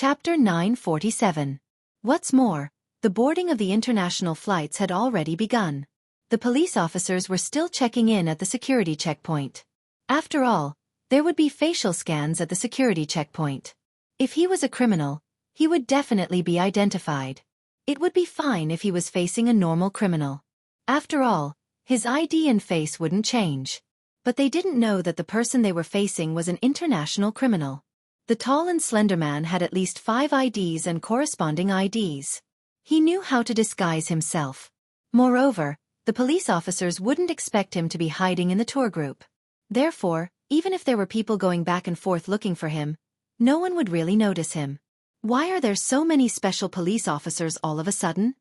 Chapter 947. What's more, the boarding of the international flights had already begun. The police officers were still checking in at the security checkpoint. After all, there would be facial scans at the security checkpoint. If he was a criminal, he would definitely be identified. It would be fine if he was facing a normal criminal. After all, his ID and face wouldn't change. But they didn't know that the person they were facing was an international criminal. The tall and slender man had at least 5 IDs and corresponding IDs. He knew how to disguise himself. Moreover, the police officers wouldn't expect him to be hiding in the tour group. Therefore, even if there were people going back and forth looking for him, no one would really notice him. Why are there so many special police officers all of a sudden?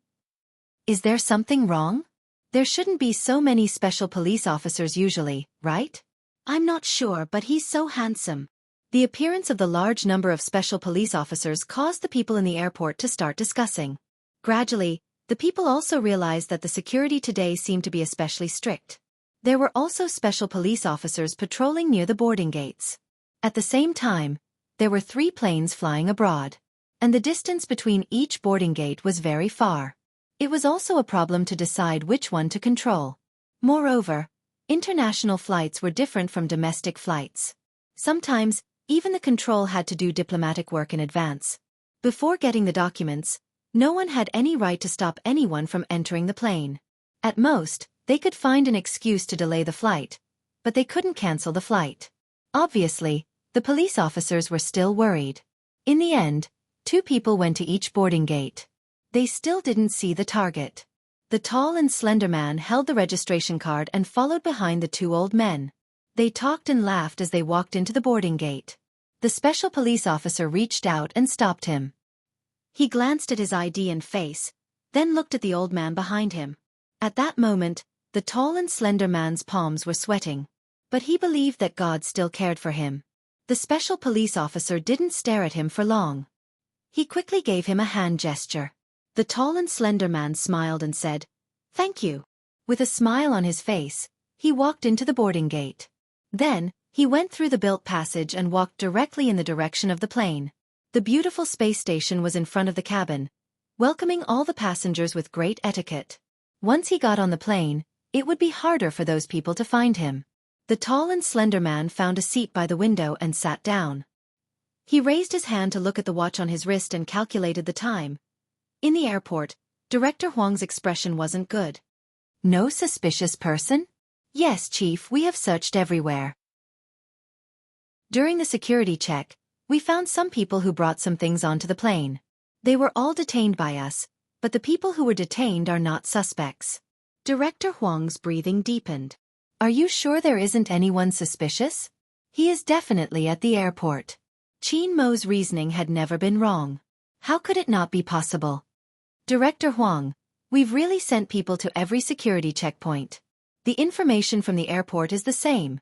Is there something wrong? There shouldn't be so many special police officers usually, right? I'm not sure, but he's so handsome. The appearance of the large number of special police officers caused the people in the airport to start discussing. Gradually, the people also realized that the security today seemed to be especially strict. There were also special police officers patrolling near the boarding gates. At the same time, there were 3 planes flying abroad. And the distance between each boarding gate was very far. It was also a problem to decide which one to control. Moreover, international flights were different from domestic flights. Sometimes, even the control had to do diplomatic work in advance. Before getting the documents, no one had any right to stop anyone from entering the plane. At most, they could find an excuse to delay the flight, but they couldn't cancel the flight. Obviously, the police officers were still worried. In the end, 2 people went to each boarding gate. They still didn't see the target. The tall and slender man held the registration card and followed behind the 2 old men. They talked and laughed as they walked into the boarding gate. The special police officer reached out and stopped him. He glanced at his ID and face, then looked at the old man behind him. At that moment, the tall and slender man's palms were sweating. But he believed that God still cared for him. The special police officer didn't stare at him for long. He quickly gave him a hand gesture. The tall and slender man smiled and said, "Thank you." With a smile on his face, he walked into the boarding gate. Then, he went through the built passage and walked directly in the direction of the plane. The beautiful space station was in front of the cabin, welcoming all the passengers with great etiquette. Once he got on the plane, it would be harder for those people to find him. The tall and slender man found a seat by the window and sat down. He raised his hand to look at the watch on his wrist and calculated the time. In the airport, Director Huang's expression wasn't good. "No suspicious person?" "Yes, Chief, we have searched everywhere." During the security check, we found some people who brought some things onto the plane. They were all detained by us, but the people who were detained are not suspects. Director Huang's breathing deepened. "Are you sure there isn't anyone suspicious?" "He is definitely at the airport." Qin Mo's reasoning had never been wrong. How could it not be possible? "Director Huang, we've really sent people to every security checkpoint. The information from the airport is the same.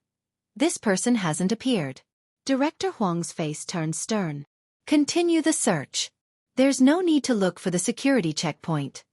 This person hasn't appeared." Director Huang's face turned stern. "Continue the search. There's no need to look for the security checkpoint."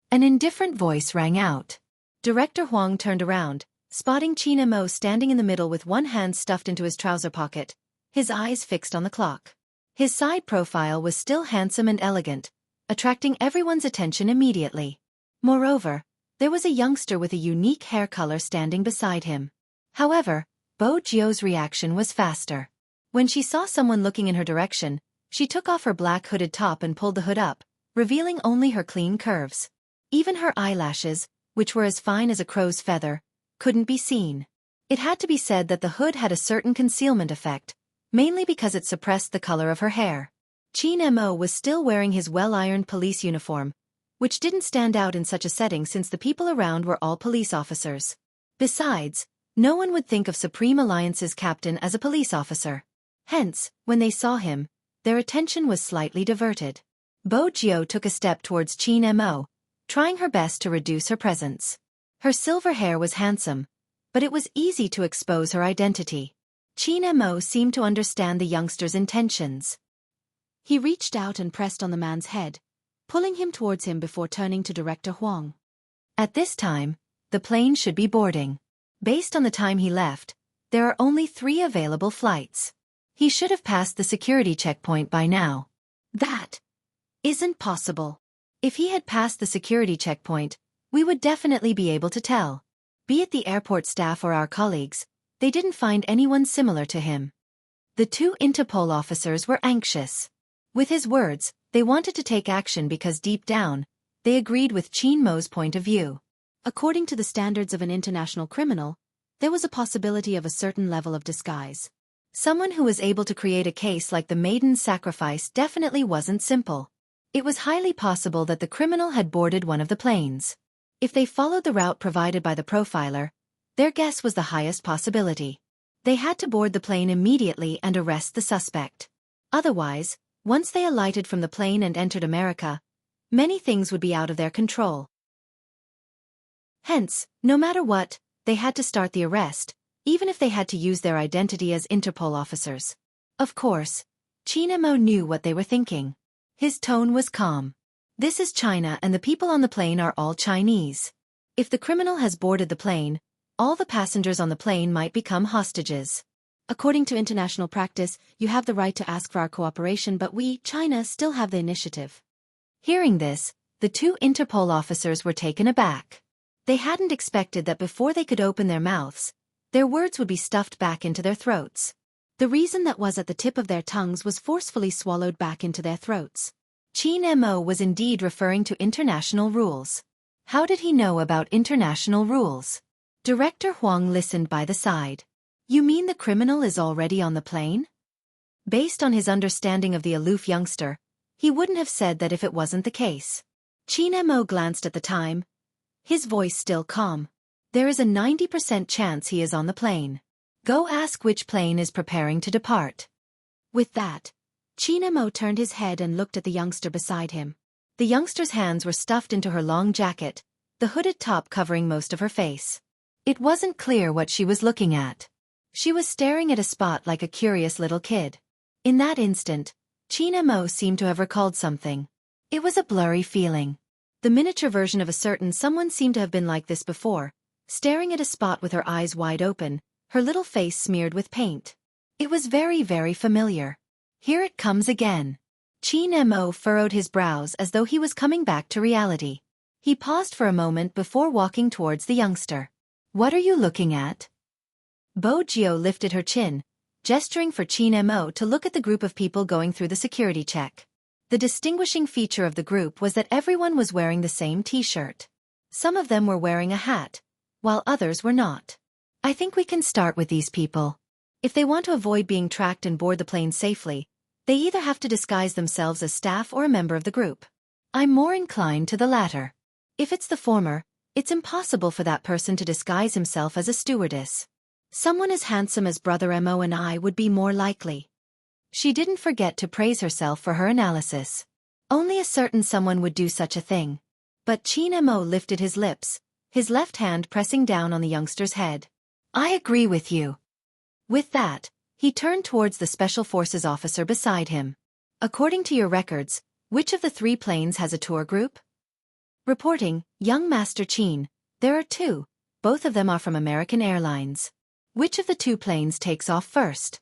An indifferent voice rang out. Director Huang turned around, spotting Qin Mo standing in the middle with one hand stuffed into his trouser pocket, his eyes fixed on the clock. His side profile was still handsome and elegant, attracting everyone's attention immediately. Moreover, there was a youngster with a unique hair color standing beside him. However, Bo Jio's reaction was faster. When she saw someone looking in her direction, she took off her black hooded top and pulled the hood up, revealing only her clean curves. Even her eyelashes, which were as fine as a crow's feather, couldn't be seen. It had to be said that the hood had a certain concealment effect, mainly because it suppressed the color of her hair. Qin Mo was still wearing his well-ironed police uniform, which didn't stand out in such a setting since the people around were all police officers. Besides, no one would think of Supreme Alliance's captain as a police officer. Hence, when they saw him, their attention was slightly diverted. Bo Jio took a step towards Qin Mo, trying her best to reduce her presence. Her silver hair was handsome, but it was easy to expose her identity. Qin Mo seemed to understand the youngster's intentions. He reached out and pressed on the man's head, pulling him towards him before turning to Director Huang. At this time, the plane should be boarding. Based on the time he left, there are only 3 available flights. He should have passed the security checkpoint by now. That isn't possible. If he had passed the security checkpoint, we would definitely be able to tell. Be it the airport staff or our colleagues, they didn't find anyone similar to him. The two Interpol officers were anxious. With his words, they wanted to take action because deep down, they agreed with Qin Mo's point of view. According to the standards of an international criminal, there was a possibility of a certain level of disguise. Someone who was able to create a case like the maiden's sacrifice definitely wasn't simple. It was highly possible that the criminal had boarded one of the planes. If they followed the route provided by the profiler, their guess was the highest possibility. They had to board the plane immediately and arrest the suspect. Otherwise, once they alighted from the plane and entered America, many things would be out of their control. Hence, no matter what, they had to start the arrest, even if they had to use their identity as Interpol officers. Of course, Qin Mo knew what they were thinking. His tone was calm. This is China and the people on the plane are all Chinese. If the criminal has boarded the plane, all the passengers on the plane might become hostages. According to international practice, you have the right to ask for our cooperation, but we, China, still have the initiative. Hearing this, the two Interpol officers were taken aback. They hadn't expected that before they could open their mouths, their words would be stuffed back into their throats. The reason that was at the tip of their tongues was forcefully swallowed back into their throats. Qin Mo was indeed referring to international rules. How did he know about international rules? Director Huang listened by the side. You mean the criminal is already on the plane? Based on his understanding of the aloof youngster, he wouldn't have said that if it wasn't the case. Qin Mo glanced at the time, his voice still calm. There is a 90% chance he is on the plane. Go ask which plane is preparing to depart. With that, Qin Mo turned his head and looked at the youngster beside him. The youngster's hands were stuffed into her long jacket, the hooded top covering most of her face. It wasn't clear what she was looking at. She was staring at a spot like a curious little kid. In that instant, Qin Mo seemed to have recalled something. It was a blurry feeling. The miniature version of a certain someone seemed to have been like this before, staring at a spot with her eyes wide open, her little face smeared with paint. It was very, very familiar. Here it comes again. Qin Mo furrowed his brows as though he was coming back to reality. He paused for a moment before walking towards the youngster. What are you looking at? Bo Jio lifted her chin, gesturing for Qin Mo to look at the group of people going through the security check. The distinguishing feature of the group was that everyone was wearing the same t-shirt. Some of them were wearing a hat, while others were not. I think we can start with these people. If they want to avoid being tracked and board the plane safely, they either have to disguise themselves as staff or a member of the group. I'm more inclined to the latter. If it's the former, it's impossible for that person to disguise himself as a stewardess. Someone as handsome as Brother Mo and I would be more likely. She didn't forget to praise herself for her analysis. Only a certain someone would do such a thing. But Qin Mo lifted his lips, his left hand pressing down on the youngster's head. I agree with you. With that, he turned towards the Special Forces officer beside him. According to your records, which of the 3 planes has a tour group? Reporting, young Master Qin, there are 2, both of them are from American Airlines. Which of the 2 planes takes off first?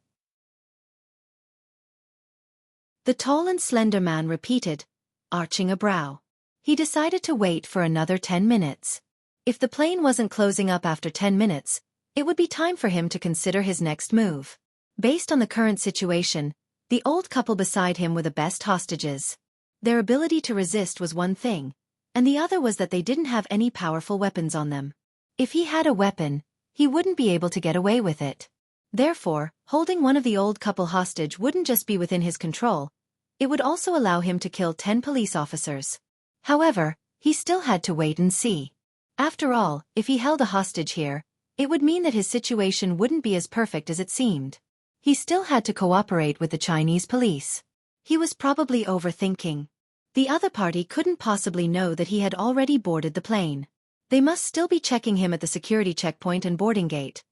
The tall and slender man repeated, arching a brow. He decided to wait for another 10 minutes. If the plane wasn't closing up after 10 minutes, it would be time for him to consider his next move. Based on the current situation, the old couple beside him were the best hostages. Their ability to resist was one thing, and the other was that they didn't have any powerful weapons on them. If he had a weapon, he wouldn't be able to get away with it. Therefore, holding one of the old couple hostage wouldn't just be within his control, it would also allow him to kill 10 police officers. However, he still had to wait and see. After all, if he held a hostage here, it would mean that his situation wouldn't be as perfect as it seemed. He still had to cooperate with the Chinese police. He was probably overthinking. The other party couldn't possibly know that he had already boarded the plane. They must still be checking him at the security checkpoint and boarding gate.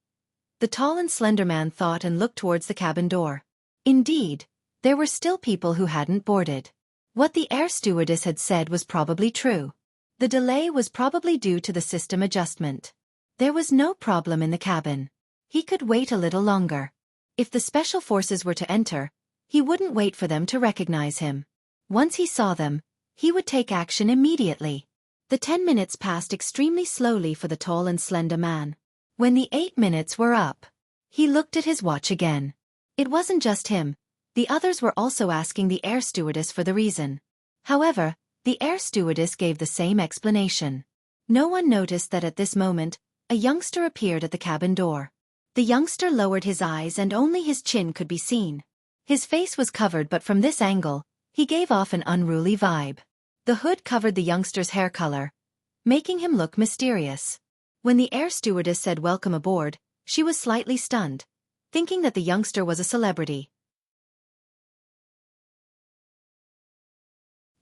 The tall and slender man thought and looked towards the cabin door. Indeed, there were still people who hadn't boarded. What the air stewardess had said was probably true. The delay was probably due to the system adjustment. There was no problem in the cabin. He could wait a little longer. If the special forces were to enter, he wouldn't wait for them to recognize him. Once he saw them, he would take action immediately. The 10 minutes passed extremely slowly for the tall and slender man. When the 8 minutes were up, he looked at his watch again. It wasn't just him. The others were also asking the air stewardess for the reason. However, the air stewardess gave the same explanation. No one noticed that at this moment, a youngster appeared at the cabin door. The youngster lowered his eyes and only his chin could be seen. His face was covered, but from this angle, he gave off an unruly vibe. The hood covered the youngster's hair color, making him look mysterious. When the air stewardess said welcome aboard, she was slightly stunned, thinking that the youngster was a celebrity.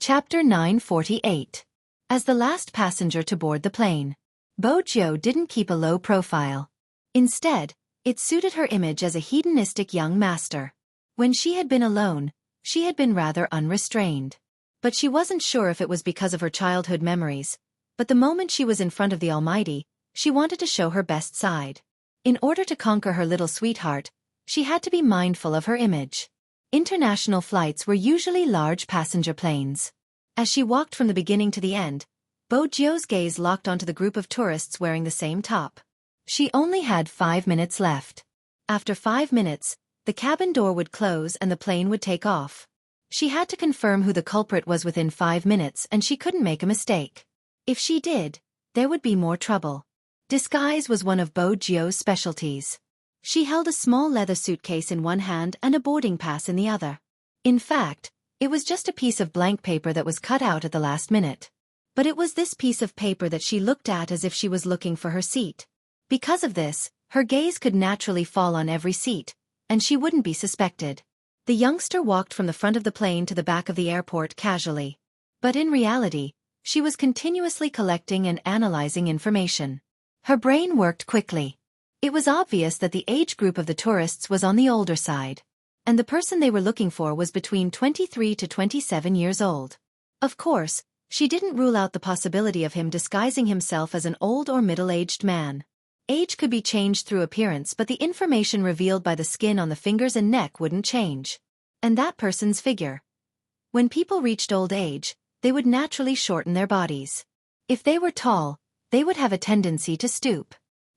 Chapter 948. As the last passenger to board the plane, Bo Jiu didn't keep a low profile. Instead, it suited her image as a hedonistic young master. When she had been alone, she had been rather unrestrained. But she wasn't sure if it was because of her childhood memories. But the moment she was in front of the Almighty, she wanted to show her best side. In order to conquer her little sweetheart, she had to be mindful of her image. International flights were usually large passenger planes. As she walked from the beginning to the end, Bo Jiu's gaze locked onto the group of tourists wearing the same top. She only had 5 minutes left. After 5 minutes, the cabin door would close and the plane would take off. She had to confirm who the culprit was within 5 minutes, and she couldn't make a mistake. If she did, there would be more trouble. Disguise was one of Bo Jiu's specialties. She held a small leather suitcase in one hand and a boarding pass in the other. In fact, it was just a piece of blank paper that was cut out at the last minute. But it was this piece of paper that she looked at as if she was looking for her seat. Because of this, her gaze could naturally fall on every seat, and she wouldn't be suspected. The youngster walked from the front of the plane to the back of the airport casually. But in reality, she was continuously collecting and analyzing information. Her brain worked quickly. It was obvious that the age group of the tourists was on the older side. And the person they were looking for was between 23 to 27 years old. Of course, she didn't rule out the possibility of him disguising himself as an old or middle-aged man. Age could be changed through appearance, but the information revealed by the skin on the fingers and neck wouldn't change. And that person's figure. When people reached old age, they would naturally shorten their bodies. If they were tall, they would have a tendency to stoop.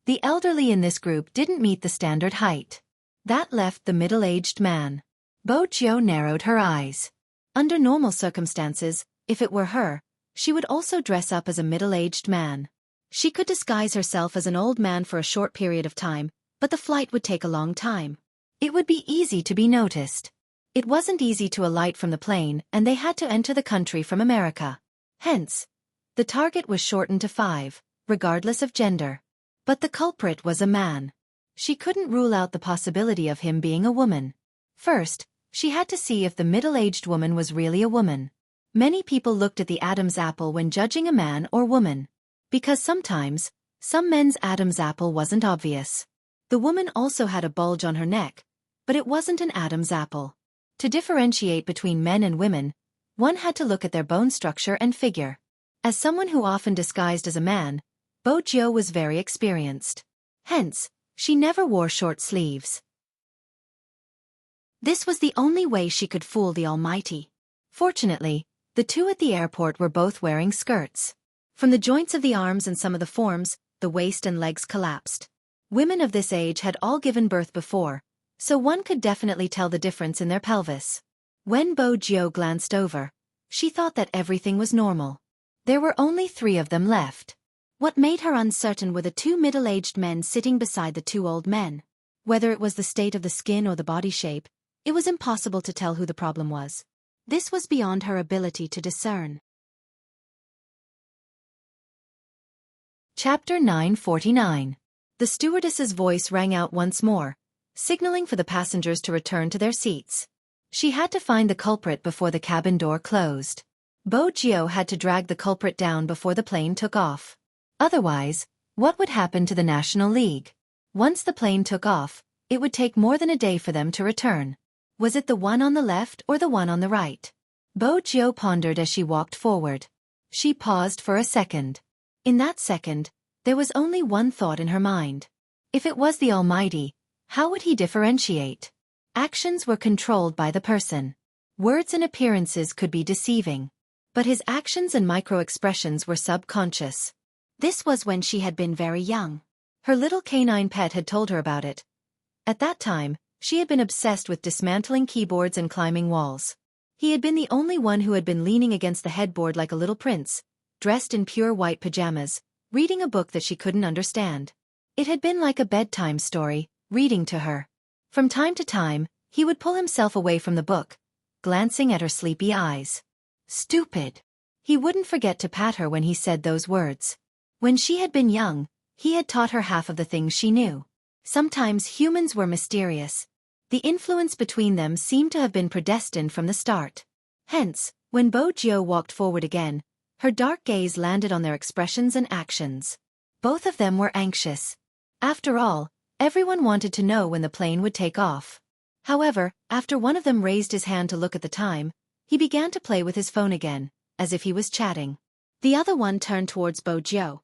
The elderly in this group didn't meet the standard height. That left the middle-aged man. Bo Jiu narrowed her eyes. Under normal circumstances, if it were her, she would also dress up as a middle-aged man. She could disguise herself as an old man for a short period of time, but the flight would take a long time. It would be easy to be noticed. It wasn't easy to alight from the plane, and they had to enter the country from America. Hence, the target was shortened to 5, regardless of gender. But the culprit was a man. She couldn't rule out the possibility of him being a woman. First, she had to see if the middle-aged woman was really a woman. Many people looked at the Adam's apple when judging a man or woman. Because sometimes, some men's Adam's apple wasn't obvious. The woman also had a bulge on her neck, but it wasn't an Adam's apple. To differentiate between men and women, one had to look at their bone structure and figure. As someone who often disguised as a man, Bo Jiu was very experienced. Hence, she never wore short sleeves. This was the only way she could fool the Almighty. Fortunately, the two at the airport were both wearing skirts. From the joints of the arms and some of the forms, the waist and legs collapsed. Women of this age had all given birth before, so one could definitely tell the difference in their pelvis. When Bo Jiu glanced over, she thought that everything was normal. There were only 3 of them left. What made her uncertain were the 2 middle-aged men sitting beside the 2 old men. Whether it was the state of the skin or the body shape, it was impossible to tell who the problem was. This was beyond her ability to discern. Chapter 949. The stewardess's voice rang out once more, signaling for the passengers to return to their seats. She had to find the culprit before the cabin door closed. Bo Jiu had to drag the culprit down before the plane took off. Otherwise, what would happen to the National League? Once the plane took off, it would take more than a day for them to return. Was it the one on the left or the one on the right? Bo Jiu pondered as she walked forward. She paused for a second. In that second, there was only one thought in her mind. If it was the Almighty, how would he differentiate? Actions were controlled by the person. Words and appearances could be deceiving. But his actions and micro-expressions were subconscious. This was when she had been very young. Her little canine pet had told her about it. At that time, she had been obsessed with dismantling keyboards and climbing walls. He had been the only one who had been leaning against the headboard like a little prince, dressed in pure white pajamas, reading a book that she couldn't understand. It had been like a bedtime story, reading to her. From time to time, he would pull himself away from the book, glancing at her sleepy eyes. Stupid. He wouldn't forget to pat her when he said those words. When she had been young, he had taught her half of the things she knew. Sometimes humans were mysterious. The influence between them seemed to have been predestined from the start. Hence, when Bo Jio walked forward again, her dark gaze landed on their expressions and actions. Both of them were anxious. After all, everyone wanted to know when the plane would take off. However, after one of them raised his hand to look at the time, he began to play with his phone again, as if he was chatting. The other one turned towards Bo Jio,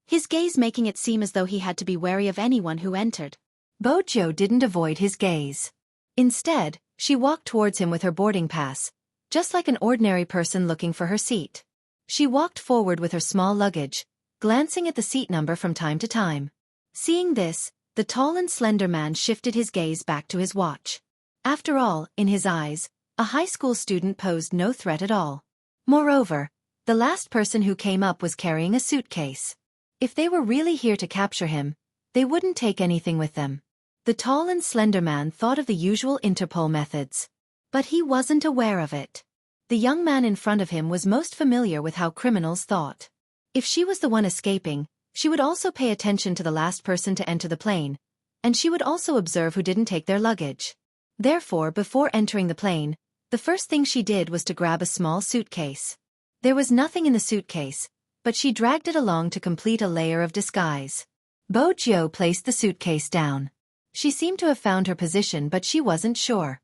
his gaze making it seem as though he had to be wary of anyone who entered. Bo Jio didn't avoid his gaze. Instead, she walked towards him with her boarding pass, just like an ordinary person looking for her seat. She walked forward with her small luggage, glancing at the seat number from time to time. Seeing this, the tall and slender man shifted his gaze back to his watch. After all, in his eyes, a high school student posed no threat at all. Moreover, the last person who came up was carrying a suitcase. If they were really here to capture him, they wouldn't take anything with them. The tall and slender man thought of the usual Interpol methods. But he wasn't aware of it. The young man in front of him was most familiar with how criminals thought. If she was the one escaping, she would also pay attention to the last person to enter the plane, and she would also observe who didn't take their luggage. Therefore, before entering the plane, the first thing she did was to grab a small suitcase. There was nothing in the suitcase, but she dragged it along to complete a layer of disguise. Bo Jio placed the suitcase down. She seemed to have found her position, but she wasn't sure.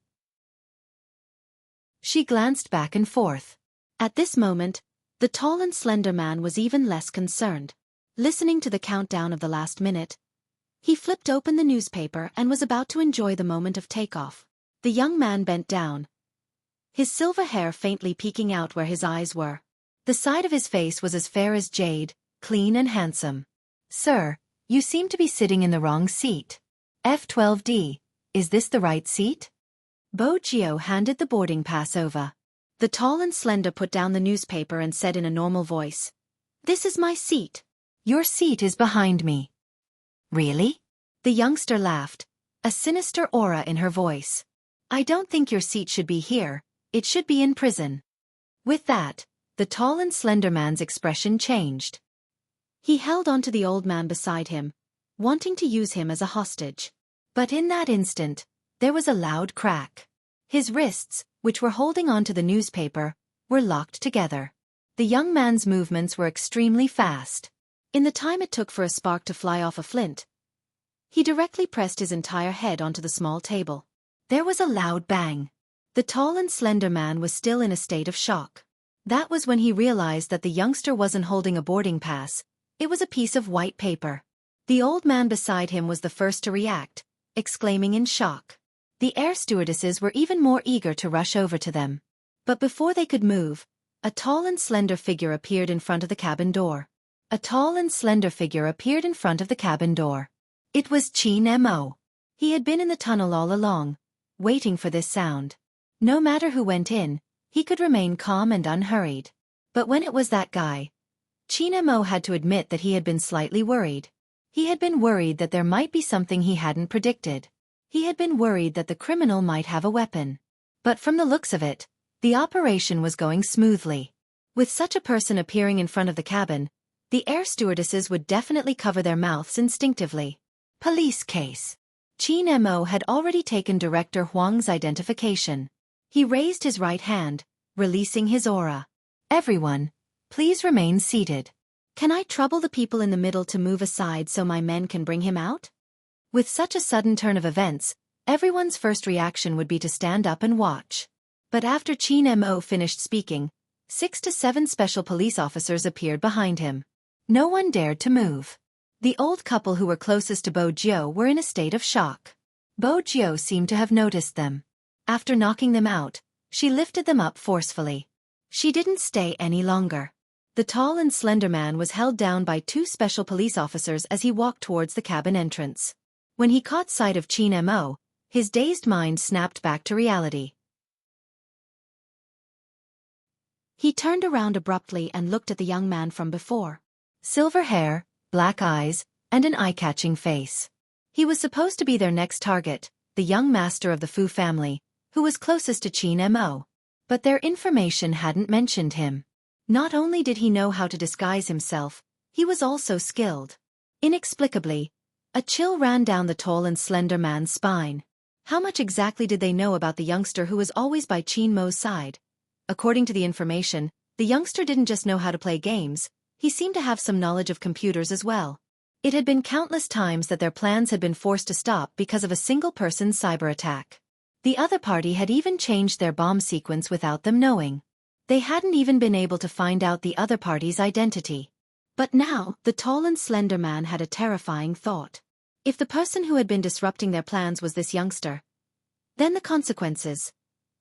She glanced back and forth. At this moment, the tall and slender man was even less concerned. Listening to the countdown of the last minute, he flipped open the newspaper and was about to enjoy the moment of takeoff. The young man bent down, his silver hair faintly peeking out where his eyes were. The side of his face was as fair as jade, clean and handsome. "Sir, you seem to be sitting in the wrong seat. F12D, is this the right seat?" Bo Jio handed the boarding pass over. The tall and slender put down the newspaper and said in a normal voice, "This is my seat." "Your seat is behind me." "Really?" The youngster laughed, a sinister aura in her voice. "I don't think your seat should be here, it should be in prison." With that, the tall and slender man's expression changed. He held on to the old man beside him, wanting to use him as a hostage. But in that instant, there was a loud crack. His wrists, which were holding on to the newspaper, were locked together. The young man's movements were extremely fast. In the time it took for a spark to fly off a flint, he directly pressed his entire head onto the small table. There was a loud bang. The tall and slender man was still in a state of shock. That was when he realized that the youngster wasn't holding a boarding pass, it was a piece of white paper. The old man beside him was the first to react, exclaiming in shock. The air stewardesses were even more eager to rush over to them. But before they could move, a tall and slender figure appeared in front of the cabin door. A tall and slender figure appeared in front of the cabin door. It was Chin Mo. He had been in the tunnel all along, waiting for this sound. No matter who went in, he could remain calm and unhurried. But when it was that guy, Chin Mo had to admit that he had been slightly worried. He had been worried that there might be something he hadn't predicted. He had been worried that the criminal might have a weapon. But from the looks of it, the operation was going smoothly. With such a person appearing in front of the cabin, the air stewardesses would definitely cover their mouths instinctively. Police case. Chin Mo had already taken Director Huang's identification. He raised his right hand, releasing his aura. "Everyone, please remain seated. Can I trouble the people in the middle to move aside so my men can bring him out?" With such a sudden turn of events, everyone's first reaction would be to stand up and watch. But after Chin Mo finished speaking, 6 to 7 special police officers appeared behind him. No one dared to move. The old couple who were closest to Bo Jio were in a state of shock. Bo Jio seemed to have noticed them. After knocking them out, She lifted them up forcefully. She didn't stay any longer. The tall and slender man was held down by two special police officers as he walked towards the cabin entrance. When he caught sight of Chin Mo, his dazed mind snapped back to reality. He turned around abruptly and looked at the young man from before. Silver hair, black eyes, and an eye-catching face. He was supposed to be their next target, the young master of the Fu family, who was closest to Chin Mo. But their information hadn't mentioned him. Not only did he know how to disguise himself, he was also skilled. Inexplicably, a chill ran down the tall and slender man's spine. How much exactly did they know about the youngster who was always by Chin Mo's side? According to the information, the youngster didn't just know how to play games, he seemed to have some knowledge of computers as well. It had been countless times that their plans had been forced to stop because of a single person's cyber attack. The other party had even changed their bomb sequence without them knowing. They hadn't even been able to find out the other party's identity. But now, the tall and slender man had a terrifying thought. If the person who had been disrupting their plans was this youngster, then the consequences.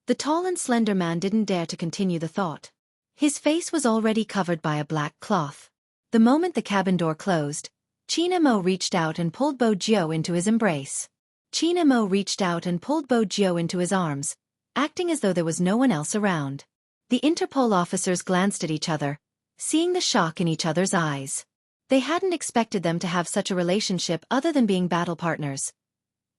The tall and slender man didn't dare to continue the thought. His face was already covered by a black cloth. The moment the cabin door closed, Chin Mo reached out and pulled Bo Jiao into his embrace. Chin Mo reached out and pulled Bo Jiao into his arms, acting as though there was no one else around. The Interpol officers glanced at each other, seeing the shock in each other's eyes. They hadn't expected them to have such a relationship other than being battle partners.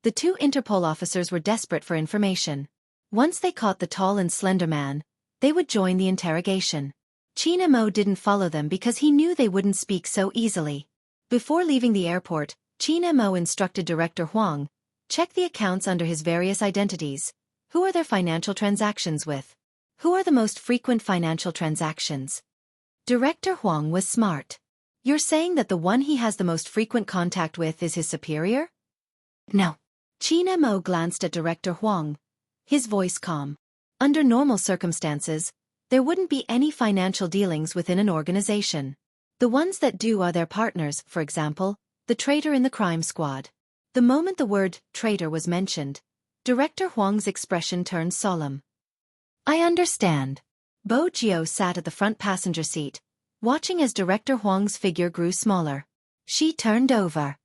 The two Interpol officers were desperate for information. Once they caught the tall and slender man, they would join the interrogation. Chin Mo didn't follow them because he knew they wouldn't speak so easily. Before leaving the airport, Chin Mo instructed Director Huang, check the accounts under his various identities. Who are their financial transactions with? Who are the most frequent financial transactions? Director Huang was smart. You're saying that the one he has the most frequent contact with is his superior? No. Chin Mo glanced at Director Huang, his voice calm. Under normal circumstances, there wouldn't be any financial dealings within an organization. The ones that do are their partners, for example, the traitor in the crime squad. The moment the word traitor was mentioned, Director Huang's expression turned solemn. I understand. Bo Jiao sat at the front passenger seat, watching as Director Huang's figure grew smaller. She turned over.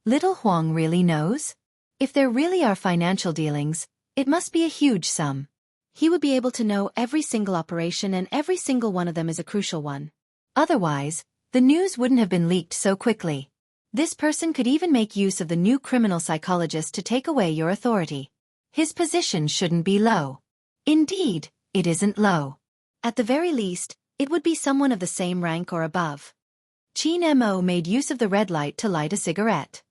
Little Huang really knows? If there really are financial dealings, it must be a huge sum. He would be able to know every single operation and every single one of them is a crucial one. Otherwise, the news wouldn't have been leaked so quickly. This person could even make use of the new criminal psychologist to take away your authority. His position shouldn't be low. Indeed, it isn't low. At the very least, it would be someone of the same rank or above. Chin Mo made use of the red light to light a cigarette.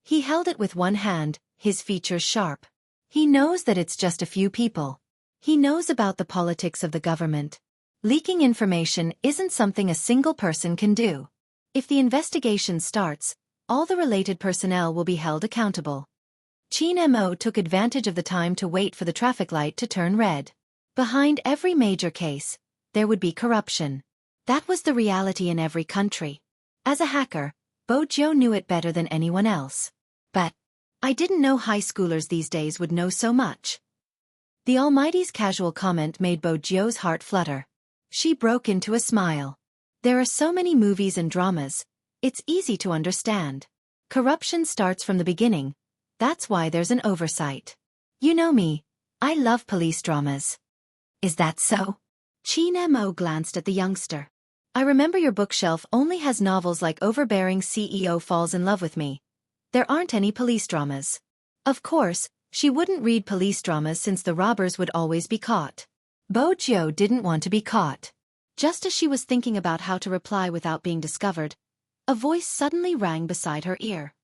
He held it with one hand, his features sharp. He knows that it's just a few people. He knows about the politics of the government. Leaking information isn't something a single person can do. If the investigation starts, all the related personnel will be held accountable. Chin Mo took advantage of the time to wait for the traffic light to turn red. Behind every major case, there would be corruption. That was the reality in every country. As a hacker, Bo Jiao knew it better than anyone else. But I didn't know high schoolers these days would know so much. The Almighty's casual comment made Bo Jiao's heart flutter. She broke into a smile. There are so many movies and dramas, it's easy to understand. Corruption starts from the beginning. That's why there's an oversight. You know me, I love police dramas. Is that so? Chin Mo glanced at the youngster. I remember your bookshelf only has novels like Overbearing CEO Falls in Love with Me. There aren't any police dramas. Of course, she wouldn't read police dramas since the robbers would always be caught. Bo Jiao didn't want to be caught. Just as she was thinking about how to reply without being discovered, a voice suddenly rang beside her ear.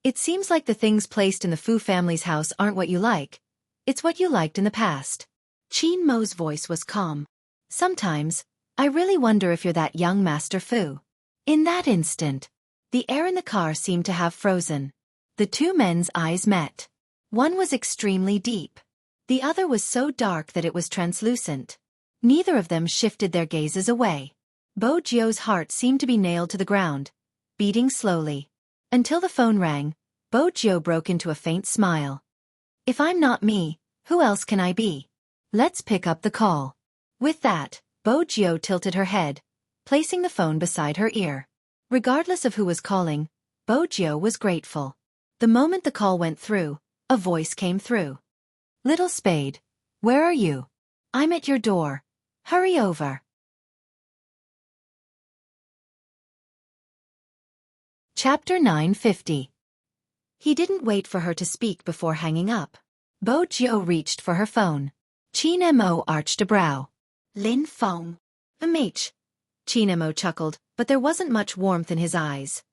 It seems like the things placed in the Fu family's house aren't what you like. It's what you liked in the past. Chin Mo's voice was calm. Sometimes, I really wonder if you're that young Master Fu. In that instant, the air in the car seemed to have frozen. The two men's eyes met. One was extremely deep. The other was so dark that it was translucent. Neither of them shifted their gazes away. Bo Jiao's heart seemed to be nailed to the ground, beating slowly. Until the phone rang, Bo Jiao broke into a faint smile. If I'm not me, Who else can I be? Let's pick up the call. With that, Bo-jio tilted her head, placing the phone beside her ear. Regardless of who was calling, Bo-jio was grateful. The moment the call went through, a voice came through. Little Spade, where are you? I'm at your door. Hurry over. Chapter 950. He didn't wait for her to speak before hanging up. Bo-jio reached for her phone. Chin-mo arched a brow. Lin Feng. Immerse. Chin-mo chuckled, but there wasn't much warmth in his eyes.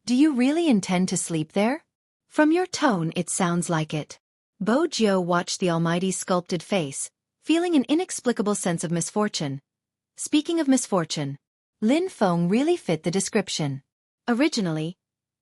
Do you really intend to sleep there? From your tone it sounds like it. Bo-jio watched the Almighty's sculpted face, feeling an inexplicable sense of misfortune. Speaking of misfortune, Lin Feng really fit the description. Originally,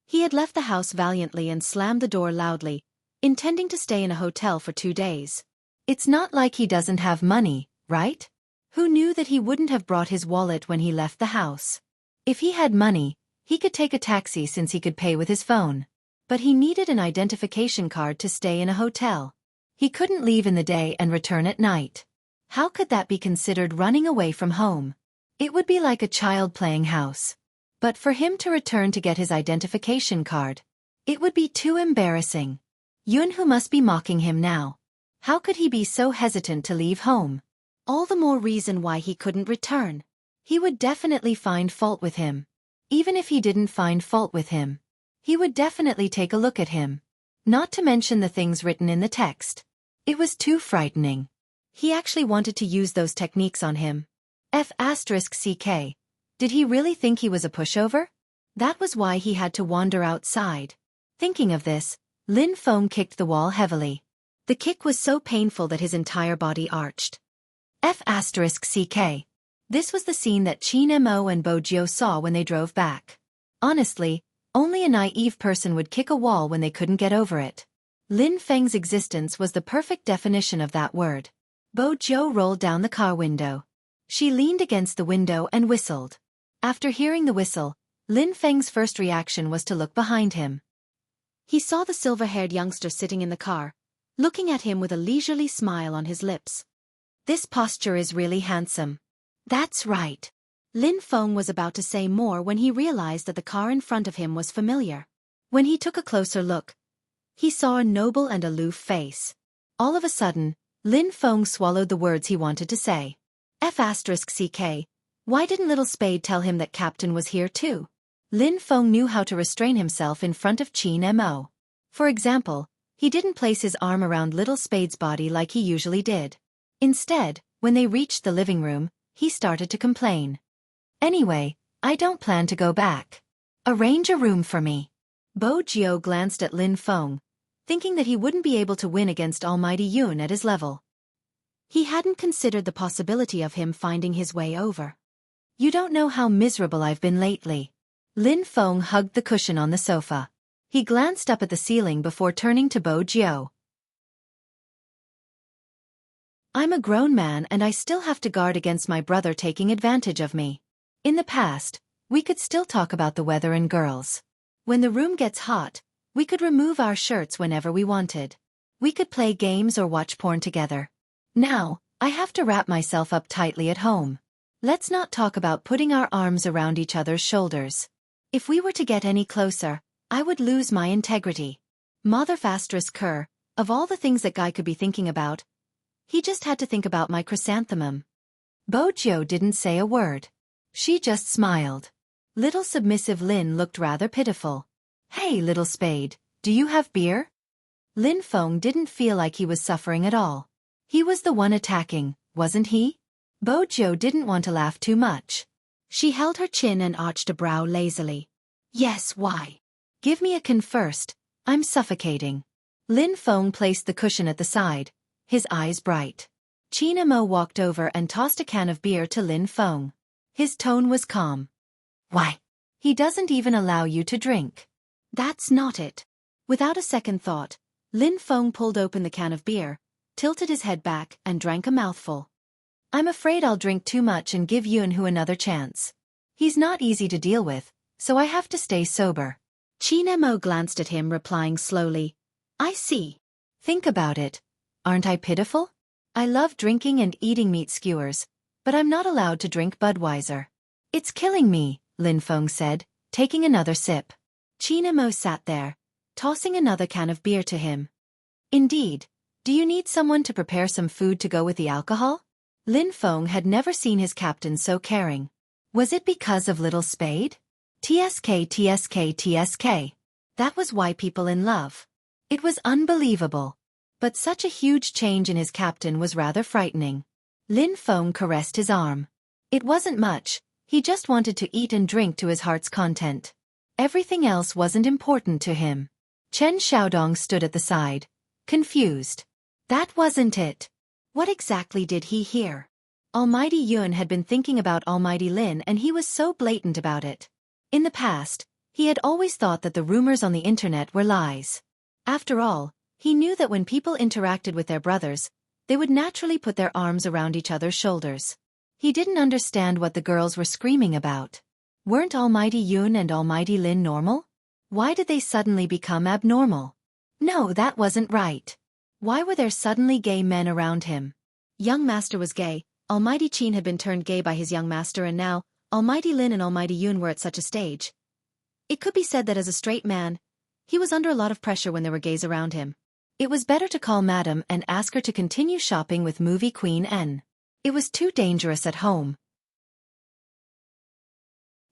he had left the house valiantly and slammed the door loudly, intending to stay in a hotel for 2 days. It's not like he doesn't have money, right? Who knew that he wouldn't have brought his wallet when he left the house? If he had money, he could take a taxi since he could pay with his phone. But he needed an identification card to stay in a hotel. He couldn't leave in the day and return at night. How could that be considered running away from home? It would be like a child playing house. But for him to return to get his identification card, it would be too embarrassing. Yun-who must be mocking him now. How could he be so hesitant to leave home? All the more reason why he couldn't return. He would definitely find fault with him. Even if he didn't find fault with him, he would definitely take a look at him. Not to mention the things written in the text. It was too frightening. He actually wanted to use those techniques on him. F***ck. Did he really think he was a pushover? That was why he had to wander outside. Thinking of this, Lin Feng kicked the wall heavily. The kick was so painful that his entire body arched. F***ck. This was the scene that Chin-mo and Bo-jio saw when they drove back. Honestly, only a naive person would kick a wall when they couldn't get over it. Lin Feng's existence was the perfect definition of that word. Bo-jio rolled down the car window. She leaned against the window and whistled. After hearing the whistle, Lin Feng's first reaction was to look behind him. He saw the silver-haired youngster sitting in the car, looking at him with a leisurely smile on his lips. This posture is really handsome. That's right. Lin Feng was about to say more when he realized that the car in front of him was familiar. When he took a closer look, he saw a noble and aloof face. All of a sudden, Lin Feng swallowed the words he wanted to say. F***ck. Why didn't Little Spade tell him that Captain was here too? Lin Feng knew how to restrain himself in front of Chin-mo. For example, he didn't place his arm around Little Spade's body like he usually did. Instead, when they reached the living room, he started to complain. Anyway, I don't plan to go back. Arrange a room for me. Bo-jio glanced at Lin Feng, thinking that he wouldn't be able to win against Almighty Yun at his level. He hadn't considered the possibility of him finding his way over. You don't know how miserable I've been lately. Lin Feng hugged the cushion on the sofa. He glanced up at the ceiling before turning to Bo-jio. I'm a grown man and I still have to guard against my brother taking advantage of me. In the past, we could still talk about the weather and girls. When the room gets hot, we could remove our shirts whenever we wanted. We could play games or watch porn together. Now, I have to wrap myself up tightly at home. Let's not talk about putting our arms around each other's shoulders. If we were to get any closer, I would lose my integrity. Mother***cur, of all the things that guy could be thinking about, he just had to think about my chrysanthemum. Bo-jio didn't say a word. She just smiled. Little submissive Lin looked rather pitiful. Hey Little Spade, do you have beer? Lin Feng didn't feel like he was suffering at all. He was the one attacking, wasn't he? Bo-jio didn't want to laugh too much. She held her chin and arched a brow lazily. Yes, why? Give me a can first, I'm suffocating. Lin Feng placed the cushion at the side, his eyes bright. Chin-mo walked over and tossed a can of beer to Lin Feng. His tone was calm. Why? He doesn't even allow you to drink. That's not it. Without a second thought, Lin Feng pulled open the can of beer, tilted his head back and drank a mouthful. I'm afraid I'll drink too much and give Yun-who another chance. He's not easy to deal with, so I have to stay sober. Chin-mo glanced at him replying slowly, I see. Think about it. Aren't I pitiful? I love drinking and eating meat skewers, but I'm not allowed to drink Budweiser. It's killing me, Lin Feng said, taking another sip. China Mo sat there, tossing another can of beer to him. Indeed, do you need someone to prepare some food to go with the alcohol? Lin Feng had never seen his captain so caring. Was it because of Little Spade? TSK TSK TSK. That was why people in love. It was unbelievable. But such a huge change in his captain was rather frightening. Lin Feng caressed his arm. It wasn't much, he just wanted to eat and drink to his heart's content. Everything else wasn't important to him. Chen Xiaodong stood at the side, confused. That wasn't it. What exactly did he hear? Almighty Yun had been thinking about Almighty Lin and he was so blatant about it. In the past, he had always thought that the rumors on the internet were lies. After all, he knew that when people interacted with their brothers, they would naturally put their arms around each other's shoulders. He didn't understand what the girls were screaming about. Weren't Almighty Yun and Almighty Lin normal? Why did they suddenly become abnormal? No, that wasn't right. Why were there suddenly gay men around him? Young Master was gay, Almighty Qin had been turned gay by his young master and now, Almighty Lin and Almighty Yun were at such a stage. It could be said that as a straight man, he was under a lot of pressure when there were gays around him. It was better to call Madam and ask her to continue shopping with movie queen N. It was too dangerous at home.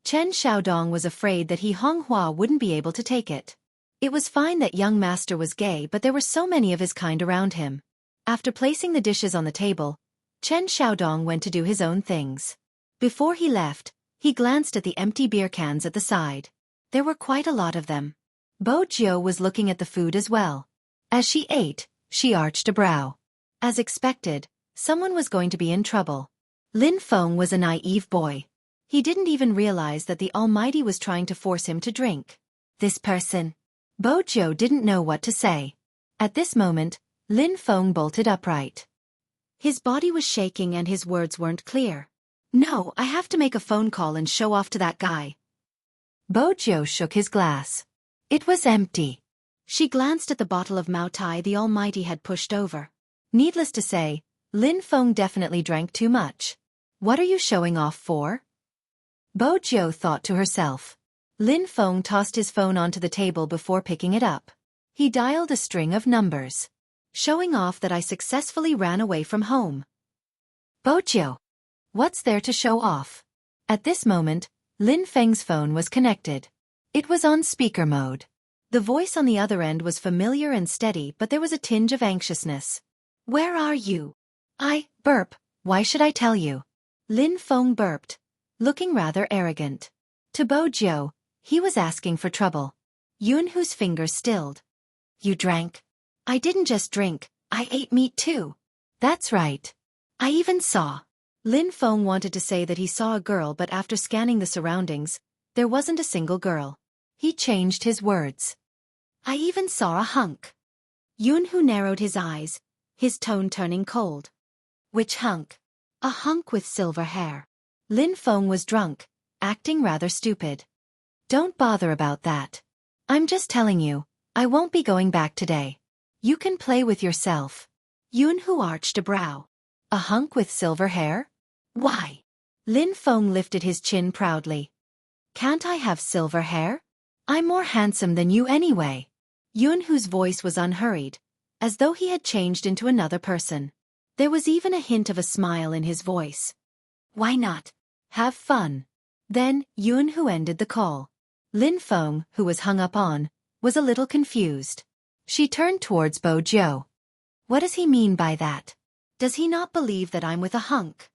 Chen Xiaodong was afraid that he Hong Hua wouldn't be able to take it. It was fine that young master was gay but there were so many of his kind around him. After placing the dishes on the table, Chen Xiaodong went to do his own things. Before he left, he glanced at the empty beer cans at the side. There were quite a lot of them. Bo Jiu was looking at the food as well. As she ate, she arched a brow. As expected, someone was going to be in trouble. Lin Feng was a naive boy. He didn't even realize that the Almighty was trying to force him to drink. This person. Bo Jiu didn't know what to say. At this moment, Lin Feng bolted upright. His body was shaking and his words weren't clear. No, I have to make a phone call and show off to that guy. Bo Jiu shook his glass. It was empty. She glanced at the bottle of Mao Tai the Almighty had pushed over. Needless to say, Lin Feng definitely drank too much. What are you showing off for? Bo Jiu thought to herself. Lin Feng tossed his phone onto the table before picking it up. He dialed a string of numbers. Showing off that I successfully ran away from home. Bo Jiu. What's there to show off? At this moment, Lin Feng's phone was connected. It was on speaker mode. The voice on the other end was familiar and steady but there was a tinge of anxiousness. Where are you? Burp, why should I tell you? Lin Feng burped, looking rather arrogant. To Bo Jiu, he was asking for trouble. Yun Hu's fingers stilled. You drank? I didn't just drink, I ate meat too. That's right. I even saw. Lin Feng wanted to say that he saw a girl but after scanning the surroundings, there wasn't a single girl. He changed his words. I even saw a hunk. Yun Hu narrowed his eyes, his tone turning cold. Which hunk? A hunk with silver hair. Lin Feng was drunk, acting rather stupid. Don't bother about that. I'm just telling you, I won't be going back today. You can play with yourself. Yun Hu arched a brow. A hunk with silver hair? Why? Lin Feng lifted his chin proudly. Can't I have silver hair? I'm more handsome than you anyway. Yun Hu's voice was unhurried, as though he had changed into another person. There was even a hint of a smile in his voice. Why not? Have fun. Then, Yun Hu ended the call. Lin Feng, who was hung up on, was a little confused. She turned towards Bo Jiu. What does he mean by that? Does he not believe that I'm with a hunk?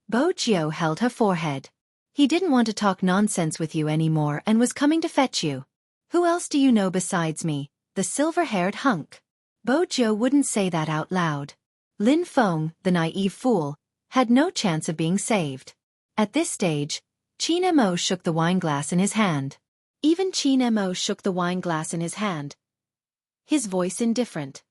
Bo Jiu held her forehead. He didn't want to talk nonsense with you anymore and was coming to fetch you. Who else do you know besides me, the silver-haired hunk? Bo Jiu wouldn't say that out loud. Lin Feng, the naive fool, had no chance of being saved. At this stage, Qin Mo shook the wineglass in his hand. Even Qin Mo shook the wineglass in his hand. His voice indifferent.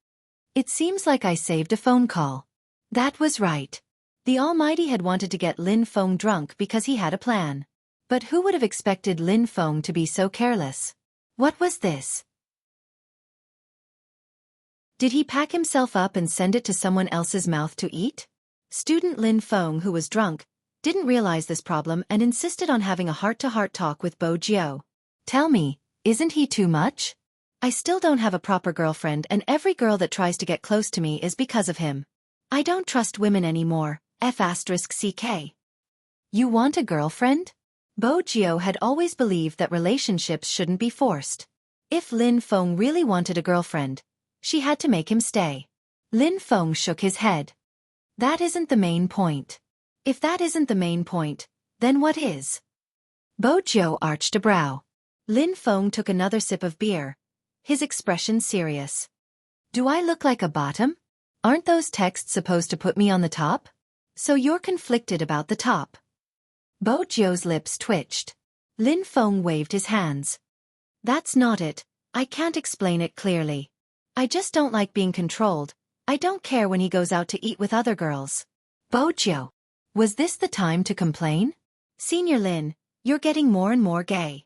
It seems like I saved a phone call. That was right. The Almighty had wanted to get Lin Feng drunk because he had a plan. But who would have expected Lin Feng to be so careless? What was this? Did he pack himself up and send it to someone else's mouth to eat? Student Lin Feng, who was drunk, didn't realize this problem and insisted on having a heart-to-heart talk with Bo Jiao. Tell me, isn't he too much? I still don't have a proper girlfriend and every girl that tries to get close to me is because of him. I don't trust women anymore, f***ck. You want a girlfriend? Bo Jiao had always believed that relationships shouldn't be forced. If Lin Feng really wanted a girlfriend, she had to make him stay. Lin Feng shook his head. That isn't the main point. If that isn't the main point, then what is? Bo Jiao arched a brow. Lin Feng took another sip of beer, his expression serious. Do I look like a bottom? Aren't those texts supposed to put me on the top? So you're conflicted about the top. Bo Jiao's lips twitched. Lin Feng waved his hands. That's not it, I can't explain it clearly. I just don't like being controlled. I don't care when he goes out to eat with other girls. Bo Jiao. Was this the time to complain? Senior Lin, you're getting more and more gay.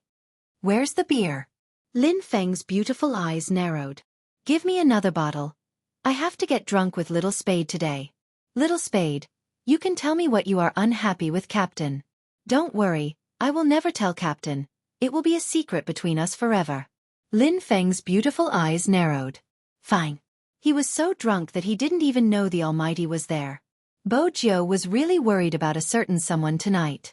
Where's the beer? Lin Feng's beautiful eyes narrowed. Give me another bottle. I have to get drunk with Little Spade today. Little Spade, you can tell me what you are unhappy with, Captain. Don't worry, I will never tell Captain. It will be a secret between us forever. Lin Feng's beautiful eyes narrowed. Fine. He was so drunk that he didn't even know the Almighty was there. Bo Jiao was really worried about a certain someone tonight.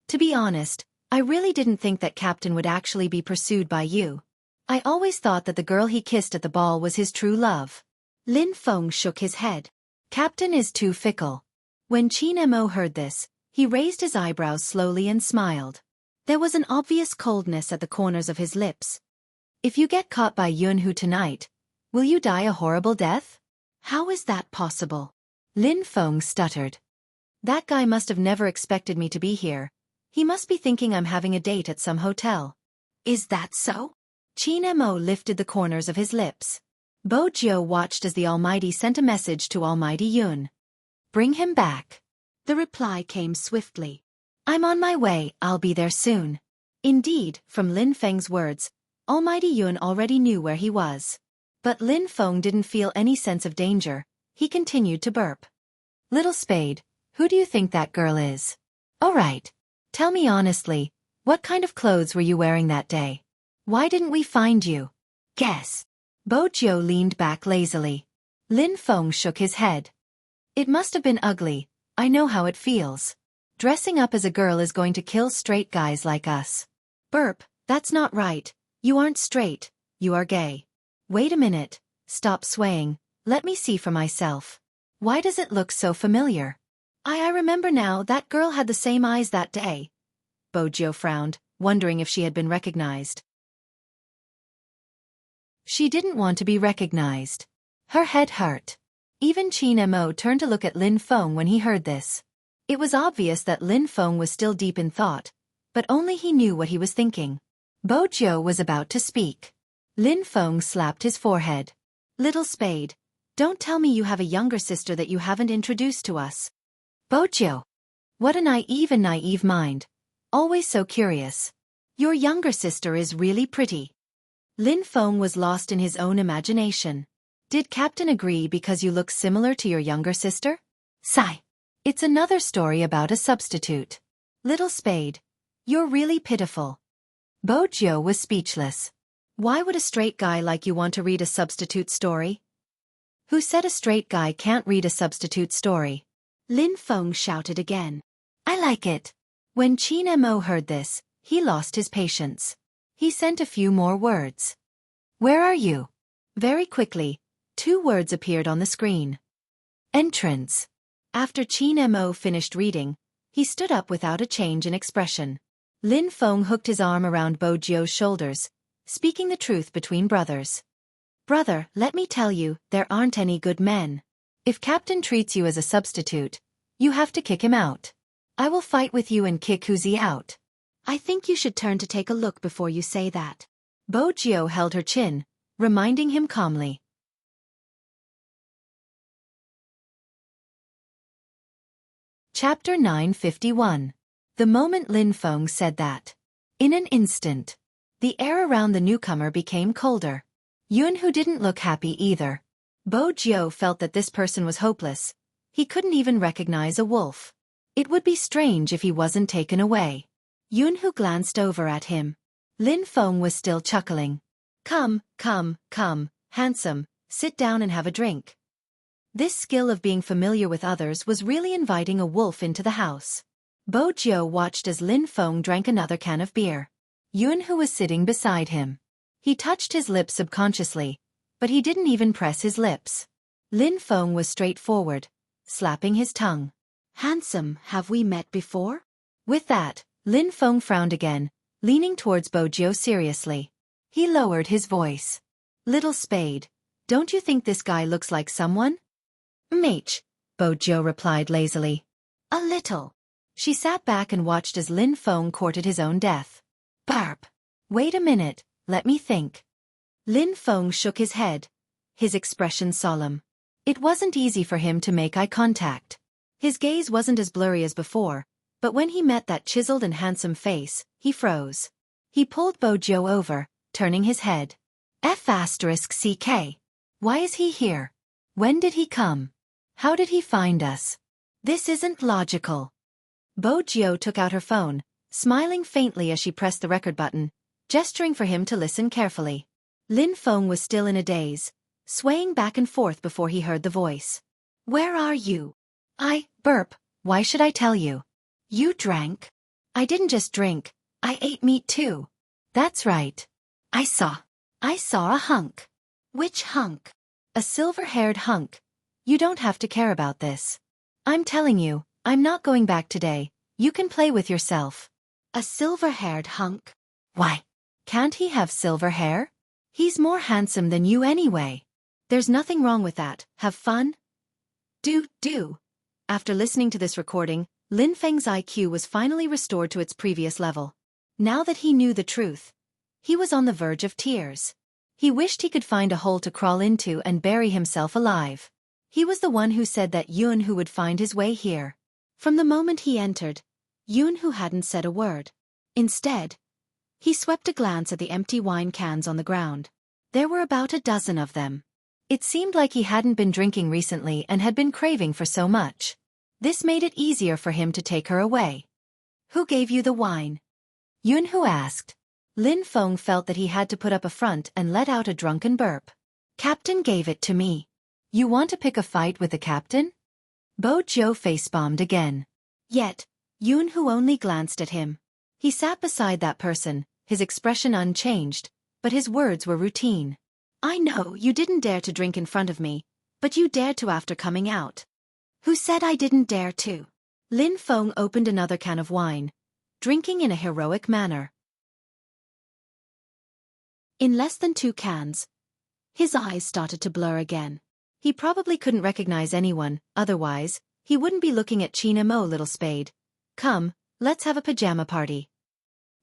To be honest, I really didn't think that Captain would actually be pursued by you. I always thought that the girl he kissed at the ball was his true love. Lin Feng shook his head. Captain is too fickle. When Qin Mo heard this, he raised his eyebrows slowly and smiled. There was an obvious coldness at the corners of his lips. If you get caught by Yunhu tonight, will you die a horrible death? How is that possible? Lin Feng stuttered. That guy must have never expected me to be here. He must be thinking I'm having a date at some hotel. Is that so? Qin Mo lifted the corners of his lips. Bo Jiao watched as the Almighty sent a message to Almighty Yun. Bring him back. The reply came swiftly. I'm on my way, I'll be there soon. Indeed, from Lin Feng's words, Almighty Yun already knew where he was. But Lin Feng didn't feel any sense of danger. He continued to burp. Little Spade, who do you think that girl is? All right. Tell me honestly, what kind of clothes were you wearing that day? Why didn't we find you? Guess. Bo Jiao leaned back lazily. Lin Feng shook his head. It must have been ugly. I know how it feels. Dressing up as a girl is going to kill straight guys like us. Burp, that's not right. You aren't straight, you are gay. Wait a minute, stop swaying, let me see for myself. Why does it look so familiar? I remember now, that girl had the same eyes that day. Bo Jiao frowned, wondering if she had been recognized. She didn't want to be recognized. Her head hurt. Even Qin Mo turned to look at Lin Feng when he heard this. It was obvious that Lin Feng was still deep in thought, but only he knew what he was thinking. Bo Jiao was about to speak. Lin Feng slapped his forehead. Little Spade, don't tell me you have a younger sister that you haven't introduced to us. Bo Jiao. What a naive mind. Always so curious. Your younger sister is really pretty. Lin Feng was lost in his own imagination. Did Captain agree because you look similar to your younger sister? Sigh. It's another story about a substitute. Little Spade, you're really pitiful. Bo Jiao was speechless. Why would a straight guy like you want to read a substitute story? Who said a straight guy can't read a substitute story? Lin Feng shouted again. I like it. When Qin Mo heard this, he lost his patience. He sent a few more words. Where are you? Very quickly, 2 words appeared on the screen. Entrance. After Qin Mo finished reading, he stood up without a change in expression. Lin Feng hooked his arm around Bo Jiao's shoulders, speaking the truth between brothers. Brother, let me tell you, there aren't any good men. If Captain treats you as a substitute, you have to kick him out. I will fight with you and kick Huzi out. I think you should turn to take a look before you say that. Bo Jiao held her chin, reminding him calmly. Chapter 951. The moment Lin Feng said that. In an instant, the air around the newcomer became colder. Yun, who didn't look happy either. Bo Jio felt that this person was hopeless. He couldn't even recognize a wolf. It would be strange if he wasn't taken away. Yunhu glanced over at him. Lin Feng was still chuckling. Come, handsome, sit down and have a drink. This skill of being familiar with others was really inviting a wolf into the house. Bo Jio watched as Lin Feng drank another can of beer. Yunhu was sitting beside him. He touched his lips subconsciously, but he didn't even press his lips. Lin Feng was straightforward, slapping his tongue. Handsome, have we met before? With that, Lin Feng frowned again, leaning towards Bo Jio seriously. He lowered his voice. Little Spade, don't you think this guy looks like someone? Mate, Bo Jio replied lazily. A little. She sat back and watched as Lin Feng courted his own death. Burp. Wait a minute, let me think. Lin Feng shook his head, his expression solemn. It wasn't easy for him to make eye contact. His gaze wasn't as blurry as before, but when he met that chiseled and handsome face, he froze. He pulled Bo Jio over, turning his head. F***CK. Why is he here? When did he come? How did he find us? This isn't logical. Bo Jio took out her phone, smiling faintly as she pressed the record button, gesturing for him to listen carefully. Lin Feng was still in a daze, swaying back and forth before he heard the voice. Where are you? Burp, why should I tell you? You drank? I didn't just drink, I ate meat too. That's right. I saw a hunk. Which hunk? A silver-haired hunk. You don't have to care about this. I'm telling you, I'm not going back today. You can play with yourself. A silver-haired hunk? Why? Can't he have silver hair? He's more handsome than you anyway. There's nothing wrong with that. Have fun? Do. After listening to this recording, Lin Feng's IQ was finally restored to its previous level. Now that he knew the truth, he was on the verge of tears. He wished he could find a hole to crawl into and bury himself alive. He was the one who said that Yunhu would find his way here. From the moment he entered, Yunhu hadn't said a word. Instead, he swept a glance at the empty wine cans on the ground. There were about a dozen of them. It seemed like he hadn't been drinking recently and had been craving for so much. This made it easier for him to take her away. Who gave you the wine? Yunhu asked. Lin Feng felt that he had to put up a front and let out a drunken burp. Captain gave it to me. You want to pick a fight with the captain? Bo Jio facepalmed again. Yet, Yunhu only glanced at him. He sat beside that person, his expression unchanged, but his words were routine. I know you didn't dare to drink in front of me, but you dared to after coming out. Who said I didn't dare to? Lin Feng opened another can of wine, drinking in a heroic manner. In less than 2 cans, his eyes started to blur again. He probably couldn't recognize anyone, otherwise, he wouldn't be looking at China Mo. Little Spade. Come, let's have a pajama party.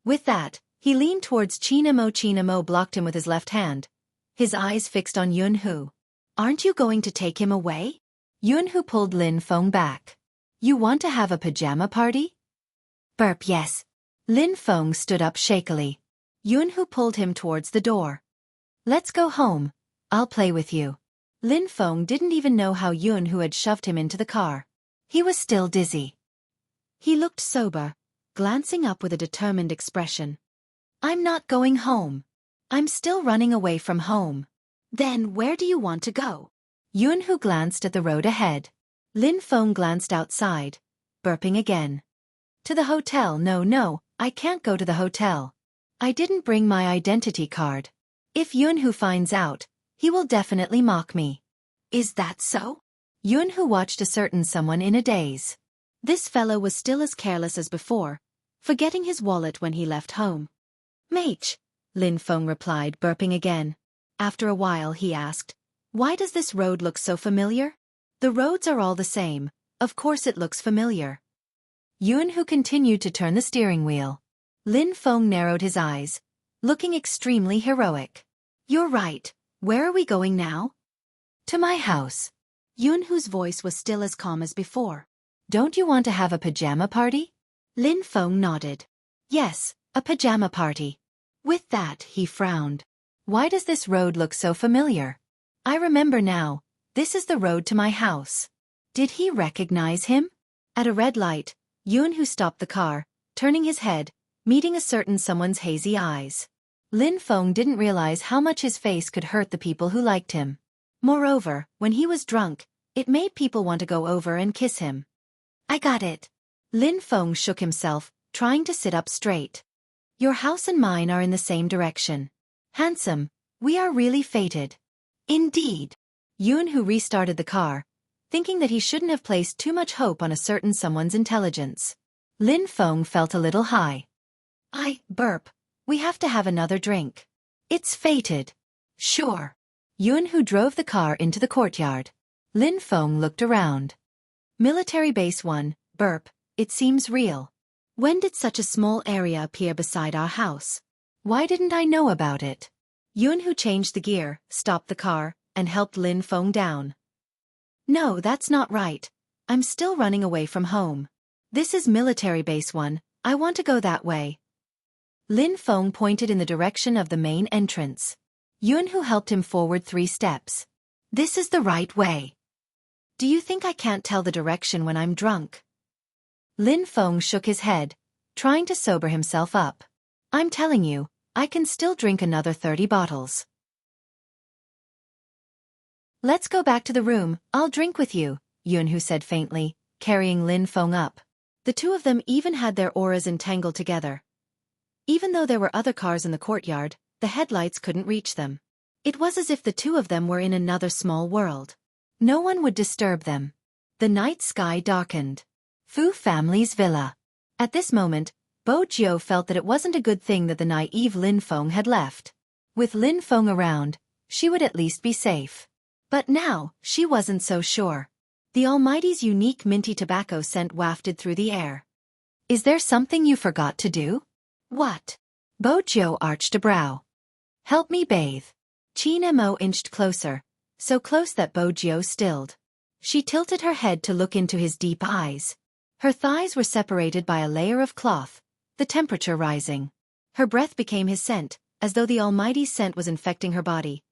With that, he leaned towards China Mo. China Mo blocked him with his left hand, his eyes fixed on Yunhu. Aren't you going to take him away? Yunhu pulled Lin Feng back. You want to have a pajama party? Burp, yes. Lin Feng stood up shakily. Yunhu pulled him towards the door. Let's go home. I'll play with you. Lin Feng didn't even know how Yunhu had shoved him into the car. He was still dizzy. He looked sober, glancing up with a determined expression. I'm not going home. I'm still running away from home. Then where do you want to go? Yunhu glanced at the road ahead. Lin Feng glanced outside, burping again. To the hotel. No, I can't go to the hotel. I didn't bring my identity card. If Yunhu finds out, he will definitely mock me. Is that so? Yunhu watched a certain someone in a daze. This fellow was still as careless as before, forgetting his wallet when he left home. Mate, Lin Feng replied, burping again. After a while he asked, why does this road look so familiar? The roads are all the same, of course it looks familiar. Yunhu continued to turn the steering wheel. Lin Feng narrowed his eyes, looking extremely heroic. You're right, where are we going now? To my house. Yunhu's voice was still as calm as before. Don't you want to have a pajama party? Lin Feng nodded. Yes, a pajama party. With that he frowned. Why does this road look so familiar? I remember now, This is the road to my house. Did he recognize him? At a red light, Yoon-hoo stopped the car, turning his head, meeting a certain someone's hazy eyes. Lin Feng didn't realize how much his face could hurt the people who liked him. Moreover, when he was drunk, it made people want to go over and kiss him. I got it. Lin Feng shook himself, trying to sit up straight. Your house and mine are in the same direction. Handsome, we are really fated. Indeed. Yoon-hoo restarted the car, thinking that he shouldn't have placed too much hope on a certain someone's intelligence. Lin Feng felt a little high. Burp. We have to have another drink. It's fated. Sure. Yoon-hoo drove the car into the courtyard. Lin Feng looked around. Military Base 1, burp, it seems real. When did such a small area appear beside our house? Why didn't I know about it? Yoon-hoo changed the gear, stopped the car, and helped Lin Feng down. No, that's not right. I'm still running away from home. This is Military Base 1, I want to go that way. Lin Feng pointed in the direction of the main entrance. Yoon-hoo helped him forward 3 steps. This is the right way. Do you think I can't tell the direction when I'm drunk? Lin Feng shook his head, trying to sober himself up. I'm telling you, I can still drink another 30 bottles. Let's go back to the room, I'll drink with you, Yoon-hoo said faintly, carrying Lin Feng up. The two of them even had their auras entangled together. Even though there were other cars in the courtyard, the headlights couldn't reach them. It was as if the two of them were in another small world. No one would disturb them. The night sky darkened. Fu family's villa. At this moment, Bo Jiu felt that it wasn't a good thing that the naive Lin Feng had left. With Lin Feng around, she would at least be safe. But now, she wasn't so sure. The Almighty's unique minty tobacco scent wafted through the air. Is there something you forgot to do? What? Bo Jiu arched a brow. Help me bathe. Chin Mo inched closer, so close that Bo Jiu stilled. She tilted her head to look into his deep eyes. Her thighs were separated by a layer of cloth, the temperature rising. Her breath became his scent, as though the Almighty's scent was infecting her body.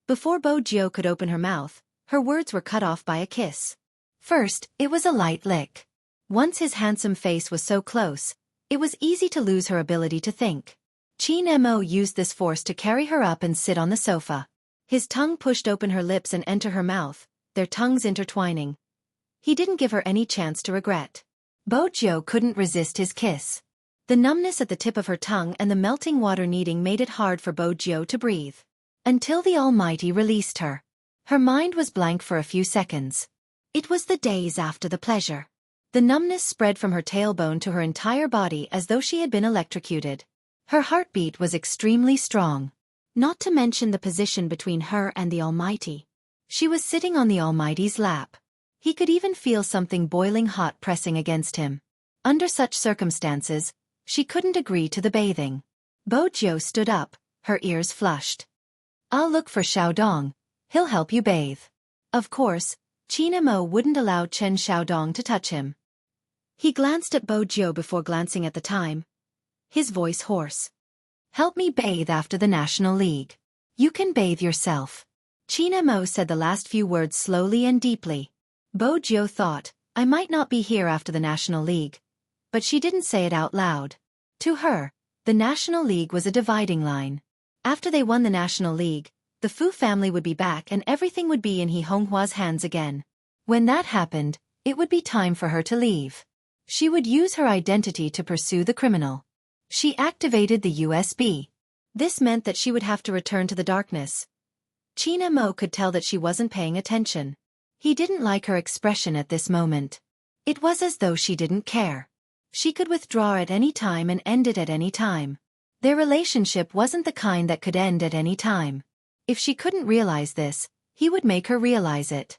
Before Bo Jiu could open her mouth, her words were cut off by a kiss. First, it was a light lick. Once his handsome face was so close, it was easy to lose her ability to think. Chin Mo used this force to carry her up and sit on the sofa. His tongue pushed open her lips and enter her mouth, their tongues intertwining. He didn't give her any chance to regret. Bo Jiu couldn't resist his kiss. The numbness at the tip of her tongue and the melting water kneading made it hard for Bo Jiu to breathe. Until the Almighty released her. Her mind was blank for a few seconds. It was the days after the pleasure. The numbness spread from her tailbone to her entire body as though she had been electrocuted. Her heartbeat was extremely strong. Not to mention the position between her and the Almighty. She was sitting on the Almighty's lap. He could even feel something boiling hot pressing against him. Under such circumstances, she couldn't agree to the bathing. Bo Jiu stood up, her ears flushed. I'll look for Xiaodong. He'll help you bathe. Of course, Chin Mo wouldn't allow Chen Xiaodong to touch him. He glanced at Bo Jiu before glancing at the time. His voice hoarse. Help me bathe after the National League. You can bathe yourself. Chin Mo said the last few words slowly and deeply. Bo Jiu thought, I might not be here after the National League. But she didn't say it out loud. To her, the National League was a dividing line. After they won the National League, the Fu family would be back and everything would be in He Honghua's hands again. When that happened, it would be time for her to leave. She would use her identity to pursue the criminal. She activated the USB. This meant that she would have to return to the darkness. Chin Mo could tell that she wasn't paying attention. He didn't like her expression at this moment. It was as though she didn't care. She could withdraw at any time and end it at any time. Their relationship wasn't the kind that could end at any time. If she couldn't realize this, he would make her realize it.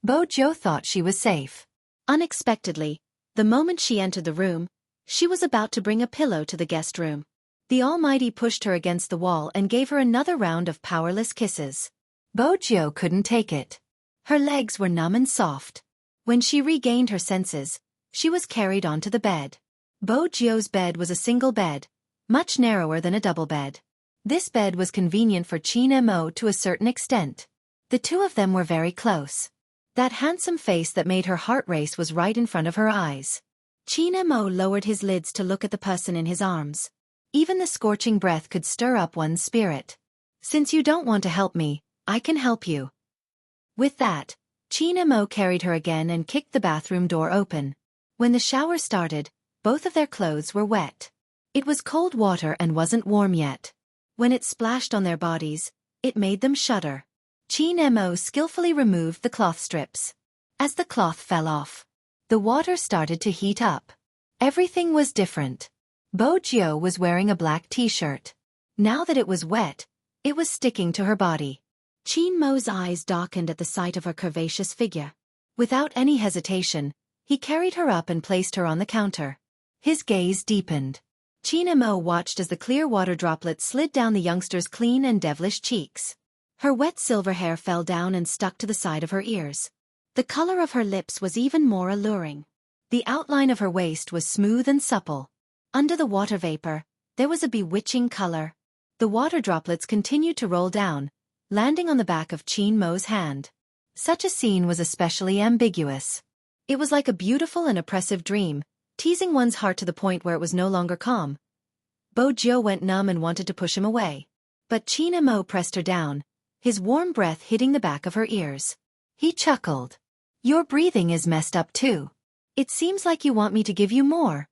Bo Jiu thought she was safe. Unexpectedly, the moment she entered the room, she was about to bring a pillow to the guest room. The Almighty pushed her against the wall and gave her another round of powerless kisses. Bo Jiu couldn't take it. Her legs were numb and soft. When she regained her senses, she was carried onto the bed. Bo Jiu's bed was a single bed, much narrower than a double bed. This bed was convenient for Qin Mo to a certain extent. The two of them were very close. That handsome face that made her heart race was right in front of her eyes. Qin Mo lowered his lids to look at the person in his arms. Even the scorching breath could stir up one's spirit. Since you don't want to help me, I can help you. With that, Qin Mo carried her again and kicked the bathroom door open. When the shower started, both of their clothes were wet. It was cold water and wasn't warm yet. When it splashed on their bodies, it made them shudder. Qin Mo skillfully removed the cloth strips. As the cloth fell off, the water started to heat up. Everything was different. Bo Jiao was wearing a black t-shirt. Now that it was wet, it was sticking to her body. Qin Mo's eyes darkened at the sight of her curvaceous figure. Without any hesitation, he carried her up and placed her on the counter. His gaze deepened. Qin Mo watched as the clear water droplets slid down the youngster's clean and devilish cheeks. Her wet silver hair fell down and stuck to the side of her ears. The color of her lips was even more alluring. The outline of her waist was smooth and supple. Under the water vapor, there was a bewitching color. The water droplets continued to roll down, landing on the back of Qin Mo's hand. Such a scene was especially ambiguous. It was like a beautiful and oppressive dream, teasing one's heart to the point where it was no longer calm. Bo Jiao went numb and wanted to push him away. But Qin Mo pressed her down, his warm breath hitting the back of her ears. He chuckled. Your breathing is messed up too. It seems like you want me to give you more.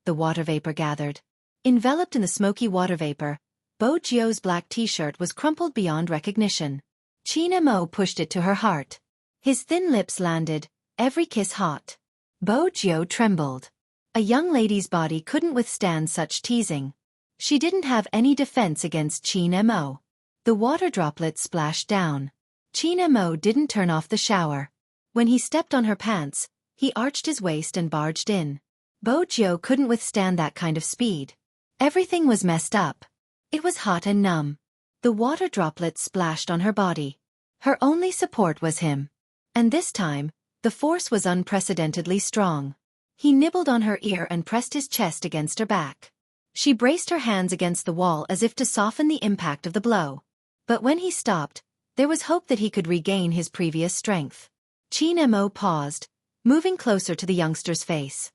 The water vapor gathered. Enveloped in the smoky water vapor, Bo Jiao's black t-shirt was crumpled beyond recognition. Qin Mo pushed it to her heart. His thin lips landed, every kiss hot. Bo Jiao trembled. A young lady's body couldn't withstand such teasing. She didn't have any defense against Qin Mo. The water droplets splashed down. Qin Mo didn't turn off the shower. When he stepped on her pants, he arched his waist and barged in. Bo Jiao couldn't withstand that kind of speed. Everything was messed up. It was hot and numb. The water droplets splashed on her body. Her only support was him. And this time, the force was unprecedentedly strong. He nibbled on her ear and pressed his chest against her back. She braced her hands against the wall as if to soften the impact of the blow. But when he stopped, there was hope that he could regain his previous strength. Qin Mo paused, moving closer to the youngster's face.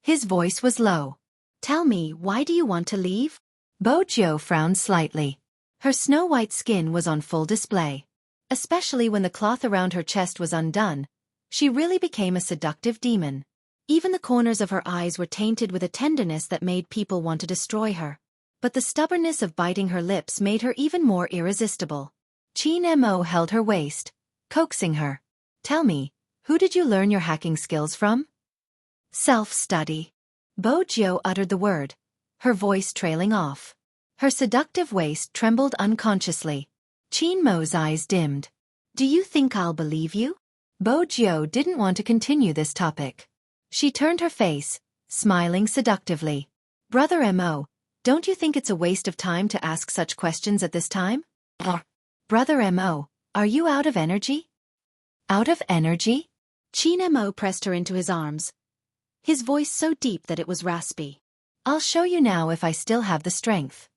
His voice was low. Tell me, why do you want to leave? Bo Jiao frowned slightly. Her snow-white skin was on full display. Especially when the cloth around her chest was undone, she really became a seductive demon. Even the corners of her eyes were tainted with a tenderness that made people want to destroy her. But the stubbornness of biting her lips made her even more irresistible. Qin Mo held her waist, coaxing her. Tell me, who did you learn your hacking skills from? Self-study. Bo Jiao uttered the word, her voice trailing off. Her seductive waist trembled unconsciously. Qin Mo's eyes dimmed. Do you think I'll believe you? Bo Jiao didn't want to continue this topic. She turned her face, smiling seductively. Brother Mo, don't you think it's a waste of time to ask such questions at this time? Brother Mo, are you out of energy? Out of energy? Qin Mo pressed her into his arms, his voice so deep that it was raspy. I'll show you now if I still have the strength.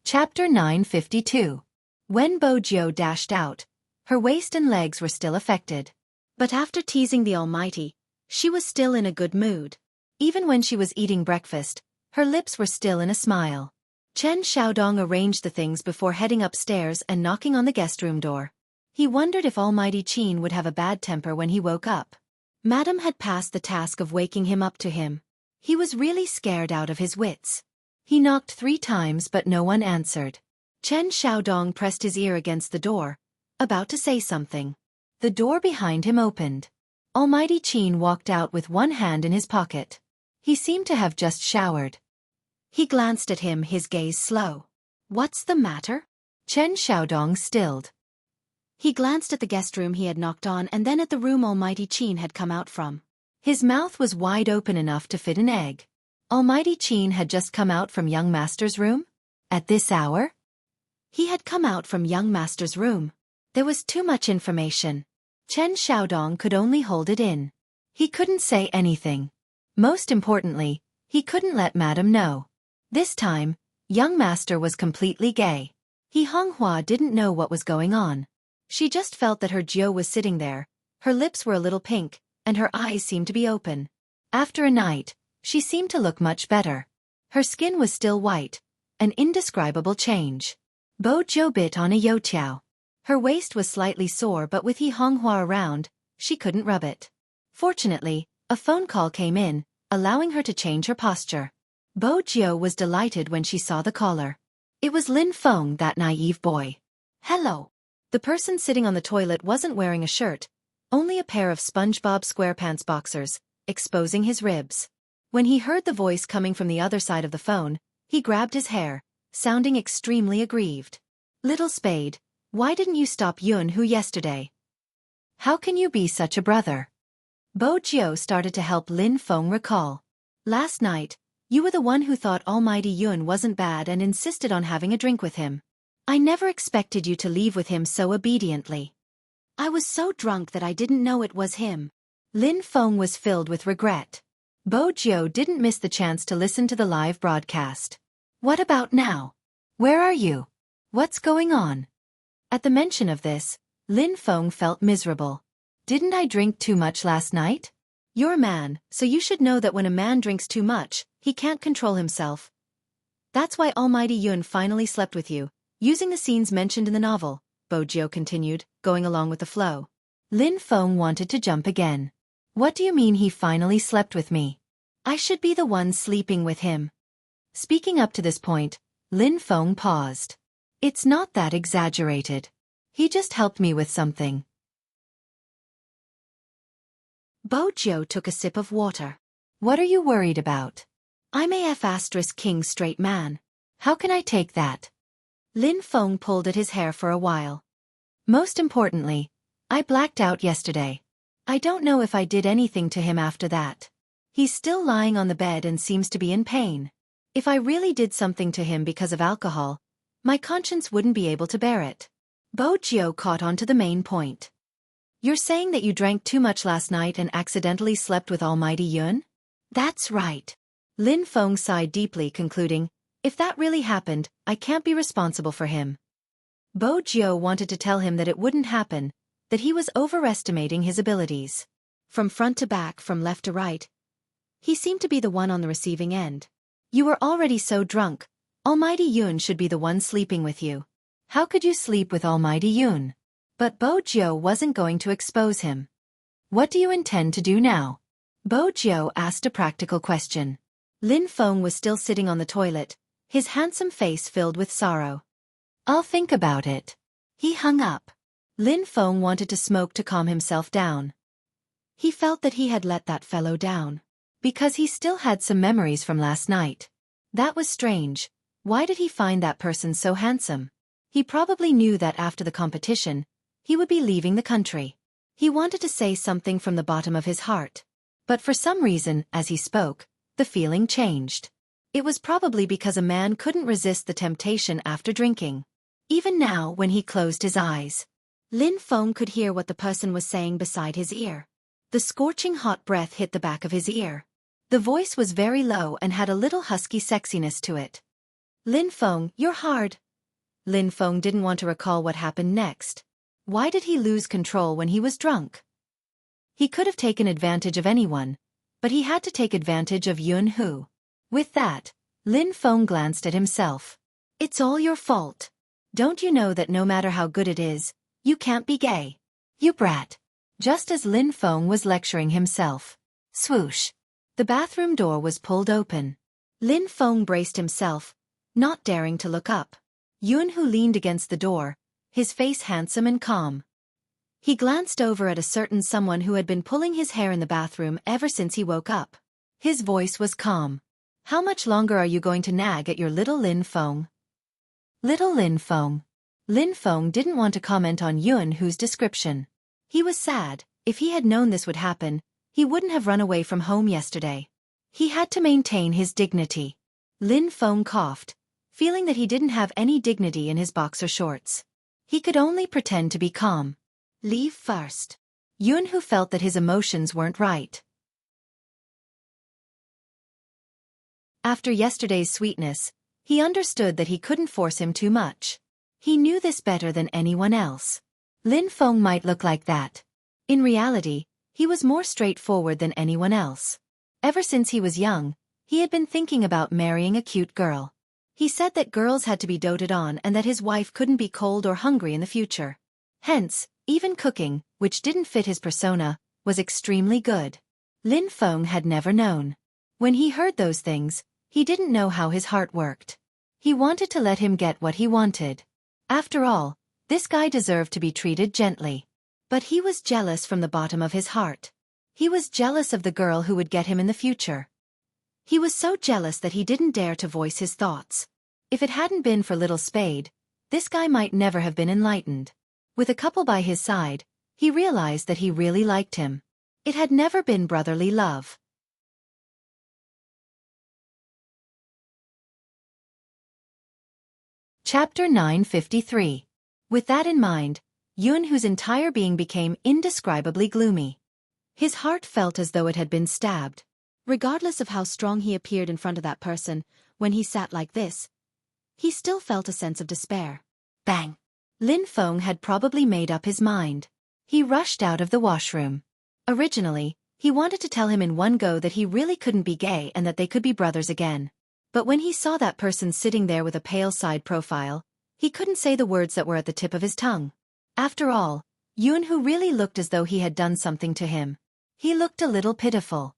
Chapter 952. When Bo Jiao dashed out, her waist and legs were still affected. But after teasing the Almighty, she was still in a good mood. Even when she was eating breakfast, her lips were still in a smile. Chen Xiaodong arranged the things before heading upstairs and knocking on the guest room door. He wondered if Almighty Qin would have a bad temper when he woke up. Madam had passed the task of waking him up to him. He was really scared out of his wits. He knocked 3 times but no one answered. Chen Xiaodong pressed his ear against the door, about to say something. The door behind him opened. Almighty Qin walked out with one hand in his pocket. He seemed to have just showered. He glanced at him, his gaze slow. What's the matter? Chen Xiaodong stilled. He glanced at the guest room he had knocked on and then at the room Almighty Qin had come out from. His mouth was wide open enough to fit an egg. Almighty Qin had just come out from young master's room? At this hour? He had come out from young master's room. There was too much information. Chen Xiaodong could only hold it in. He couldn't say anything. Most importantly, he couldn't let Madam know. This time, young master was completely gay. Honghua didn't know what was going on. She just felt that her Jiu was sitting there, her lips were a little pink, and her eyes seemed to be open. After a night, she seemed to look much better. Her skin was still white, an indescribable change. Bo Jiu bit on a youtiao. Her waist was slightly sore, but with Honghua around, she couldn't rub it. Fortunately, a phone call came in, allowing her to change her posture. Bo Jiu was delighted when she saw the caller. It was Lin Feng, that naive boy. Hello. The person sitting on the toilet wasn't wearing a shirt, only a pair of SpongeBob SquarePants boxers, exposing his ribs. When he heard the voice coming from the other side of the phone, he grabbed his hair, sounding extremely aggrieved. Little Spade, why didn't you stop Yun-Hu yesterday? How can you be such a brother? Bo Jiu started to help Lin Feng recall. Last night, you were the one who thought Almighty Yun wasn't bad and insisted on having a drink with him. I never expected you to leave with him so obediently. I was so drunk that I didn't know it was him. Lin Feng was filled with regret. Bo Jiu didn't miss the chance to listen to the live broadcast. What about now? Where are you? What's going on? At the mention of this, Lin Feng felt miserable. Didn't I drink too much last night? You're a man, so you should know that when a man drinks too much, he can't control himself. That's why Almighty Yun finally slept with you, using the scenes mentioned in the novel, Bo Jiu continued, going along with the flow. Lin Feng wanted to jump again. What do you mean he finally slept with me? I should be the one sleeping with him. Speaking up to this point, Lin Feng paused. It's not that exaggerated. He just helped me with something. Bo Jiu took a sip of water. What are you worried about? I'm a king straight man. How can I take that? Lin Feng pulled at his hair for a while. Most importantly, I blacked out yesterday. I don't know if I did anything to him after that. He's still lying on the bed and seems to be in pain. If I really did something to him because of alcohol, my conscience wouldn't be able to bear it. Bo Jiu caught on to the main point. You're saying that you drank too much last night and accidentally slept with Almighty Yun? That's right. Lin Feng sighed deeply, concluding, if that really happened, I can't be responsible for him. Bo Jiu wanted to tell him that it wouldn't happen, that he was overestimating his abilities. From front to back, from left to right, he seemed to be the one on the receiving end. You were already so drunk, Almighty Yun should be the one sleeping with you. How could you sleep with Almighty Yun? But Bo Jiu wasn't going to expose him. What do you intend to do now? Bo Jiu asked a practical question. Lin Feng was still sitting on the toilet, his handsome face filled with sorrow. I'll think about it. He hung up. Lin Feng wanted to smoke to calm himself down. He felt that he had let that fellow down. Because he still had some memories from last night. That was strange. Why did he find that person so handsome? He probably knew that after the competition, he would be leaving the country. He wanted to say something from the bottom of his heart. But for some reason, as he spoke, the feeling changed. It was probably because a man couldn't resist the temptation after drinking. Even now, when he closed his eyes, Lin Feng could hear what the person was saying beside his ear. The scorching hot breath hit the back of his ear. The voice was very low and had a little husky sexiness to it. Lin Feng, you're hard. Lin Feng didn't want to recall what happened next. Why did he lose control when he was drunk? He could have taken advantage of anyone, but he had to take advantage of Yun-Hu. With that, Lin Feng glanced at himself. It's all your fault. Don't you know that no matter how good it is, you can't be gay? You brat. Just as Lin Feng was lecturing himself. Swoosh. The bathroom door was pulled open. Lin Feng braced himself, not daring to look up. Yun-Hu leaned against the door, his face handsome and calm. He glanced over at a certain someone who had been pulling his hair in the bathroom ever since he woke up. His voice was calm. How much longer are you going to nag at your little Lin Feng? Little Lin Feng. Lin Feng didn't want to comment on Yun-Hu's description. He was sad. If he had known this would happen, he wouldn't have run away from home yesterday. He had to maintain his dignity. Lin Feng coughed, feeling that he didn't have any dignity in his boxer shorts. He could only pretend to be calm. Leave first. Yun-Hu felt that his emotions weren't right. After yesterday's sweetness, he understood that he couldn't force him too much. He knew this better than anyone else. Lin Feng might look like that. In reality, he was more straightforward than anyone else. Ever since he was young, he had been thinking about marrying a cute girl. He said that girls had to be doted on and that his wife couldn't be cold or hungry in the future. Hence, even cooking, which didn't fit his persona, was extremely good. Lin Feng had never known. When he heard those things, he didn't know how his heart worked. He wanted to let him get what he wanted. After all, this guy deserved to be treated gently. But he was jealous from the bottom of his heart. He was jealous of the girl who would get him in the future. He was so jealous that he didn't dare to voice his thoughts. If it hadn't been for Little Spade, this guy might never have been enlightened. With a couple by his side, he realized that he really liked him. It had never been brotherly love. Chapter 953. With that in mind, Yun-Hu's entire being became indescribably gloomy. His heart felt as though it had been stabbed. Regardless of how strong he appeared in front of that person, when he sat like this, he still felt a sense of despair. Bang! Lin Feng had probably made up his mind. He rushed out of the washroom. Originally, he wanted to tell him in one go that he really couldn't be gay and that they could be brothers again. But when he saw that person sitting there with a pale side profile, he couldn't say the words that were at the tip of his tongue. After all, Yun-Hu really looked as though he had done something to him. He looked a little pitiful.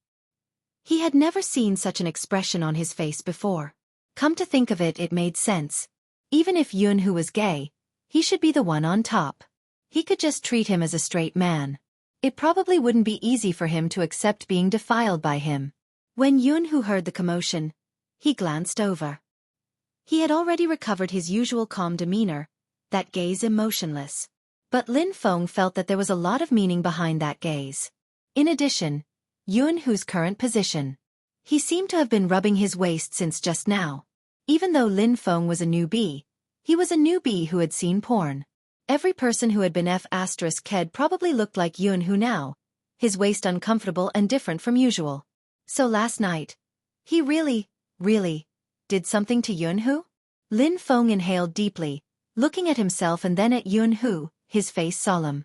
He had never seen such an expression on his face before. Come to think of it, it made sense. Even if Yun-Hu was gay, he should be the one on top. He could just treat him as a straight man. It probably wouldn't be easy for him to accept being defiled by him. When Yun-Hu heard the commotion, he glanced over. He had already recovered his usual calm demeanor, that gaze emotionless. But Lin Feng felt that there was a lot of meaning behind that gaze. In addition, Yun-Hu's current position. He seemed to have been rubbing his waist since just now. Even though Lin Feng was a newbie, he was a newbie who had seen porn. Every person who had been F***ed probably looked like Yun-Hu now, his waist uncomfortable and different from usual. So last night, he really did something to Yun-Hu? Lin Feng inhaled deeply, looking at himself and then at Yun-Hu, his face solemn.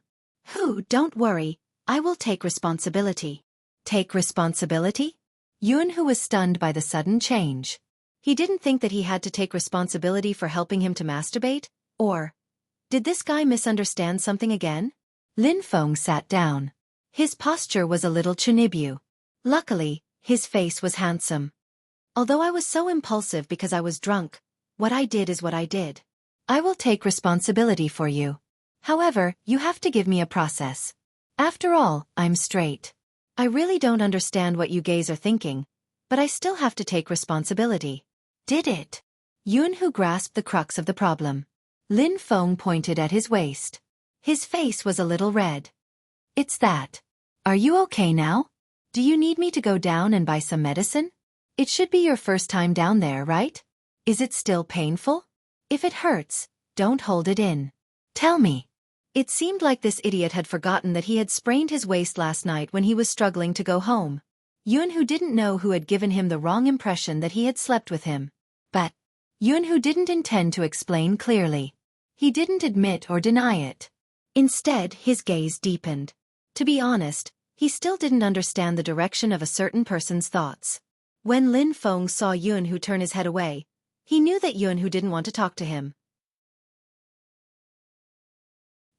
Don't worry, I will take responsibility. Take responsibility? Yun-Hu was stunned by the sudden change. He didn't think that he had to take responsibility for helping him to masturbate, or did this guy misunderstand something again? Lin Feng sat down. His posture was a little chunibu. Luckily, his face was handsome. Although I was so impulsive because I was drunk, what I did is what I did. I will take responsibility for you. However, you have to give me a process. After all, I'm straight. I really don't understand what you gays are thinking, but I still have to take responsibility. Did it? Yun-Hu grasped the crux of the problem. Lin Feng pointed at his waist. His face was a little red. It's that. Are you okay now? Do you need me to go down and buy some medicine? It should be your first time down there, right? Is it still painful? If it hurts, don't hold it in. Tell me. It seemed like this idiot had forgotten that he had sprained his waist last night when he was struggling to go home. Yun-Hu didn't know who had given him the wrong impression that he had slept with him. But Yun-Hu didn't intend to explain clearly. He didn't admit or deny it. Instead, his gaze deepened. To be honest, he still didn't understand the direction of a certain person's thoughts. When Lin Feng saw Yun-Hu turn his head away, he knew that Yun-Hu didn't want to talk to him.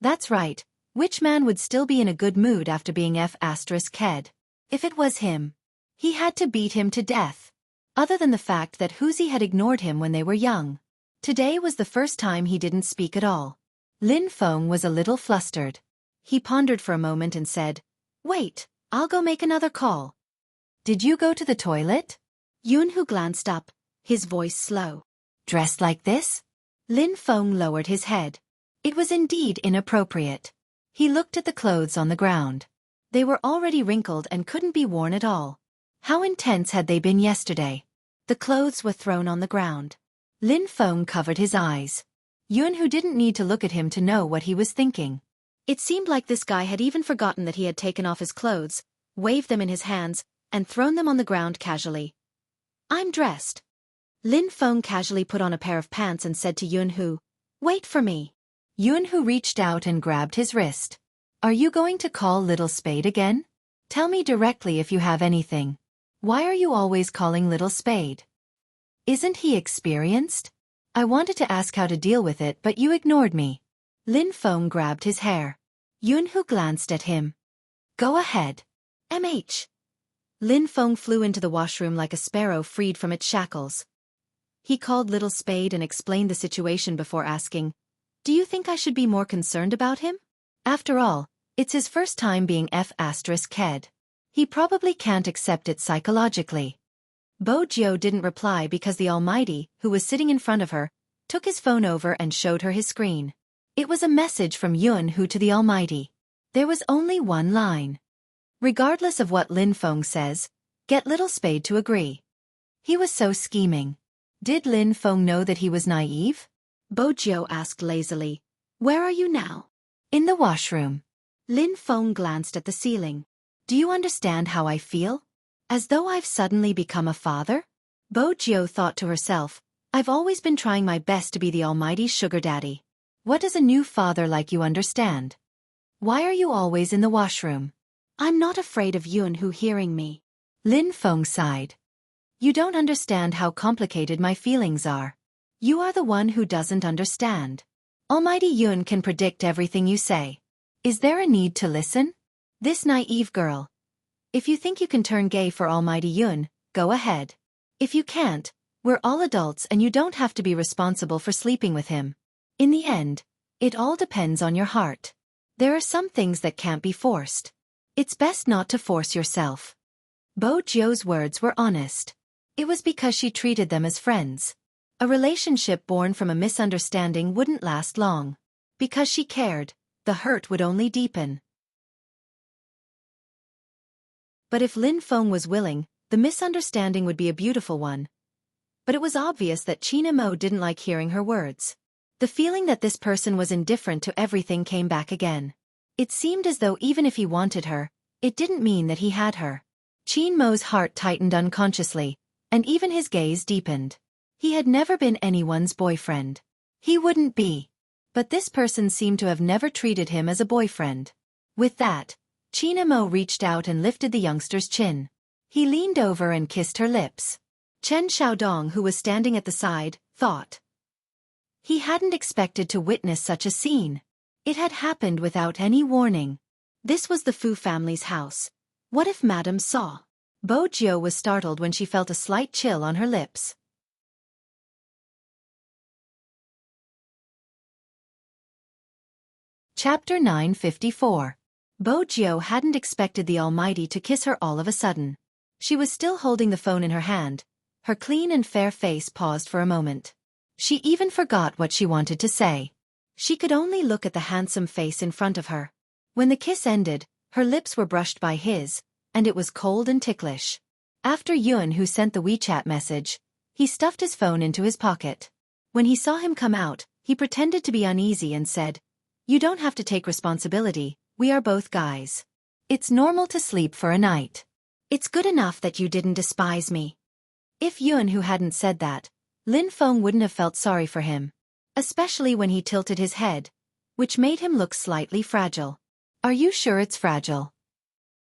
That's right, which man would still be in a good mood after being F***ed? If it was him, he had to beat him to death. Other than the fact that Huzi had ignored him when they were young. Today was the first time he didn't speak at all. Lin Feng was a little flustered. He pondered for a moment and said, "Wait, I'll go make another call." "Did you go to the toilet?" Yun-Hu glanced up, his voice slow. "Dressed like this?" Lin Feng lowered his head. It was indeed inappropriate. He looked at the clothes on the ground. They were already wrinkled and couldn't be worn at all. How intense had they been yesterday? The clothes were thrown on the ground. Lin Feng covered his eyes. Yun-Hu didn't need to look at him to know what he was thinking. It seemed like this guy had even forgotten that he had taken off his clothes, waved them in his hands, and thrown them on the ground casually. I'm dressed. Lin Feng casually put on a pair of pants and said to Yunhu, "Wait for me." Yunhu reached out and grabbed his wrist. "Are you going to call Little Spade again? Tell me directly if you have anything. Why are you always calling Little Spade? Isn't he experienced? I wanted to ask how to deal with it but you ignored me." Lin Feng grabbed his hair. Yunhu glanced at him. "Go ahead. MH." Lin Feng flew into the washroom like a sparrow freed from its shackles. He called Little Spade and explained the situation before asking, "Do you think I should be more concerned about him? After all, it's his first time being F***ed. He probably can't accept it psychologically." Bo Jiao didn't reply because the Almighty, who was sitting in front of her, took his phone over and showed her his screen. It was a message from Yunhu to the Almighty. There was only one line. "Regardless of what Lin Feng says, get Little Spade to agree." He was so scheming. Did Lin Feng know that he was naive? Bo Jiao asked lazily, "Where are you now?" "In the washroom." Lin Feng glanced at the ceiling. "Do you understand how I feel? As though I've suddenly become a father?" Bo Jiao thought to herself, "I've always been trying my best to be the Almighty's sugar daddy. What does a new father like you understand? Why are you always in the washroom?" "I'm not afraid of Yunhu hearing me." Lin Feng sighed. "You don't understand how complicated my feelings are. You are the one who doesn't understand. Almighty Yun can predict everything you say. Is there a need to listen? This naive girl. If you think you can turn gay for Almighty Yun, go ahead. If you can't, we're all adults and you don't have to be responsible for sleeping with him. In the end, it all depends on your heart. There are some things that can't be forced. It's best not to force yourself." Bo Jiao's words were honest. It was because she treated them as friends. A relationship born from a misunderstanding wouldn't last long. Because she cared, the hurt would only deepen. But if Lin Feng was willing, the misunderstanding would be a beautiful one. But it was obvious that China Mo didn't like hearing her words. The feeling that this person was indifferent to everything came back again. It seemed as though even if he wanted her, it didn't mean that he had her. Chin Mo's heart tightened unconsciously, and even his gaze deepened. He had never been anyone's boyfriend. He wouldn't be. But this person seemed to have never treated him as a boyfriend. With that, China Mo reached out and lifted the youngster's chin. He leaned over and kissed her lips. Chen Xiaodong, who was standing at the side, thought. He hadn't expected to witness such a scene. It had happened without any warning. This was the Fu family's house. What if Madame saw? Bo Jiao was startled when she felt a slight chill on her lips. Chapter 954. Bo Jiao hadn't expected the Almighty to kiss her all of a sudden. She was still holding the phone in her hand. Her clean and fair face paused for a moment. She even forgot what she wanted to say. She could only look at the handsome face in front of her. When the kiss ended, her lips were brushed by his, and it was cold and ticklish. After Yun, who sent the WeChat message, he stuffed his phone into his pocket. When he saw him come out, he pretended to be uneasy and said, "You don't have to take responsibility, we are both guys. It's normal to sleep for a night. It's good enough that you didn't despise me." If Yun who hadn't said that, Lin Feng wouldn't have felt sorry for him. Especially when he tilted his head, which made him look slightly fragile. "Are you sure it's fragile?"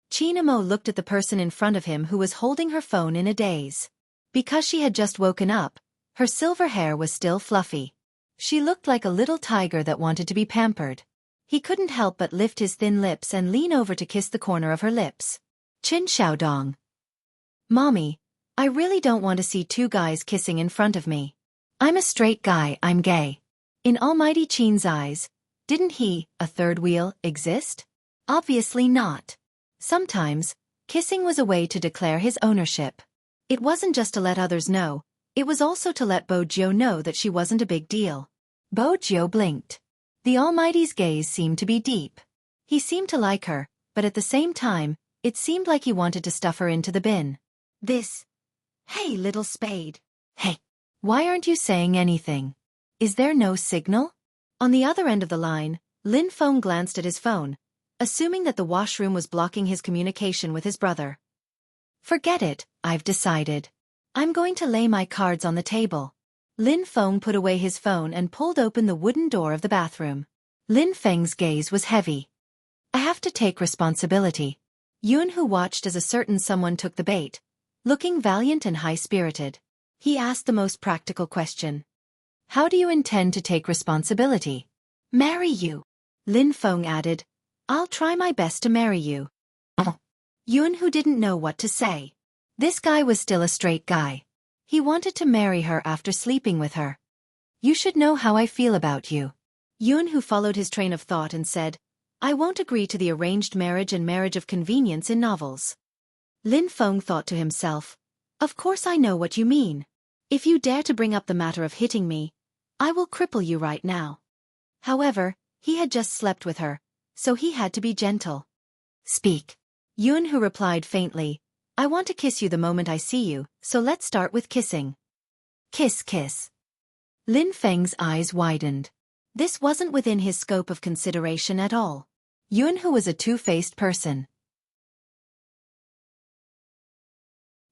China Mo looked at the person in front of him who was holding her phone in a daze. Because she had just woken up, her silver hair was still fluffy. She looked like a little tiger that wanted to be pampered. He couldn't help but lift his thin lips and lean over to kiss the corner of her lips. Chin Xiaodong. "Mommy, I really don't want to see two guys kissing in front of me. I'm a straight guy, I'm gay." In Almighty Chin's eyes, didn't he, a third wheel, exist? Obviously not. Sometimes, kissing was a way to declare his ownership. It wasn't just to let others know, it was also to let Bo Jiao know that she wasn't a big deal. Bo Jiao blinked. The Almighty's gaze seemed to be deep. He seemed to like her, but at the same time, it seemed like he wanted to stuff her into the bin. Hey, Little Spade. Hey. Why aren't you saying anything? Is there no signal? On the other end of the line, Lin Feng glanced at his phone, assuming that the washroom was blocking his communication with his brother. "Forget it, I've decided. I'm going to lay my cards on the table. Lin Feng put away his phone and pulled open the wooden door of the bathroom. Lin Feng's gaze was heavy. I have to take responsibility. Yunhu watched as a certain someone took the bait, looking valiant and high-spirited. He asked the most practical question. How do you intend to take responsibility? Marry you. Lin Feng added, I'll try my best to marry you. Yunhu didn't know what to say. This guy was still a straight guy. He wanted to marry her after sleeping with her. You should know how I feel about you. Yunhu followed his train of thought and said, I won't agree to the arranged marriage and marriage of convenience in novels. Lin Feng thought to himself, of course I know what you mean. If you dare to bring up the matter of hitting me, I will cripple you right now. However, he had just slept with her, so he had to be gentle. Speak. Yunhu replied faintly, I want to kiss you the moment I see you, so let's start with kissing. Kiss, kiss. Lin Feng's eyes widened. This wasn't within his scope of consideration at all. Yunhu was a two-faced person.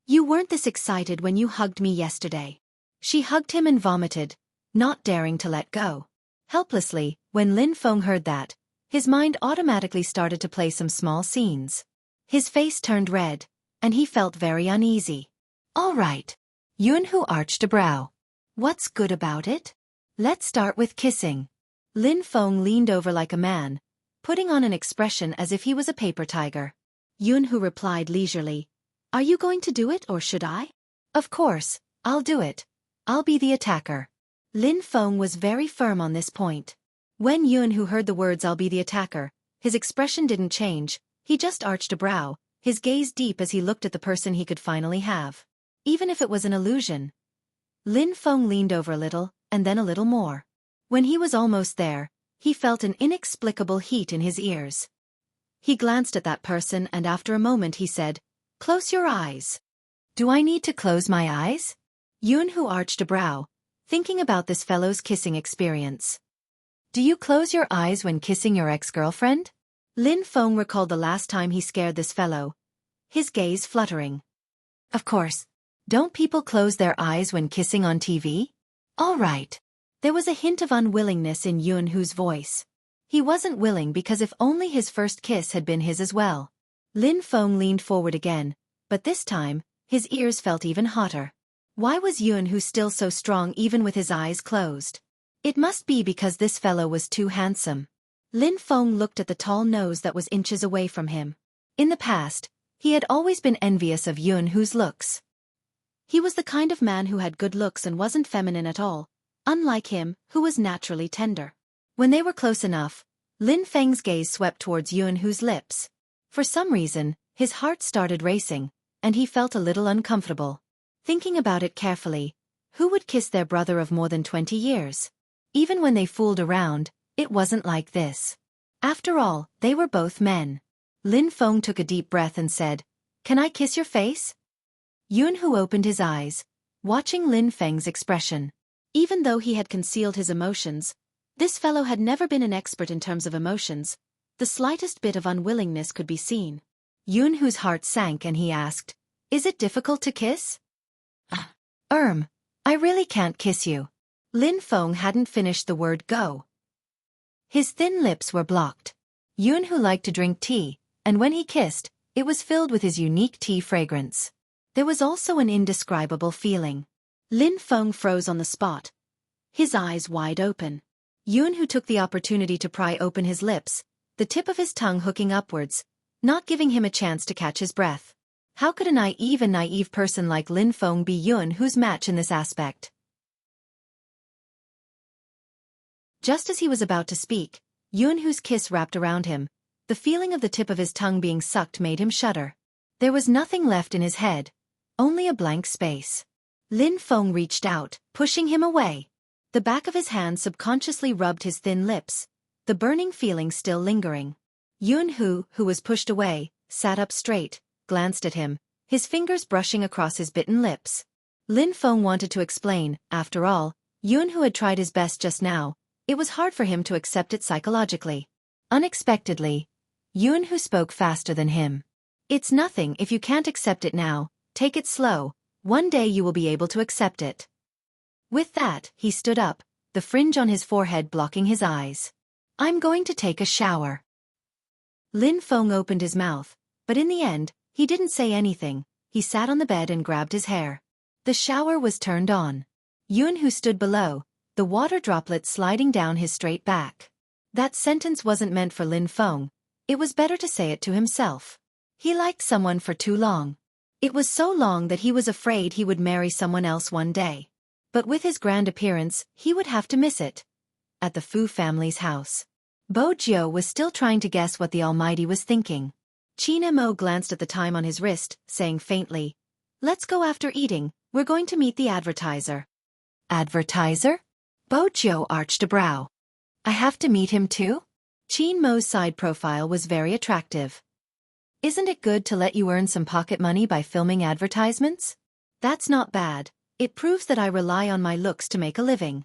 You weren't this excited when you hugged me yesterday. She hugged him and vomited, not daring to let go. Helplessly, when Lin Feng heard that, his mind automatically started to play some small scenes. His face turned red, and he felt very uneasy. All right. Yunhu arched a brow. What's good about it? Let's start with kissing. Lin Feng leaned over like a man, putting on an expression as if he was a paper tiger. Yunhu replied leisurely, Are you going to do it or should I? Of course, I'll do it. I'll be the attacker. Lin Feng was very firm on this point. When Yunhu heard the words I'll be the attacker, his expression didn't change, he just arched a brow, his gaze deep as he looked at the person he could finally have. Even if it was an illusion. Lin Feng leaned over a little, and then a little more. When he was almost there, he felt an inexplicable heat in his ears. He glanced at that person and after a moment he said, Close your eyes. Do I need to close my eyes? Yunhu arched a brow, thinking about this fellow's kissing experience. Do you close your eyes when kissing your ex-girlfriend? Lin Feng recalled the last time he scared this fellow, his gaze fluttering. Of course. Don't people close their eyes when kissing on TV? All right. There was a hint of unwillingness in Yunhu's voice. He wasn't willing because if only his first kiss had been his as well. Lin Feng leaned forward again, but this time, his ears felt even hotter. Why was Yunhu still so strong even with his eyes closed? It must be because this fellow was too handsome. Lin Feng looked at the tall nose that was inches away from him. In the past, he had always been envious of Yunhu's looks. He was the kind of man who had good looks and wasn't feminine at all, unlike him, who was naturally tender. When they were close enough, Lin Feng's gaze swept towards Yunhu's lips. For some reason, his heart started racing, and he felt a little uncomfortable. Thinking about it carefully, who would kiss their brother of more than 20 years? Even when they fooled around, it wasn't like this. After all, they were both men. Lin Feng took a deep breath and said, Can I kiss your face? Yunhu opened his eyes, watching Lin Feng's expression. Even though he had concealed his emotions, this fellow had never been an expert in terms of emotions. The slightest bit of unwillingness could be seen. Yunhu's heart sank and he asked, Is it difficult to kiss? I really can't kiss you. Lin Feng hadn't finished the word go. His thin lips were blocked. Yunhu liked to drink tea, and when he kissed, it was filled with his unique tea fragrance. There was also an indescribable feeling. Lin Feng froze on the spot, his eyes wide open. Yunhu took the opportunity to pry open his lips, the tip of his tongue hooking upwards, not giving him a chance to catch his breath. How could a naive person like Lin Feng be Yunhu's match in this aspect? Just as he was about to speak, Yunhu's kiss wrapped around him. The feeling of the tip of his tongue being sucked made him shudder. There was nothing left in his head, only a blank space. Lin Feng reached out, pushing him away. The back of his hand subconsciously rubbed his thin lips, the burning feeling still lingering. Yunhu, who was pushed away, sat up straight, glanced at him, his fingers brushing across his bitten lips. Lin Feng wanted to explain, after all, Yunhu had tried his best just now. It was hard for him to accept it psychologically. Unexpectedly, Yunhu spoke faster than him. It's nothing if you can't accept it now, take it slow, One day you will be able to accept it. With that, he stood up, the fringe on his forehead blocking his eyes. I'm going to take a shower. Lin Feng opened his mouth, but in the end, he didn't say anything. He sat on the bed and grabbed his hair. The shower was turned on. Yun, who stood below, the water droplets sliding down his straight back. That sentence wasn't meant for Lin Feng. It was better to say it to himself. He liked someone for too long. It was so long that he was afraid he would marry someone else one day. But with his grand appearance, he would have to miss it. At the Fu family's house, Bo Jiu was still trying to guess what the Almighty was thinking. Qin Mo glanced at the time on his wrist, saying faintly, "Let's go after eating, we're going to meet the advertiser." Advertiser? Bo Jiu arched a brow. I have to meet him too? Qin Mo's side profile was very attractive. Isn't it good to let you earn some pocket money by filming advertisements? That's not bad. It proves that I rely on my looks to make a living.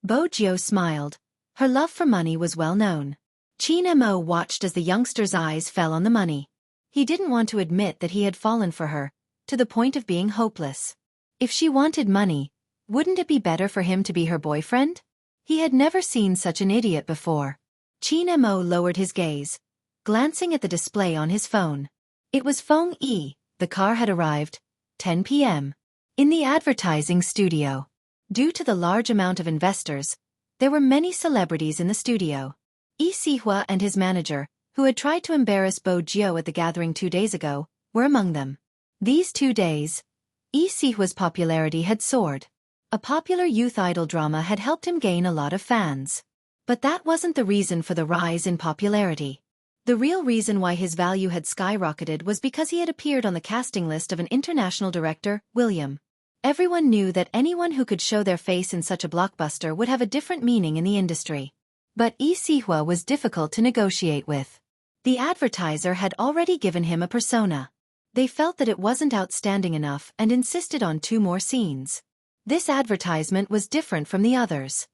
Bo Jiu smiled. Her love for money was well known. Qin Mo watched as the youngster's eyes fell on the money. He didn't want to admit that he had fallen for her, to the point of being hopeless. If she wanted money, wouldn't it be better for him to be her boyfriend? He had never seen such an idiot before. Qin Mo lowered his gaze, glancing at the display on his phone. It was Feng Yi. The car had arrived. 10 p.m. In the advertising studio. Due to the large amount of investors, there were many celebrities in the studio. Yi Sihua and his manager, who had tried to embarrass Bo Jiu at the gathering 2 days ago, were among them. These 2 days, Yi Sihua's popularity had soared. A popular youth idol drama had helped him gain a lot of fans. But that wasn't the reason for the rise in popularity. The real reason why his value had skyrocketed was because he had appeared on the casting list of an international director, William. Everyone knew that anyone who could show their face in such a blockbuster would have a different meaning in the industry. But Yi Sihua was difficult to negotiate with. The advertiser had already given him a persona. They felt that it wasn't outstanding enough and insisted on 2 more scenes. This advertisement was different from the others.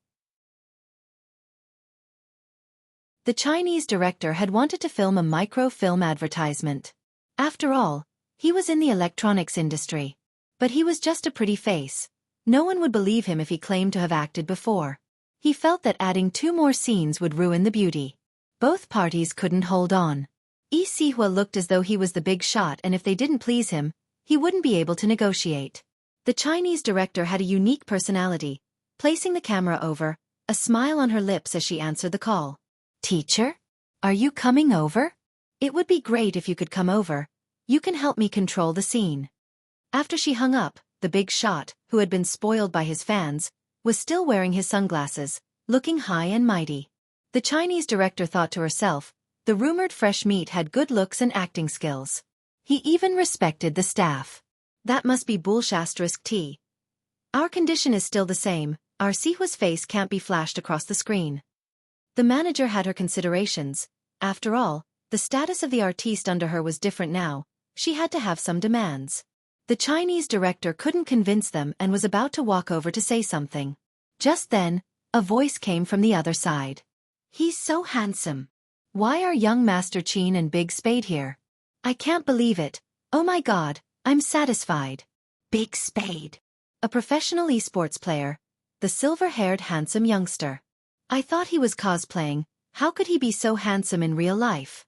The Chinese director had wanted to film a microfilm advertisement. After all, he was in the electronics industry. But he was just a pretty face. No one would believe him if he claimed to have acted before. He felt that adding 2 more scenes would ruin the beauty. Both parties couldn't hold on. Yi Sihua looked as though he was the big shot, and if they didn't please him, he wouldn't be able to negotiate. The Chinese director had a unique personality, placing the camera over, a smile on her lips as she answered the call. Teacher? Are you coming over? It would be great if you could come over. You can help me control the scene. After she hung up, the big shot, who had been spoiled by his fans, was still wearing his sunglasses, looking high and mighty. The Chinese director thought to herself, the rumored fresh meat had good looks and acting skills. He even respected the staff. That must be *T. Our condition is still the same, our Sihua's face can't be flashed across the screen. The manager had her considerations. After all, the status of the artiste under her was different now. She had to have some demands. The Chinese director couldn't convince them and was about to walk over to say something. Just then, a voice came from the other side. He's so handsome. Why are young Master Qin and Big Spade here? I can't believe it. Oh my God, I'm satisfied. Big Spade. A professional esports player. The silver-haired handsome youngster. I thought he was cosplaying. How could he be so handsome in real life?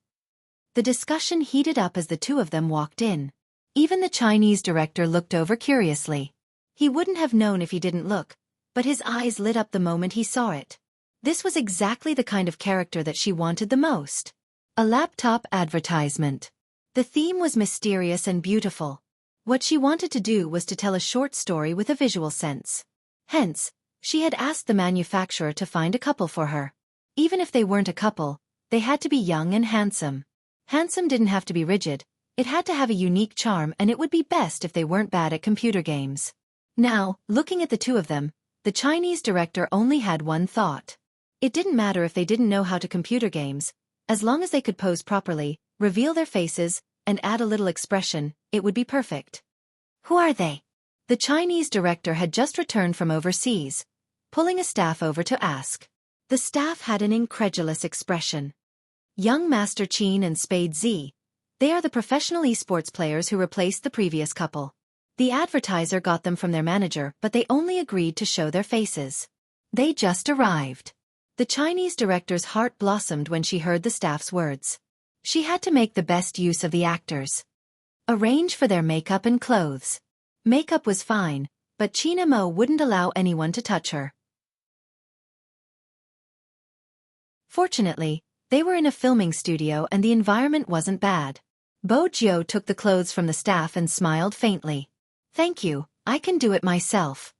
The discussion heated up as the 2 of them walked in. Even the Chinese director looked over curiously. He wouldn't have known if he didn't look, but his eyes lit up the moment he saw it. This was exactly the kind of character that she wanted the most. A laptop advertisement. The theme was mysterious and beautiful. What she wanted to do was to tell a short story with a visual sense. Hence, she had asked the manufacturer to find a couple for her. Even if they weren't a couple, they had to be young and handsome. Handsome didn't have to be rigid. It had to have a unique charm, and it would be best if they weren't bad at computer games. Now, looking at the 2 of them, the Chinese director only had one thought. It didn't matter if they didn't know how to computer games, as long as they could pose properly, reveal their faces, and add a little expression, it would be perfect. Who are they? The Chinese director had just returned from overseas, pulling a staff over to ask. The staff had an incredulous expression. Young Master Qin and Spade Z. They are the professional esports players who replaced the previous couple. The advertiser got them from their manager, but they only agreed to show their faces. They just arrived. The Chinese director's heart blossomed when she heard the staff's words. She had to make the best use of the actors. Arrange for their makeup and clothes. Makeup was fine, but China Mo wouldn't allow anyone to touch her. Fortunately, they were in a filming studio and the environment wasn't bad. Bo Jiu took the clothes from the staff and smiled faintly. Thank you, I can do it myself.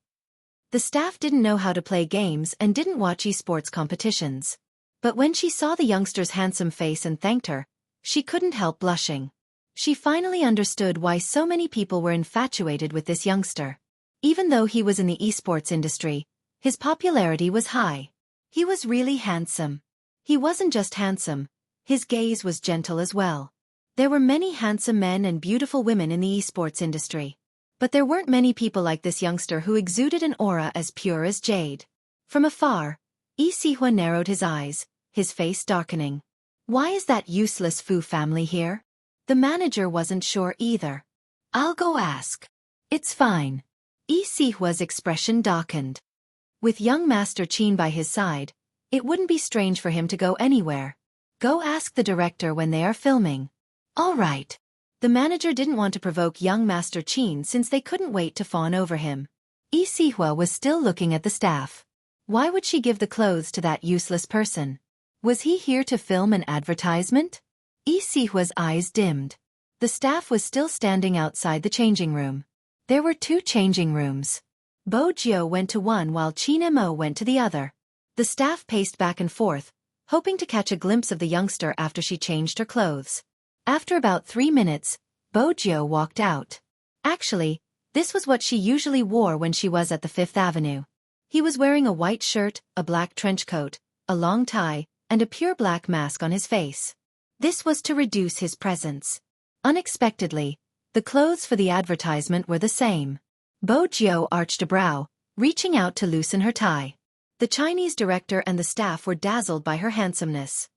The staff didn't know how to play games and didn't watch esports competitions. But when she saw the youngster's handsome face and thanked her, she couldn't help blushing. She finally understood why so many people were infatuated with this youngster. Even though he was in the esports industry, his popularity was high. He was really handsome. He wasn't just handsome, his gaze was gentle as well. There were many handsome men and beautiful women in the esports industry. But there weren't many people like this youngster who exuded an aura as pure as jade. From afar, Yi Sihua narrowed his eyes, his face darkening. Why is that useless Fu family here? The manager wasn't sure either. I'll go ask. It's fine. Yi Sihua's expression darkened. With young Master Qin by his side, it wouldn't be strange for him to go anywhere. Go ask the director when they are filming. All right. The manager didn't want to provoke young Master Qin since they couldn't wait to fawn over him. Yi Sihua was still looking at the staff. Why would she give the clothes to that useless person? Was he here to film an advertisement? Yi Sihua's eyes dimmed. The staff was still standing outside the changing room. There were 2 changing rooms. Bo Jiu went to one while China Mo went to the other. The staff paced back and forth, hoping to catch a glimpse of the youngster after she changed her clothes. After about 3 minutes, Bo Jiu walked out. Actually, this was what she usually wore when she was at the Fifth Avenue. He was wearing a white shirt, a black trench coat, a long tie, and a pure black mask on his face. This was to reduce his presence. Unexpectedly, the clothes for the advertisement were the same. Bo Jiu arched a brow, reaching out to loosen her tie. The Chinese director and the staff were dazzled by her handsomeness.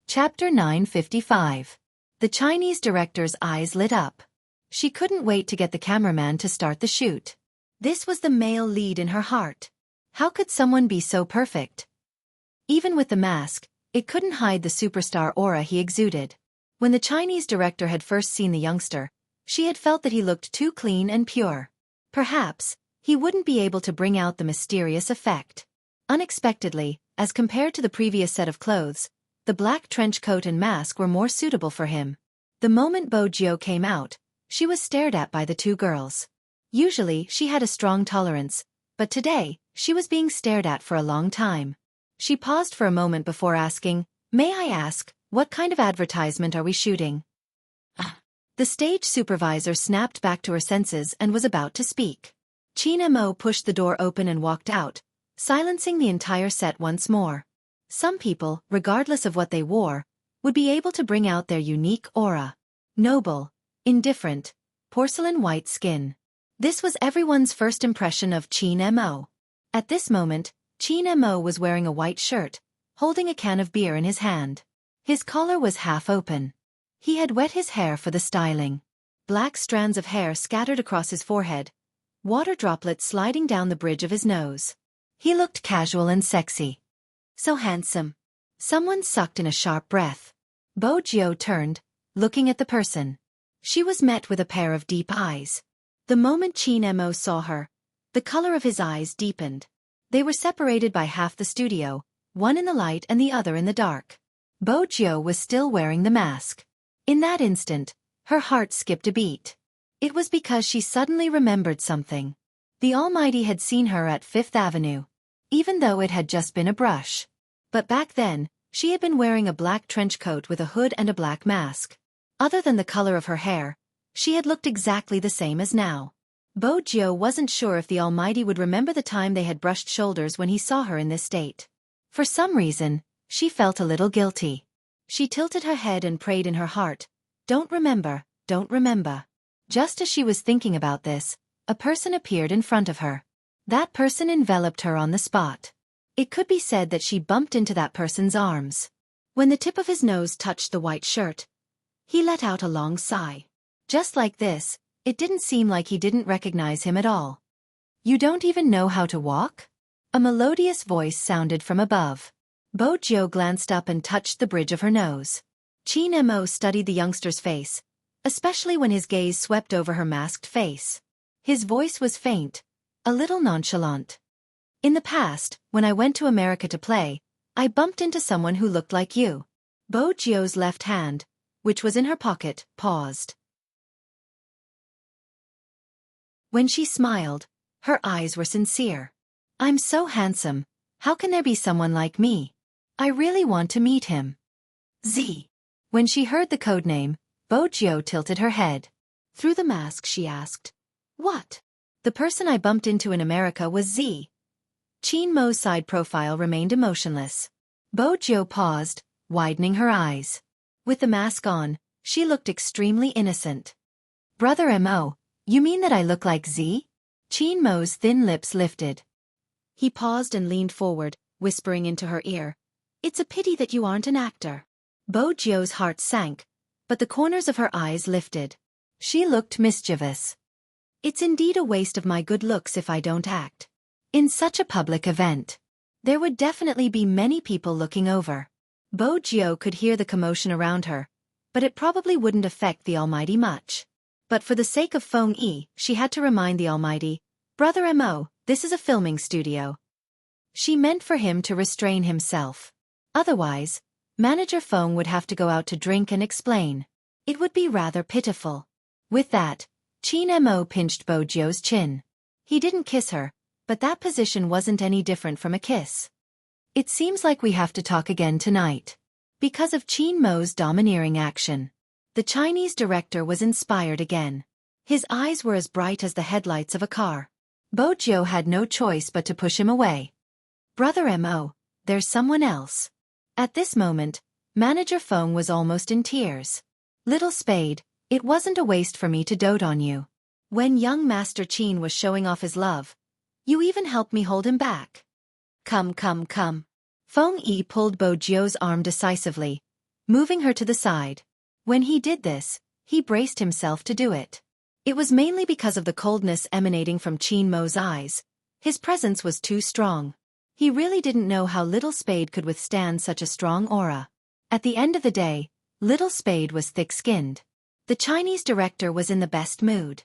Chapter 955. The Chinese director's eyes lit up. She couldn't wait to get the cameraman to start the shoot. This was the male lead in her heart. How could someone be so perfect? Even with the mask, it couldn't hide the superstar aura he exuded. When the Chinese director had first seen the youngster, she had felt that he looked too clean and pure. Perhaps, he wouldn't be able to bring out the mysterious effect. Unexpectedly, as compared to the previous set of clothes, the black trench coat and mask were more suitable for him. The moment Bo Jiu came out, she was stared at by the 2 girls. Usually, she had a strong tolerance, but today, she was being stared at for a long time. She paused for a moment before asking, "May I ask, what kind of advertisement are we shooting?" The stage supervisor snapped back to her senses and was about to speak. China Mo pushed the door open and walked out, silencing the entire set once more. Some people, regardless of what they wore, would be able to bring out their unique aura. Noble, indifferent, porcelain white skin. This was everyone's first impression of China Mo. At this moment, China Mo was wearing a white shirt, holding a can of beer in his hand. His collar was half open. He had wet his hair for the styling. Black strands of hair scattered across his forehead, water droplets sliding down the bridge of his nose. He looked casual and sexy. So handsome. Someone sucked in a sharp breath. Bo Jiu turned, looking at the person. She was met with a pair of deep eyes. The moment China Mo saw her, the color of his eyes deepened. They were separated by half the studio, one in the light and the other in the dark. Bo Jiu was still wearing the mask. In that instant, her heart skipped a beat. It was because she suddenly remembered something. The Almighty had seen her at Fifth Avenue, even though it had just been a brush. But back then, she had been wearing a black trench coat with a hood and a black mask. Other than the color of her hair, she had looked exactly the same as now. Bo Jiu wasn't sure if the Almighty would remember the time they had brushed shoulders when he saw her in this state. For some reason, she felt a little guilty. She tilted her head and prayed in her heart, "Don't remember, don't remember." Just as she was thinking about this, a person appeared in front of her. That person enveloped her on the spot. It could be said that she bumped into that person's arms. When the tip of his nose touched the white shirt, he let out a long sigh. Just like this, it didn't seem like he didn't recognize him at all. "You don't even know how to walk?" A melodious voice sounded from above. Bo Jiu glanced up and touched the bridge of her nose. Qin Mo studied the youngster's face, especially when his gaze swept over her masked face. His voice was faint, a little nonchalant. "In the past, when I went to America to play, I bumped into someone who looked like you." Bo Jiu's left hand, which was in her pocket, paused. When she smiled, her eyes were sincere. "I'm so handsome, how can there be someone like me? I really want to meet him." Z. When she heard the codename, Bo Jiu tilted her head. Through the mask she asked, "What?" "The person I bumped into in America was Z." Qin Mo's side profile remained emotionless. Bo Jiu paused, widening her eyes. With the mask on, she looked extremely innocent. "Brother Mo, you mean that I look like Z?" Qin Mo's thin lips lifted. He paused and leaned forward, whispering into her ear, "It's a pity that you aren't an actor." Bo Jiu's heart sank, but the corners of her eyes lifted. She looked mischievous. "It's indeed a waste of my good looks if I don't act. In such a public event, there would definitely be many people looking over." Bo Jiu could hear the commotion around her, but it probably wouldn't affect the Almighty much. But for the sake of Feng Yi, she had to remind the Almighty, "Brother Mo, this is a filming studio." She meant for him to restrain himself. Otherwise, Manager Feng would have to go out to drink and explain. It would be rather pitiful. With that, Qin Mo pinched Bo Jiu's chin. He didn't kiss her, but that position wasn't any different from a kiss. "It seems like we have to talk again tonight." Because of Qin Mo's domineering action, the Chinese director was inspired again. His eyes were as bright as the headlights of a car. Bo Jiu had no choice but to push him away. "Brother Mo, there's someone else." At this moment, Manager Feng was almost in tears. "Little Spade, it wasn't a waste for me to dote on you. When young Master Qin was showing off his love, you even helped me hold him back." Come. Feng Yi pulled Bo Jiu's arm decisively, moving her to the side. When he did this, he braced himself to do it. It was mainly because of the coldness emanating from Qin Mo's eyes. His presence was too strong. He really didn't know how Little Spade could withstand such a strong aura. At the end of the day, Little Spade was thick-skinned. The Chinese director was in the best mood.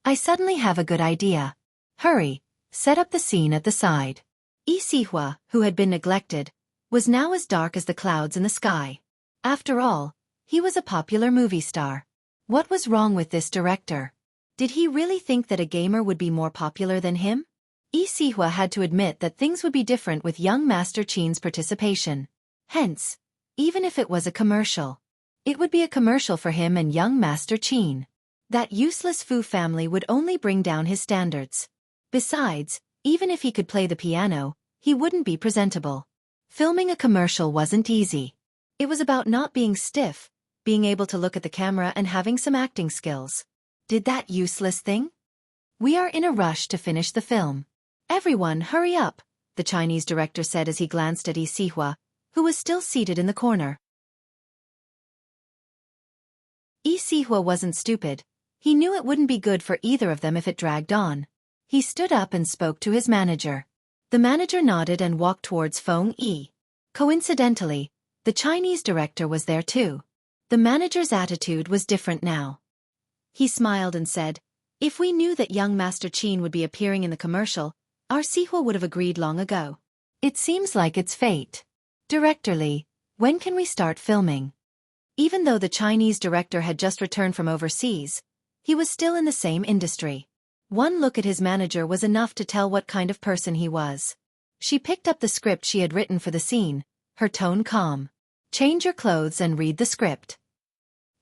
"I suddenly have a good idea. Hurry, set up the scene at the side." Yi Sihua, who had been neglected, was now as dark as the clouds in the sky. After all, he was a popular movie star. What was wrong with this director? Did he really think that a gamer would be more popular than him? Yi Sihua had to admit that things would be different with young Master Qin's participation. Hence, even if it was a commercial, it would be a commercial for him and young Master Qin. That useless Fu family would only bring down his standards. Besides, even if he could play the piano, he wouldn't be presentable. Filming a commercial wasn't easy. It was about not being stiff, being able to look at the camera and having some acting skills. Did that useless thing? "We are in a rush to finish the film. Everyone hurry up," the Chinese director said as he glanced at Yi Sihua, who was still seated in the corner. Yi Sihua wasn't stupid. He knew it wouldn't be good for either of them if it dragged on. He stood up and spoke to his manager. The manager nodded and walked towards Feng Yi. Coincidentally, the Chinese director was there too. The manager's attitude was different now. He smiled and said, "If we knew that young Master Qin would be appearing in the commercial, our Sihua would have agreed long ago. It seems like it's fate. Director Li, when can we start filming?" Even though the Chinese director had just returned from overseas, he was still in the same industry. One look at his manager was enough to tell what kind of person he was. She picked up the script she had written for the scene, her tone calm. "Change your clothes and read the script."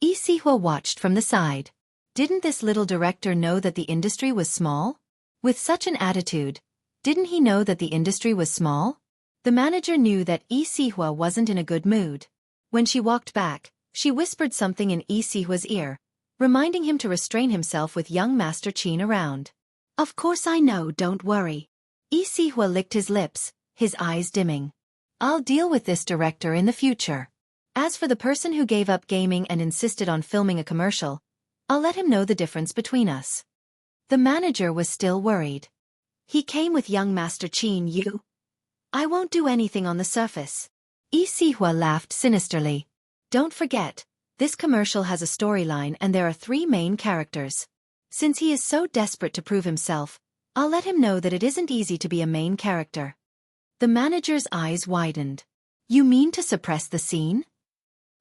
Yi Sihua watched from the side. Didn't this little director know that the industry was small? With such an attitude, didn't he know that the industry was small? The manager knew that Yi Sihua wasn't in a good mood. When she walked back, she whispered something in Yi Sihua's ear, reminding him to restrain himself with young Master Qin around. "Of course I know, don't worry." Yi Sihua licked his lips, his eyes dimming. "I'll deal with this director in the future." As for the person who gave up gaming and insisted on filming a commercial, I'll let him know the difference between us. The manager was still worried. He came with young Master Qin Yu. I won't do anything on the surface. Yi Sihua laughed sinisterly. Don't forget, this commercial has a storyline and there are 3 main characters. Since he is so desperate to prove himself, I'll let him know that it isn't easy to be a main character. The manager's eyes widened. You mean to suppress the scene?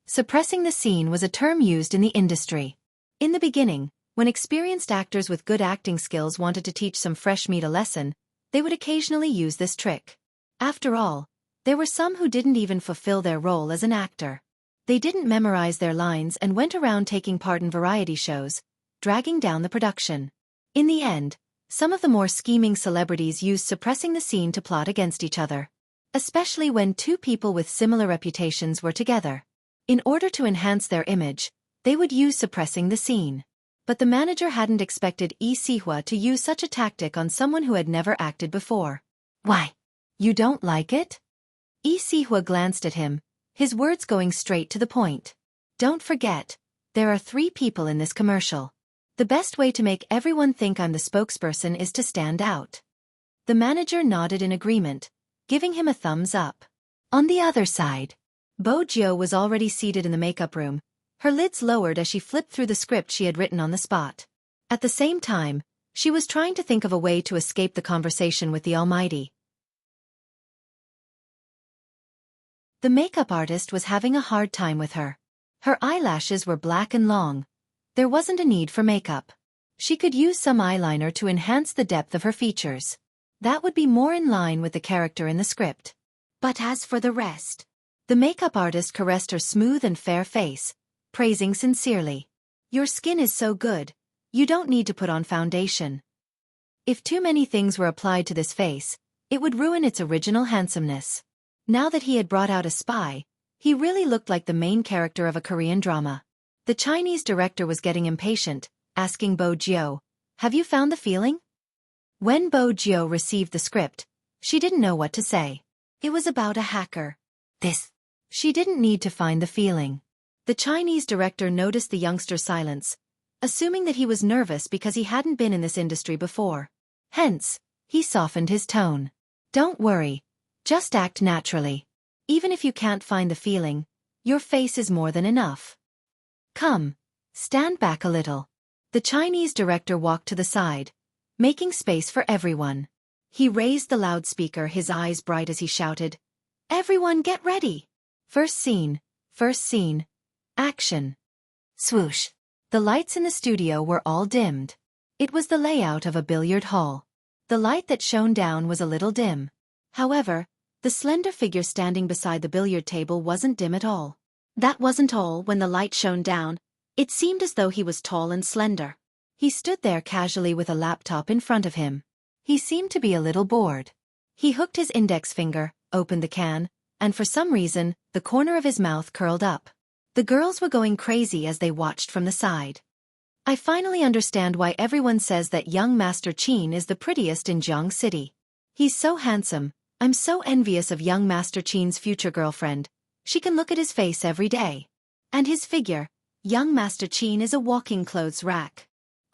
Suppressing the scene was a term used in the industry. In the beginning, when experienced actors with good acting skills wanted to teach some fresh meat a lesson, they would occasionally use this trick. After all, there were some who didn't even fulfill their role as an actor. They didn't memorize their lines and went around taking part in variety shows, dragging down the production. In the end, some of the more scheming celebrities used suppressing the scene to plot against each other. Especially when 2 people with similar reputations were together. In order to enhance their image, they would use suppressing the scene. But the manager hadn't expected Yi Sihua to use such a tactic on someone who had never acted before. Why? You don't like it? Yi Sihua glanced at him, his words going straight to the point. Don't forget, there are 3 people in this commercial. The best way to make everyone think I'm the spokesperson is to stand out. The manager nodded in agreement, giving him a thumbs up. On the other side, Bo Jiu was already seated in the makeup room, her lids lowered as she flipped through the script she had written on the spot. At the same time, she was trying to think of a way to escape the conversation with the Almighty. The makeup artist was having a hard time with her. Her eyelashes were black and long. There wasn't a need for makeup. She could use some eyeliner to enhance the depth of her features. That would be more in line with the character in the script. But as for the rest, the makeup artist caressed her smooth and fair face, praising sincerely. Your skin is so good, you don't need to put on foundation. If too many things were applied to this face, it would ruin its original handsomeness. Now that he had brought out a spy, he really looked like the main character of a Korean drama. The Chinese director was getting impatient, asking Bo Jiu, have you found the feeling? When Bo Jiu received the script, she didn't know what to say. It was about a hacker. She didn't need to find the feeling. The Chinese director noticed the youngster's silence, assuming that he was nervous because he hadn't been in this industry before. Hence, he softened his tone. Don't worry, just act naturally. Even if you can't find the feeling, your face is more than enough. Come, stand back a little. The Chinese director walked to the side, making space for everyone. He raised the loudspeaker, his eyes bright as he shouted, Everyone get ready! First scene, action. Swoosh. The lights in the studio were all dimmed. It was the layout of a billiard hall. The light that shone down was a little dim. However, the slender figure standing beside the billiard table wasn't dim at all. That wasn't all. When the light shone down, it seemed as though he was tall and slender. He stood there casually with a laptop in front of him. He seemed to be a little bored. He hooked his index finger, opened the can, and for some reason, the corner of his mouth curled up. The girls were going crazy as they watched from the side. I finally understand why everyone says that young Master Qin is the prettiest in Jiang City. He's so handsome. I'm so envious of young Master Qin's future girlfriend. She can look at his face every day. And his figure. Young Master Qin is a walking clothes rack.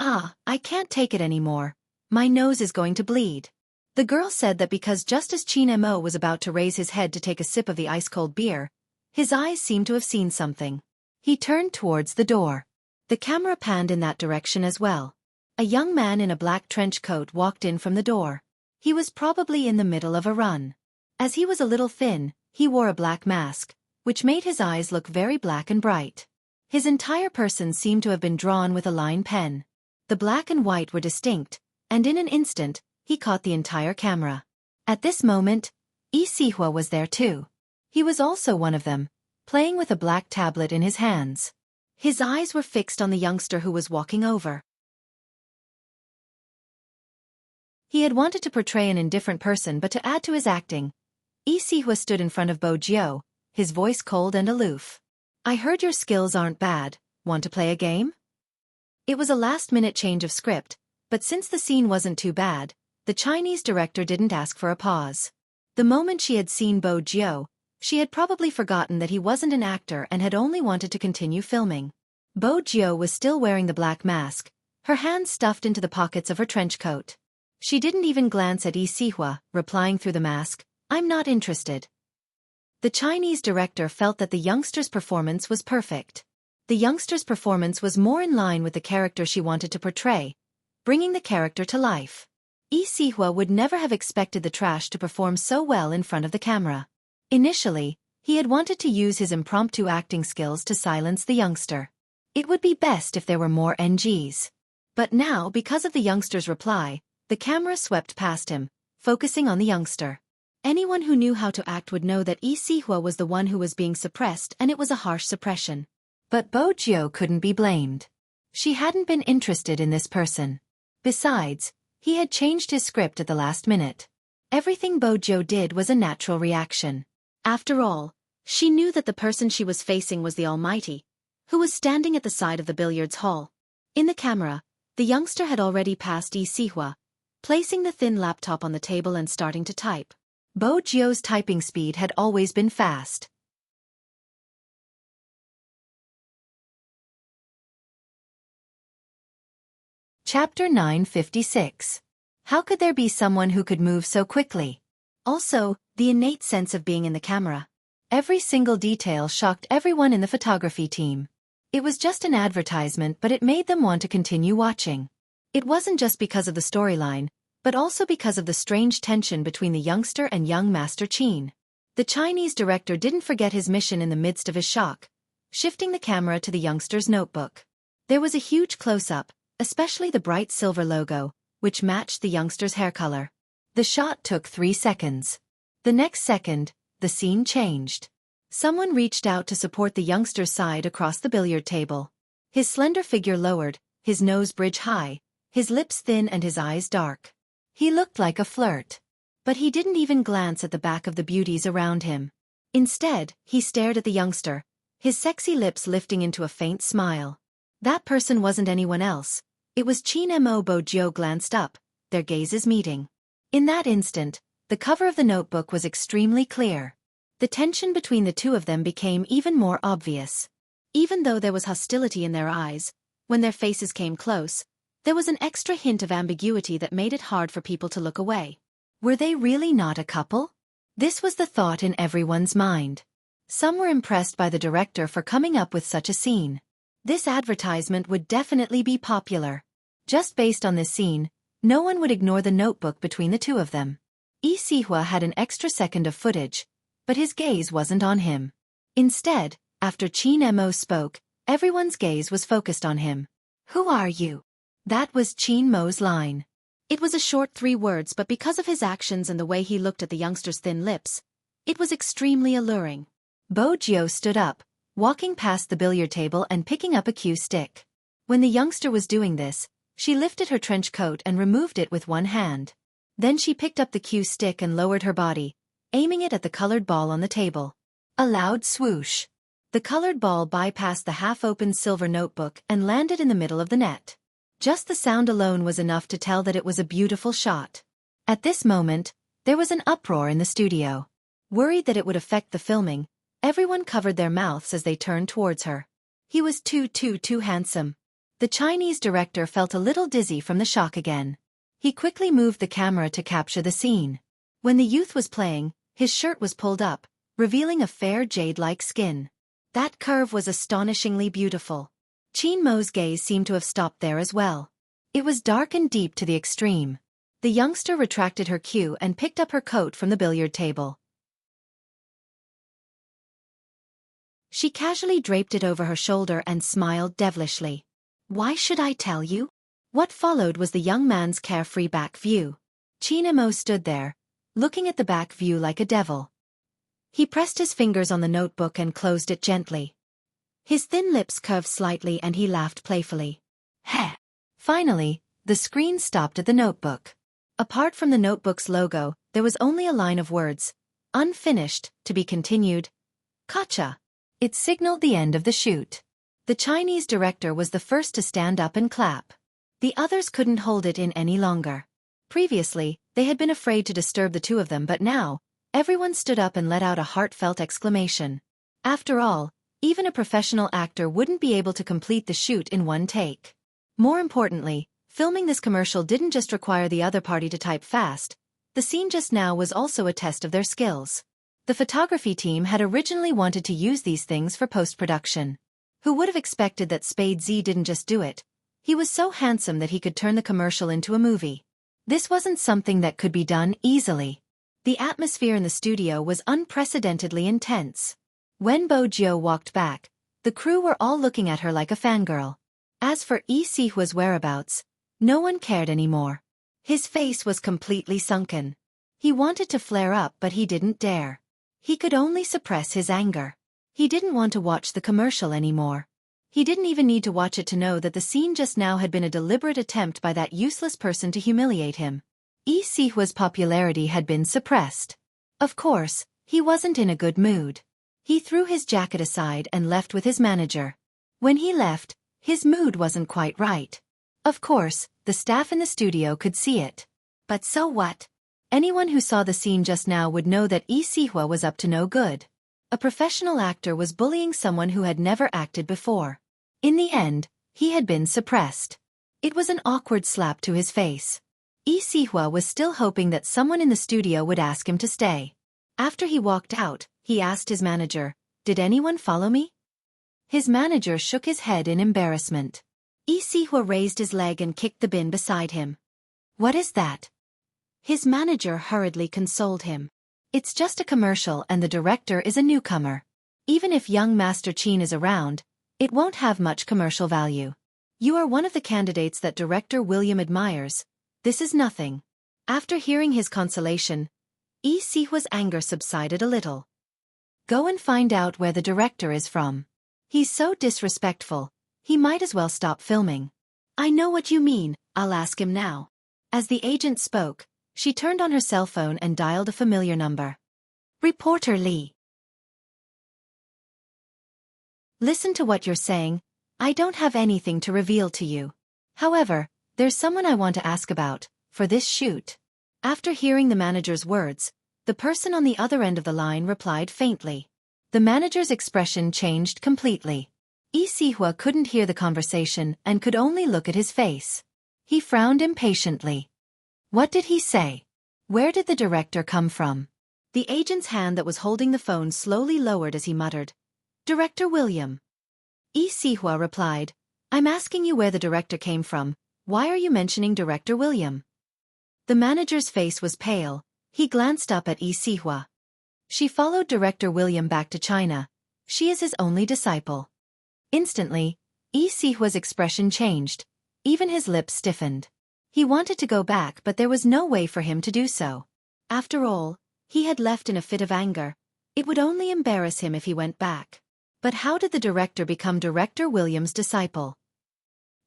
I can't take it anymore. My nose is going to bleed. The girl said that because just as Qin Mo was about to raise his head to take a sip of the ice-cold beer, his eyes seemed to have seen something. He turned towards the door. The camera panned in that direction as well. A young man in a black trench coat walked in from the door. He was probably in the middle of a run. As he was a little thin, he wore a black mask, which made his eyes look very black and bright. His entire person seemed to have been drawn with a line pen. The black and white were distinct, and in an instant, he caught the entire camera. At this moment, Yi Sihua was there too. He was also one of them, playing with a black tablet in his hands. His eyes were fixed on the youngster who was walking over. He had wanted to portray an indifferent person, but to add to his acting, Yi Sihua stood in front of Bo Jiu, his voice cold and aloof. I heard your skills aren't bad, want to play a game? It was a last-minute change of script, but since the scene wasn't too bad, the Chinese director didn't ask for a pause. The moment she had seen Bo Jiu, She had probably forgotten that he wasn't an actor and had only wanted to continue filming. Bo Jio was still wearing the black mask, her hands stuffed into the pockets of her trench coat. She didn't even glance at Yi Sihua, replying through the mask, "I'm not interested." The Chinese director felt that the youngster's performance was perfect. The youngster's performance was more in line with the character she wanted to portray, bringing the character to life. Yi Sihua would never have expected the trash to perform so well in front of the camera. Initially, he had wanted to use his impromptu acting skills to silence the youngster. It would be best if there were more NGs. But now, because of the youngster's reply, the camera swept past him, focusing on the youngster. Anyone who knew how to act would know that Yi Sihua was the one who was being suppressed, and it was a harsh suppression. But Bo Jio couldn't be blamed. She hadn't been interested in this person. Besides, he had changed his script at the last minute. Everything Bo Jio did was a natural reaction. After all, she knew that the person she was facing was the Almighty, who was standing at the side of the billiards hall. In the camera, the youngster had already passed Yi Sihua, placing the thin laptop on the table and starting to type. Bo Jio's typing speed had always been fast. Chapter 956. How could there be someone who could move so quickly? Also, the innate sense of being in the camera. Every single detail shocked everyone in the photography team. It was just an advertisement, but it made them want to continue watching. It wasn't just because of the storyline, but also because of the strange tension between the youngster and young Master Qin. The Chinese director didn't forget his mission in the midst of his shock, shifting the camera to the youngster's notebook. There was a huge close-up, especially the bright silver logo, which matched the youngster's hair color. The shot took 3 seconds. The next second, the scene changed. Someone reached out to support the youngster's side across the billiard table. His slender figure lowered, his nose bridge high, his lips thin and his eyes dark. He looked like a flirt. But he didn't even glance at the back of the beauties around him. Instead, he stared at the youngster, his sexy lips lifting into a faint smile. That person wasn't anyone else. It was Qin Mo. Bo Jio glanced up, their gazes meeting. In that instant, the cover of the notebook was extremely clear. The tension between the two of them became even more obvious. Even though there was hostility in their eyes, when their faces came close, there was an extra hint of ambiguity that made it hard for people to look away. Were they really not a couple? This was the thought in everyone's mind. Some were impressed by the director for coming up with such a scene. This advertisement would definitely be popular. Just based on this scene, no one would ignore the notebook between the two of them. Yi Sihua had an extra second of footage, but his gaze wasn't on him. Instead, after Qin Mo spoke, everyone's gaze was focused on him. "Who are you?" That was Qin Mo's line. It was a short 3 words, but because of his actions and the way he looked at the youngster's thin lips, it was extremely alluring. Bo Jio stood up, walking past the billiard table and picking up a cue stick. When the youngster was doing this, she lifted her trench coat and removed it with one hand. Then she picked up the cue stick and lowered her body, aiming it at the colored ball on the table. A loud swoosh. The colored ball bypassed the half-opened silver notebook and landed in the middle of the net. Just the sound alone was enough to tell that it was a beautiful shot. At this moment, there was an uproar in the studio. Worried that it would affect the filming, everyone covered their mouths as they turned towards her. He was too handsome. The Chinese director felt a little dizzy from the shock again. He quickly moved the camera to capture the scene. When the youth was playing, his shirt was pulled up, revealing a fair jade-like skin. That curve was astonishingly beautiful. Qin Mo's gaze seemed to have stopped there as well. It was dark and deep to the extreme. The youngster retracted her cue and picked up her coat from the billiard table. She casually draped it over her shoulder and smiled devilishly. "Why should I tell you?" What followed was the young man's carefree back view. Qin Mo stood there, looking at the back view like a devil. He pressed his fingers on the notebook and closed it gently. His thin lips curved slightly and he laughed playfully. Heh! Finally, the screen stopped at the notebook. Apart from the notebook's logo, there was only a line of words, "Unfinished, to be continued. Gotcha." It signaled the end of the shoot. The Chinese director was the first to stand up and clap. The others couldn't hold it in any longer. Previously, they had been afraid to disturb the two of them, but now, Everyone stood up and let out a heartfelt exclamation. After all, even a professional actor wouldn't be able to complete the shoot in one take. More importantly, filming this commercial didn't just require the other party to type fast. The scene just now was also a test of their skills. The photography team had originally wanted to use these things for post-production. Who would have expected that Spade Z didn't just do it? He was so handsome that he could turn the commercial into a movie. This wasn't something that could be done easily. The atmosphere in the studio was unprecedentedly intense. When Bo Jio walked back, the crew were all looking at her like a fangirl. As for Lee Si-hwa's whereabouts, no one cared anymore. His face was completely sunken. He wanted to flare up but he didn't dare. He could only suppress his anger. He didn't want to watch the commercial anymore. He didn't even need to watch it to know that the scene just now had been a deliberate attempt by that useless person to humiliate him. Lee Si-hwa's popularity had been suppressed. Of course, he wasn't in a good mood. He threw his jacket aside and left with his manager. When he left, his mood wasn't quite right. Of course, the staff in the studio could see it. But so what? Anyone who saw the scene just now would know that Lee Si-hwa was up to no good. A professional actor was bullying someone who had never acted before. In the end, he had been suppressed. It was an awkward slap to his face. Lee Si-hwa was still hoping that someone in the studio would ask him to stay. After he walked out, he asked his manager, "Did anyone follow me?" His manager shook his head in embarrassment. Lee Si-hwa raised his leg and kicked the bin beside him. "What is that?" His manager hurriedly consoled him. "It's just a commercial and the director is a newcomer. Even if young Master Chin is around, it won't have much commercial value. You are one of the candidates that Director William admires. This is nothing." After hearing his consolation, Lee Si-hwa's anger subsided a little. "Go and find out where the director is from. He's so disrespectful, he might as well stop filming." "I know what you mean, I'll ask him now." As the agent spoke, she turned on her cell phone and dialed a familiar number. "Reporter Lee. Listen to what you're saying. I don't have anything to reveal to you. However, there's someone I want to ask about, for this shoot." After hearing the manager's words, the person on the other end of the line replied faintly. The manager's expression changed completely. Lee Si-hwa couldn't hear the conversation and could only look at his face. He frowned impatiently. What did he say? Where did the director come from? The agent's hand that was holding the phone slowly lowered as he muttered, "Director William." Lee Si-hwa replied, "I'm asking you where the director came from. Why are you mentioning Director William?" The manager's face was pale. He glanced up at Lee Si-hwa. "She followed Director William back to China. She is his only disciple." Instantly, Lee Si-hwa's expression changed. Even his lips stiffened. He wanted to go back but there was no way for him to do so. After all, he had left in a fit of anger. It would only embarrass him if he went back. But how did the director become Director William's disciple?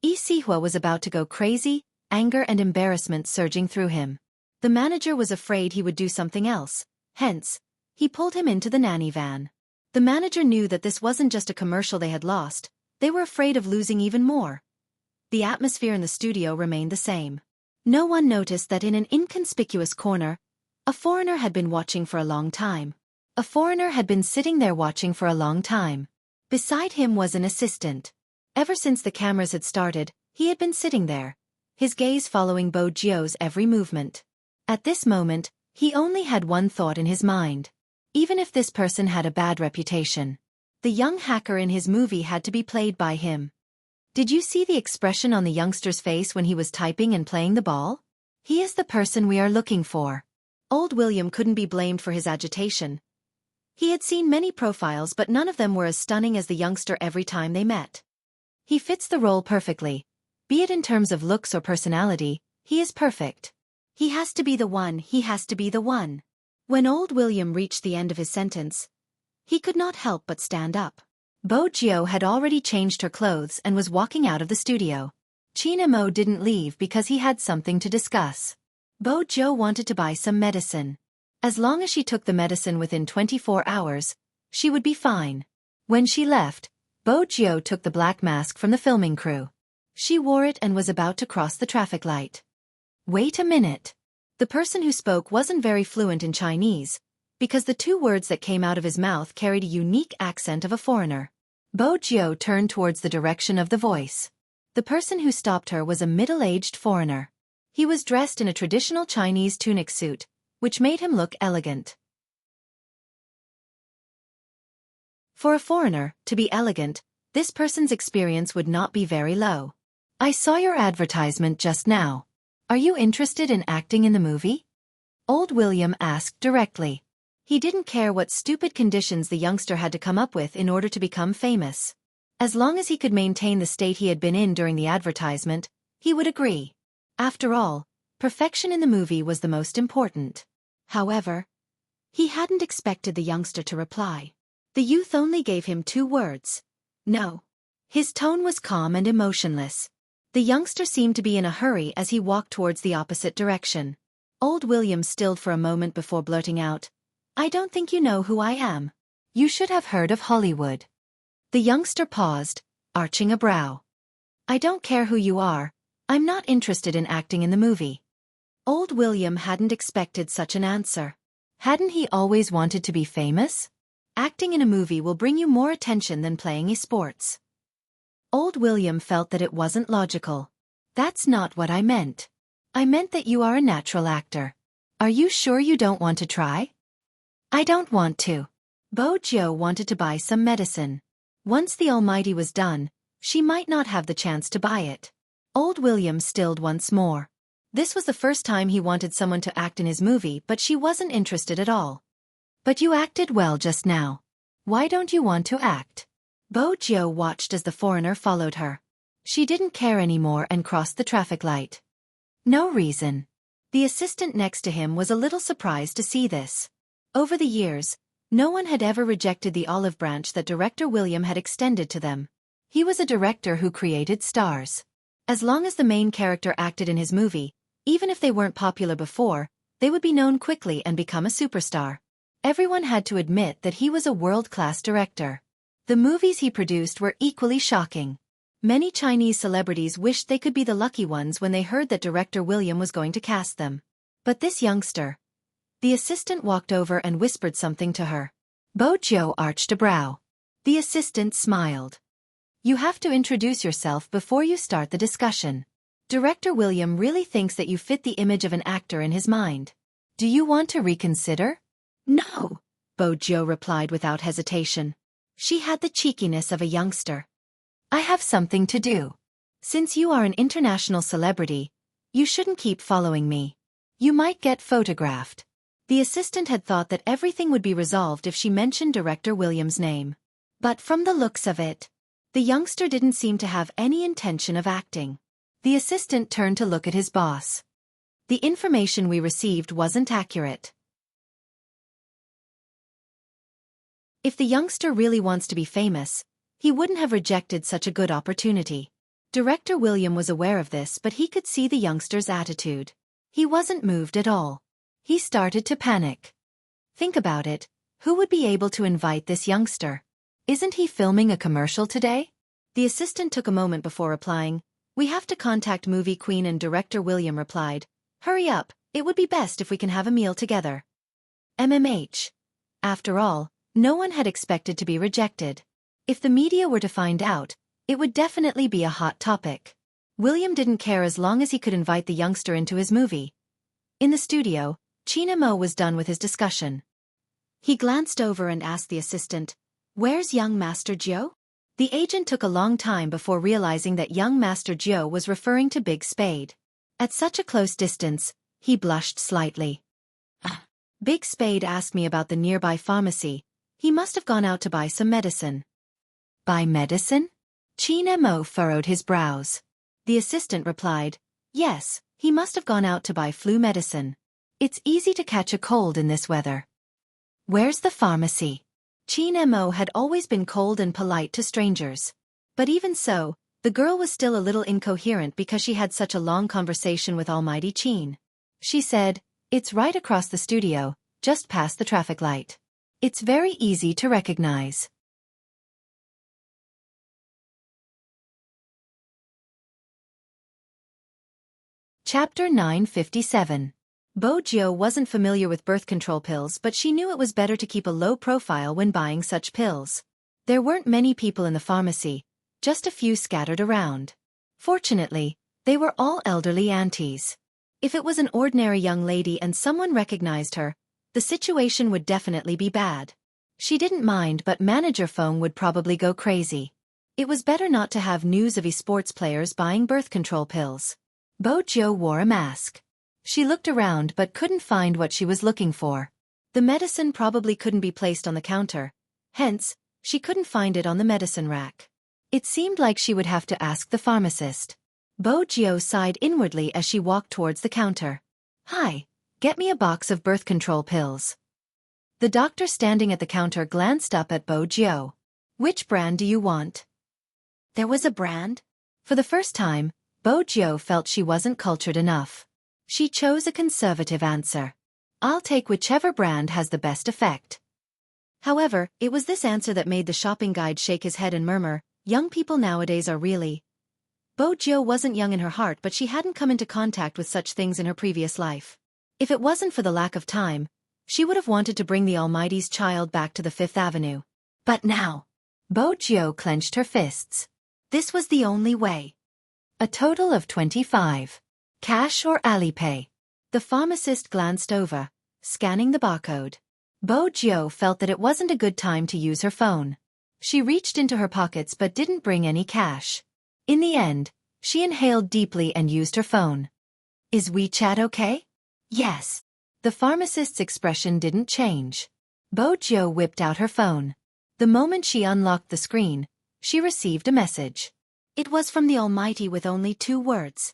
Lee Si-hwa was about to go crazy, anger and embarrassment surging through him. The manager was afraid he would do something else. Hence, he pulled him into the nanny van. The manager knew that this wasn't just a commercial they had lost, they were afraid of losing even more. The atmosphere in the studio remained the same. No one noticed that in an inconspicuous corner, a foreigner had been watching for a long time. A foreigner had been sitting there watching for a long time. Beside him was an assistant. Ever since the cameras had started, he had been sitting there, his gaze following Bo Jio's every movement. At this moment, he only had one thought in his mind. Even if this person had a bad reputation, the young hacker in his movie had to be played by him. Did you see the expression on the youngster's face when he was typing and playing the ball? He is the person we are looking for. Old William couldn't be blamed for his agitation. He had seen many profiles but none of them were as stunning as the youngster every time they met. He fits the role perfectly. Be it in terms of looks or personality, he is perfect. He has to be the one, he has to be the one. When old William reached the end of his sentence, he could not help but stand up. Bo Jio had already changed her clothes and was walking out of the studio. China Mo didn't leave because he had something to discuss. Bo Jio wanted to buy some medicine. As long as she took the medicine within 24 hours, she would be fine. When she left, Bo Jio took the black mask from the filming crew. She wore it and was about to cross the traffic light. Wait a minute. The person who spoke wasn't very fluent in Chinese. because the two words that came out of his mouth carried a unique accent of a foreigner. Bo Jiao turned towards the direction of the voice. The person who stopped her was a middle-aged foreigner. He was dressed in a traditional Chinese tunic suit, which made him look elegant. For a foreigner, to be elegant, this person's experience would not be very low. I saw your advertisement just now. Are you interested in acting in the movie? Old William asked directly. He didn't care what stupid conditions the youngster had to come up with in order to become famous. As long as he could maintain the state he had been in during the advertisement, he would agree. After all, perfection in the movie was the most important. However, he hadn't expected the youngster to reply. The youth only gave him 2 words. No. His tone was calm and emotionless. The youngster seemed to be in a hurry as he walked towards the opposite direction. Old William stilled for a moment before blurting out, I don't think you know who I am. You should have heard of Hollywood. The youngster paused, arching a brow. I don't care who you are. I'm not interested in acting in the movie. Old William hadn't expected such an answer. Hadn't he always wanted to be famous? Acting in a movie will bring you more attention than playing esports. Old William felt that it wasn't logical. That's not what I meant. I meant that you are a natural actor. Are you sure you don't want to try? I don't want to. Bo Jiao wanted to buy some medicine. Once the Almighty was done, she might not have the chance to buy it. Old William stilled once more. This was the first time he wanted someone to act in his movie, but she wasn't interested at all. But you acted well just now. Why don't you want to act? Bo Jiao watched as the foreigner followed her. She didn't care anymore and crossed the traffic light. No reason. The assistant next to him was a little surprised to see this. Over the years, no one had ever rejected the olive branch that director William had extended to them. He was a director who created stars. As long as the main character acted in his movie, even if they weren't popular before, they would be known quickly and become a superstar. Everyone had to admit that he was a world-class director. The movies he produced were equally shocking. Many Chinese celebrities wished they could be the lucky ones when they heard that director William was going to cast them. But this youngster... The assistant walked over and whispered something to her. Bo Jiao arched a brow. The assistant smiled. You have to introduce yourself before you start the discussion. Director William really thinks that you fit the image of an actor in his mind. Do you want to reconsider? No, Bo Jiao replied without hesitation. She had the cheekiness of a youngster. I have something to do. Since you are an international celebrity, you shouldn't keep following me. You might get photographed. The assistant had thought that everything would be resolved if she mentioned director William's name. But from the looks of it, the youngster didn't seem to have any intention of acting. The assistant turned to look at his boss. The information we received wasn't accurate. If the youngster really wants to be famous, he wouldn't have rejected such a good opportunity. Director William was aware of this, but he could see the youngster's attitude. He wasn't moved at all. He started to panic. Think about it, who would be able to invite this youngster? Isn't he filming a commercial today? The assistant took a moment before replying. We have to contact movie queen, and director William replied. Hurry up, it would be best if we can have a meal together. MMH. After all, no one had expected to be rejected. If the media were to find out, it would definitely be a hot topic. William didn't care as long as he could invite the youngster into his movie. In the studio, China Mo was done with his discussion. He glanced over and asked the assistant, Where's young Master Jiao? The agent took a long time before realizing that young Master Jiao was referring to Big Spade. At such a close distance, he blushed slightly. Big Spade asked me about the nearby pharmacy. He must have gone out to buy some medicine. Buy medicine? China Mo furrowed his brows. The assistant replied, Yes, he must have gone out to buy flu medicine. It's easy to catch a cold in this weather. Where's the pharmacy? China Mo had always been cold and polite to strangers. But even so, the girl was still a little incoherent because she had such a long conversation with Almighty Qin. She said, It's right across the studio, just past the traffic light. It's very easy to recognize. Chapter 957. Bo Jio wasn't familiar with birth control pills, but she knew it was better to keep a low profile when buying such pills. There weren't many people in the pharmacy, just a few scattered around. Fortunately, they were all elderly aunties. If it was an ordinary young lady and someone recognized her, the situation would definitely be bad. She didn't mind, but Manager Feng would probably go crazy. It was better not to have news of esports players buying birth control pills. Bo Jio wore a mask. She looked around but couldn't find what she was looking for. The medicine probably couldn't be placed on the counter. Hence, she couldn't find it on the medicine rack. It seemed like she would have to ask the pharmacist. Bo Jio sighed inwardly as she walked towards the counter. "Hi, get me a box of birth control pills." The doctor standing at the counter glanced up at Bo Jio. "Which brand do you want?" There was a brand? For the first time, Bo Jio felt she wasn't cultured enough. She chose a conservative answer. "I'll take whichever brand has the best effect." However, it was this answer that made the shopping guide shake his head and murmur, "Young people nowadays are really..." Bo Jio wasn't young in her heart, but she hadn't come into contact with such things in her previous life. If it wasn't for the lack of time, she would have wanted to bring the Almighty's child back to the Fifth Avenue. But now, Bo Jio clenched her fists. This was the only way. A total of 25. Cash or Alipay? The pharmacist glanced over, scanning the barcode. Bo Jio felt that it wasn't a good time to use her phone. She reached into her pockets but didn't bring any cash. In the end, she inhaled deeply and used her phone. "Is WeChat okay?" "Yes." The pharmacist's expression didn't change. Bo Jio whipped out her phone. The moment she unlocked the screen, she received a message. It was from the Almighty with only 2 words.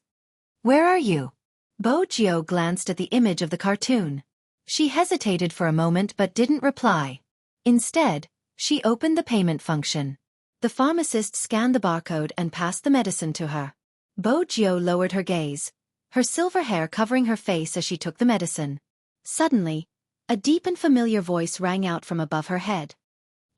"Where are you?" Bo Jio glanced at the image of the cartoon. She hesitated for a moment but didn't reply. Instead, she opened the payment function. The pharmacist scanned the barcode and passed the medicine to her. Bo Jio lowered her gaze, her silver hair covering her face as she took the medicine. Suddenly, a deep and familiar voice rang out from above her head.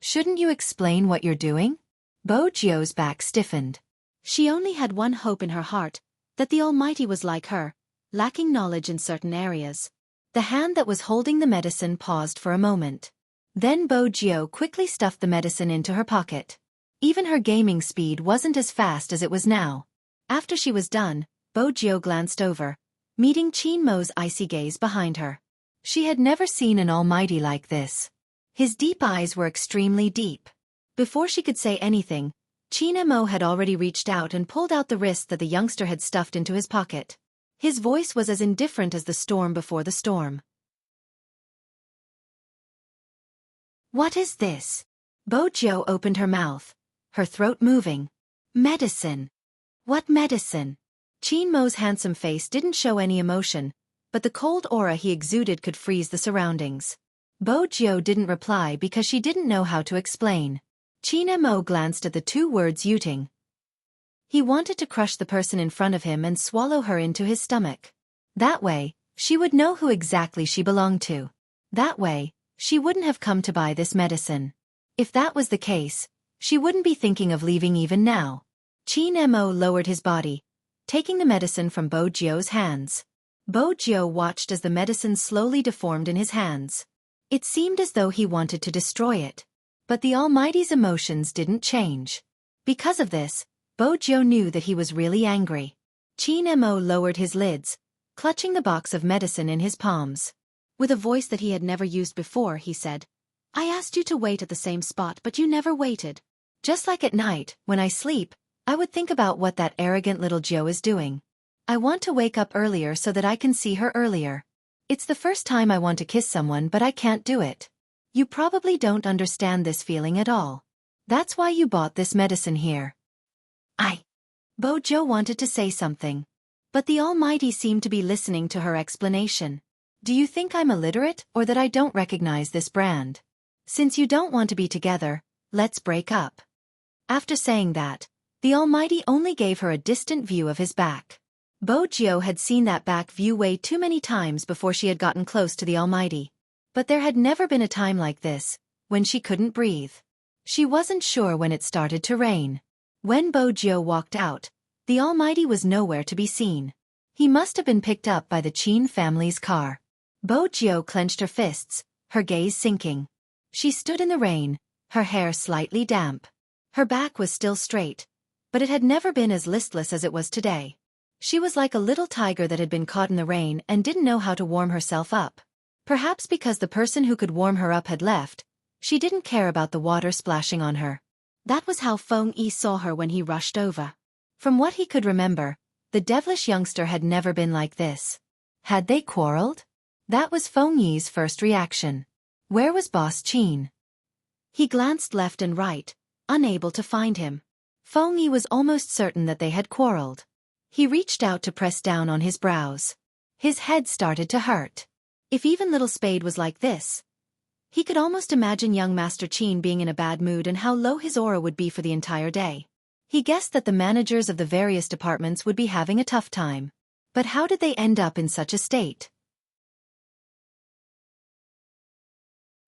"Shouldn't you explain what you're doing?" Bo Jio's back stiffened. She only had one hope in her heart, that the Almighty was like her, lacking knowledge in certain areas. The hand that was holding the medicine paused for a moment. Then Bo Jio quickly stuffed the medicine into her pocket. Even her gaming speed wasn't as fast as it was now. After she was done, Bo Jio glanced over, meeting Qin Mo's icy gaze behind her. She had never seen an Almighty like this. His deep eyes were extremely deep. Before she could say anything, Qin Mo had already reached out and pulled out the wrist that the youngster had stuffed into his pocket. His voice was as indifferent as the storm before the storm. "What is this?" Bo Jio opened her mouth, her throat moving. "Medicine." "What medicine?" Qin Mo's handsome face didn't show any emotion, but the cold aura he exuded could freeze the surroundings. Bo Jio didn't reply because she didn't know how to explain. Qin Mo glanced at the 2 words "Yuting." He wanted to crush the person in front of him and swallow her into his stomach. That way, she would know who exactly she belonged to. That way, she wouldn't have come to buy this medicine. If that was the case, she wouldn't be thinking of leaving even now. Qin Mo lowered his body, taking the medicine from Bo Jio's hands. Bo Jio watched as the medicine slowly deformed in his hands. It seemed as though he wanted to destroy it. But the Almighty's emotions didn't change. Because of this, Bo Jio knew that he was really angry. Qin Mo lowered his lids, clutching the box of medicine in his palms. With a voice that he had never used before, he said, "I asked you to wait at the same spot, but you never waited. Just like at night, when I sleep, I would think about what that arrogant little Jio is doing. I want to wake up earlier so that I can see her earlier. It's the first time I want to kiss someone, but I can't do it. You probably don't understand this feeling at all. That's why you bought this medicine here." Bo Jio wanted to say something, but the Almighty seemed to be listening to her explanation. "Do you think I'm illiterate or that I don't recognize this brand? Since you don't want to be together, let's break up." After saying that, the Almighty only gave her a distant view of his back. Bo Jio had seen that back view way too many times before she had gotten close to the Almighty. But there had never been a time like this, when she couldn't breathe. She wasn't sure when it started to rain. When Bo Jio walked out, the Almighty was nowhere to be seen. He must have been picked up by the Chin family's car. Bo Jiao clenched her fists, her gaze sinking. She stood in the rain, her hair slightly damp. Her back was still straight, but it had never been as listless as it was today. She was like a little tiger that had been caught in the rain and didn't know how to warm herself up. Perhaps because the person who could warm her up had left, she didn't care about the water splashing on her. That was how Feng Yi saw her when he rushed over. From what he could remember, the devilish youngster had never been like this. Had they quarreled? That was Feng Yi's first reaction. Where was Boss Chin? He glanced left and right, unable to find him. Feng Yi was almost certain that they had quarreled. He reached out to press down on his brows. His head started to hurt. If even little Spade was like this, he could almost imagine young Master Chin being in a bad mood and how low his aura would be for the entire day. He guessed that the managers of the various departments would be having a tough time. But how did they end up in such a state?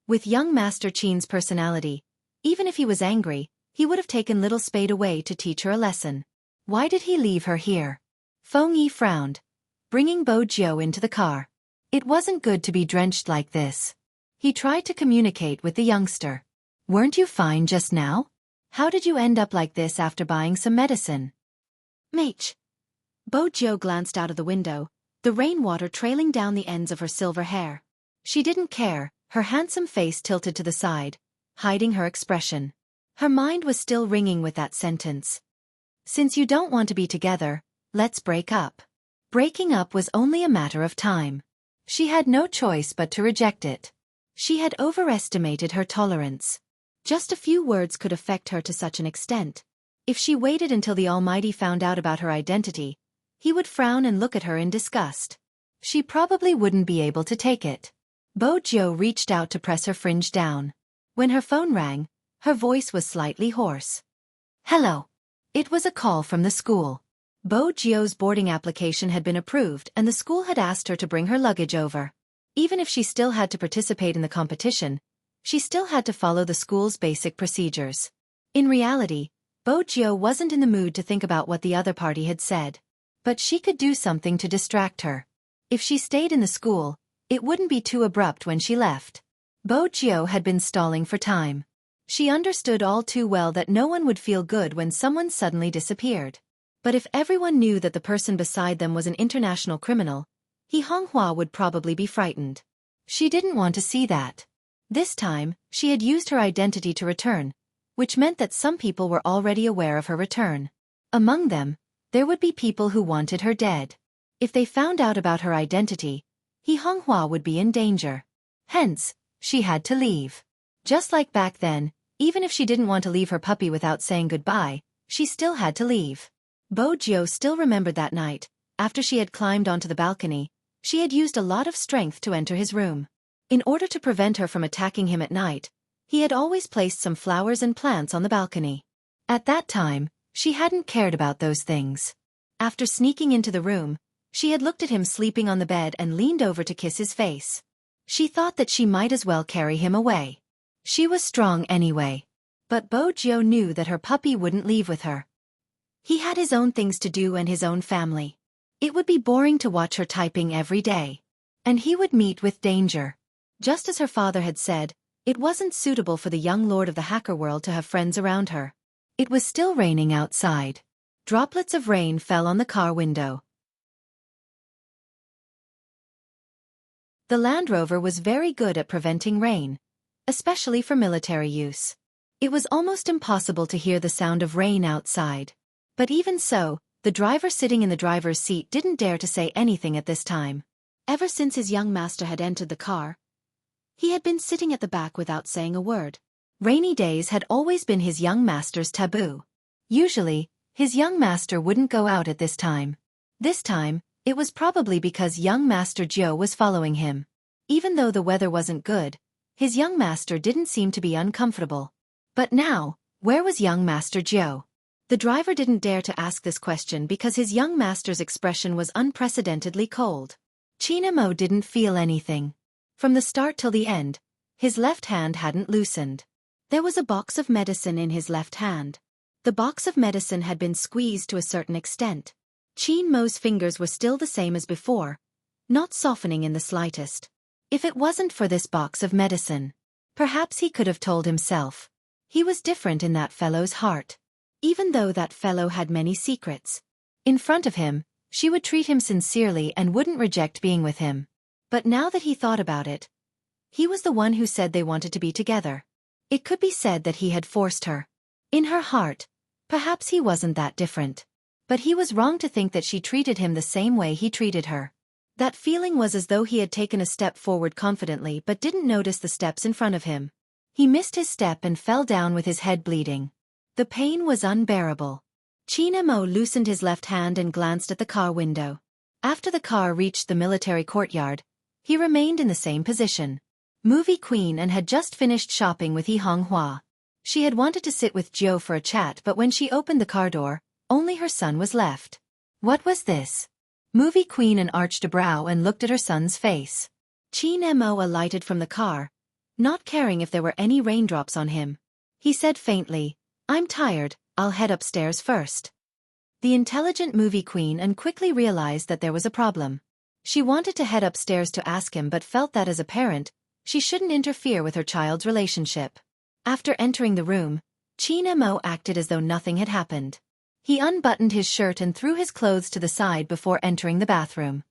With young Master Chin's personality, even if he was angry, he would have taken little Spade away to teach her a lesson. Why did he leave her here? Feng Yi frowned, bringing Bo Jiao into the car. It wasn't good to be drenched like this. He tried to communicate with the youngster. Weren't you fine just now? How did you end up like this after buying some medicine? Mate. Bo Jiao glanced out of the window, the rainwater trailing down the ends of her silver hair. She didn't care, her handsome face tilted to the side, hiding her expression. Her mind was still ringing with that sentence. Since you don't want to be together, let's break up. Breaking up was only a matter of time. She had no choice but to reject it. She had overestimated her tolerance. Just a few words could affect her to such an extent. If she waited until the Almighty found out about her identity, he would frown and look at her in disgust. She probably wouldn't be able to take it. Bo Jiao reached out to press her fringe down. When her phone rang, her voice was slightly hoarse. Hello. It was a call from the school. Bo Jiao's boarding application had been approved and the school had asked her to bring her luggage over. Even if she still had to participate in the competition, she still had to follow the school's basic procedures. In reality, Bo Jiao wasn't in the mood to think about what the other party had said. But she could do something to distract her. If she stayed in the school, it wouldn't be too abrupt when she left. Bo Jiao had been stalling for time. She understood all too well that no one would feel good when someone suddenly disappeared. But if everyone knew that the person beside them was an international criminal, He Honghua would probably be frightened. She didn't want to see that. This time, she had used her identity to return, which meant that some people were already aware of her return. Among them, there would be people who wanted her dead. If they found out about her identity, He Honghua would be in danger. Hence, she had to leave. Just like back then, even if she didn't want to leave her puppy without saying goodbye, she still had to leave. Bo Jiao still remembered that night. After she had climbed onto the balcony, she had used a lot of strength to enter his room. In order to prevent her from attacking him at night, he had always placed some flowers and plants on the balcony. At that time, she hadn't cared about those things. After sneaking into the room, she had looked at him sleeping on the bed and leaned over to kiss his face. She thought that she might as well carry him away. She was strong anyway. But Bo Jiao knew that her puppy wouldn't leave with her. He had his own things to do and his own family. It would be boring to watch her typing every day. And he would meet with danger. Just as her father had said, it wasn't suitable for the young lord of the hacker world to have friends around her. It was still raining outside. Droplets of rain fell on the car window. The Land Rover was very good at preventing rain, especially for military use. It was almost impossible to hear the sound of rain outside. But even so, the driver sitting in the driver's seat didn't dare to say anything at this time. Ever since his young master had entered the car, he had been sitting at the back without saying a word. Rainy days had always been his young master's taboo. Usually, his young master wouldn't go out at this time. This time, it was probably because young Master Jiao was following him. Even though the weather wasn't good, his young master didn't seem to be uncomfortable. But now, where was young Master Jiao? The driver didn't dare to ask this question because his young master's expression was unprecedentedly cold. Chinamo didn't feel anything. From the start till the end, his left hand hadn't loosened. There was a box of medicine in his left hand. The box of medicine had been squeezed to a certain extent. Chin Mo's fingers were still the same as before, not softening in the slightest. If it wasn't for this box of medicine, perhaps he could have told himself. He was different in that fellow's heart. Even though that fellow had many secrets. In front of him, she would treat him sincerely and wouldn't reject being with him. But now that he thought about it, he was the one who said they wanted to be together. It could be said that he had forced her. In her heart, perhaps he wasn't that different. But he was wrong to think that she treated him the same way he treated her. That feeling was as though he had taken a step forward confidently but didn't notice the steps in front of him. He missed his step and fell down with his head bleeding. The pain was unbearable. Chin Mo loosened his left hand and glanced at the car window. After the car reached the military courtyard, he remained in the same position. Movie Queen and had just finished shopping with He Honghua. She had wanted to sit with Jiu for a chat, but when she opened the car door, only her son was left. What was this? Movie Queen arched a brow and looked at her son's face. Chin Mo alighted from the car, not caring if there were any raindrops on him. He said faintly, "I'm tired, I'll head upstairs first." The intelligent Movie Queen quickly realized that there was a problem. She wanted to head upstairs to ask him but felt that as a parent, she shouldn't interfere with her child's relationship. After entering the room, Chin Mo acted as though nothing had happened. He unbuttoned his shirt and threw his clothes to the side before entering the bathroom.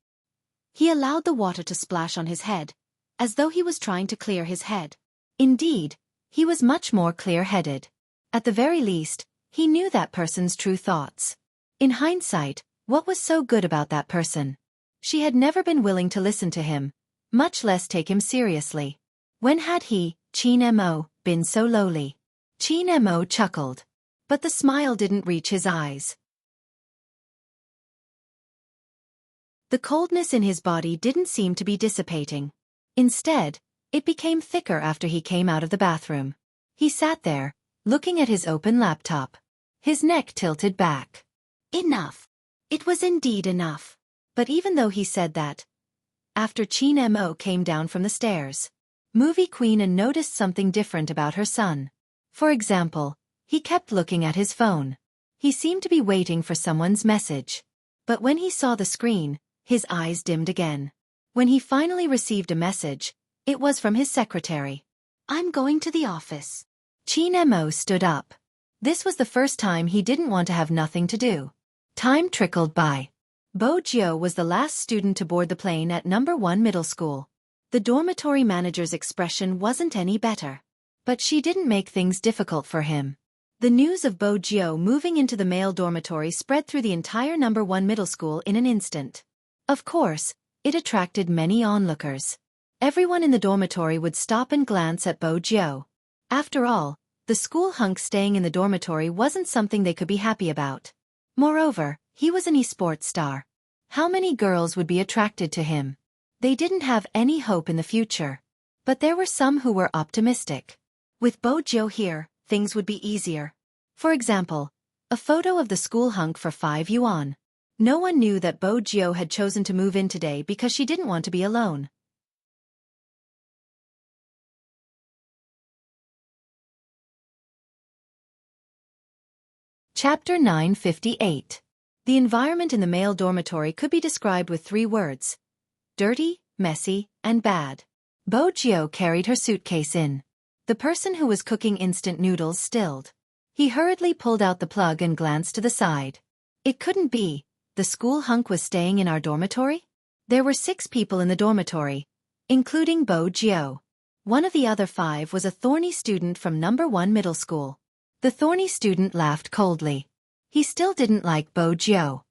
He allowed the water to splash on his head, as though he was trying to clear his head. Indeed, he was much more clear-headed. At the very least, he knew that person's true thoughts. In hindsight, what was so good about that person? She had never been willing to listen to him, much less take him seriously. When had he, Chin Mo, been so lowly? Chin Mo chuckled. But the smile didn't reach his eyes. The coldness in his body didn't seem to be dissipating. Instead, it became thicker after he came out of the bathroom. He sat there, looking at his open laptop. His neck tilted back. Enough. It was indeed enough. But even though he said that, after Chin Mo came down from the stairs, Movie Queen noticed something different about her son. For example, he kept looking at his phone. He seemed to be waiting for someone's message. But when he saw the screen, his eyes dimmed again. When he finally received a message, it was from his secretary. "I'm going to the office." Chin Mo stood up. This was the first time he didn't want to have nothing to do. Time trickled by. Bo Jiu was the last student to board the plane at number 1 middle school. The dormitory manager's expression wasn't any better. But she didn't make things difficult for him. The news of Bo Jiu moving into the male dormitory spread through the entire number 1 middle school in an instant. Of course, it attracted many onlookers. Everyone in the dormitory would stop and glance at Bo Jiu. After all, the school hunk staying in the dormitory wasn't something they could be happy about. Moreover, he was an esports star. How many girls would be attracted to him? They didn't have any hope in the future. But there were some who were optimistic. With Bo Jiu here, things would be easier. For example, a photo of the school hunk for 5 yuan. No one knew that Bo Jiu had chosen to move in today because she didn't want to be alone. Chapter 958. The environment in the male dormitory could be described with 3 words: dirty, messy, and bad. Bo Jiu carried her suitcase in. The person who was cooking instant noodles stilled. He hurriedly pulled out the plug and glanced to the side. It couldn't be. The school hunk was staying in our dormitory? There were 6 people in the dormitory, including Bo Jiu. One of the other 5 was a thorny student from number 1 middle school. The thorny student laughed coldly. He still didn't like Bo Jiu.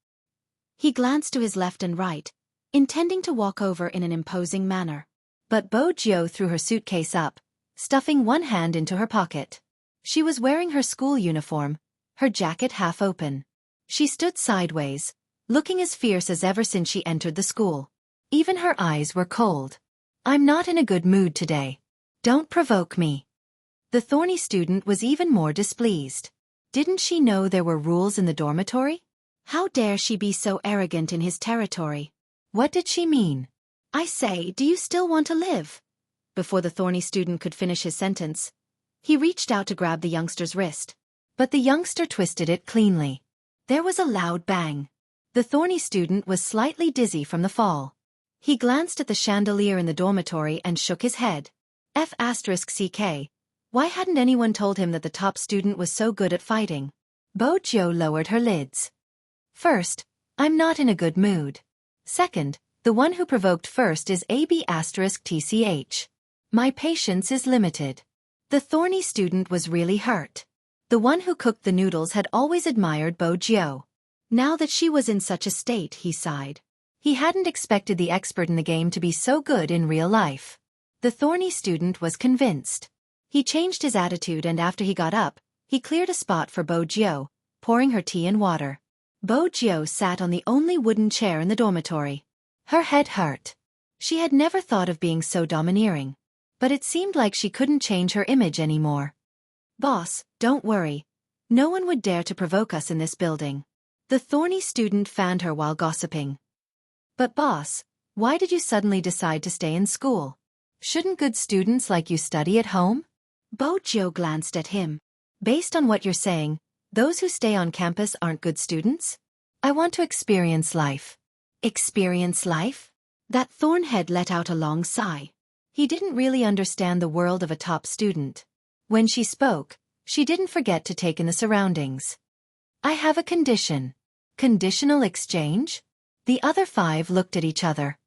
He glanced to his left and right, intending to walk over in an imposing manner. But Bo Jiu threw her suitcase up, stuffing one hand into her pocket. She was wearing her school uniform, her jacket half open. She stood sideways, looking as fierce as ever since she entered the school. Even her eyes were cold. "I'm not in a good mood today. Don't provoke me." The thorny student was even more displeased. Didn't she know there were rules in the dormitory? How dare she be so arrogant in his territory? What did she mean? "I say, do you still want to live?" Before the thorny student could finish his sentence, he reached out to grab the youngster's wrist. But the youngster twisted it cleanly. There was a loud bang. The thorny student was slightly dizzy from the fall. He glanced at the chandelier in the dormitory and shook his head. F***ck. Why hadn't anyone told him that the top student was so good at fighting? Bojo lowered her lids. First, I'm not in a good mood. Second, the one who provoked first is AB*TCH. My patience is limited. The thorny student was really hurt. The one who cooked the noodles had always admired Bojo. Now that she was in such a state, he sighed. He hadn't expected the expert in the game to be so good in real life. The thorny student was convinced. He changed his attitude, and after he got up, he cleared a spot for Bojo, pouring her tea and water. Bojo sat on the only wooden chair in the dormitory. Her head hurt. She had never thought of being so domineering. But it seemed like she couldn't change her image anymore. Boss, don't worry. No one would dare to provoke us in this building. The thorny student fanned her while gossiping. But boss, why did you suddenly decide to stay in school? Shouldn't good students like you study at home? Bojo glanced at him. Based on what you're saying, those who stay on campus aren't good students? I want to experience life. Experience life? That thornhead let out a long sigh. He didn't really understand the world of a top student. When she spoke, she didn't forget to take in the surroundings. I have a condition. Conditional exchange? The other 5 looked at each other.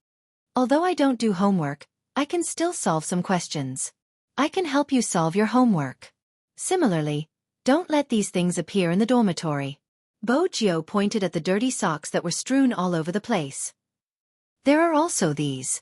Although I don't do homework, I can still solve some questions. I can help you solve your homework. Similarly, don't let these things appear in the dormitory. Bojo pointed at the dirty socks that were strewn all over the place. There are also these.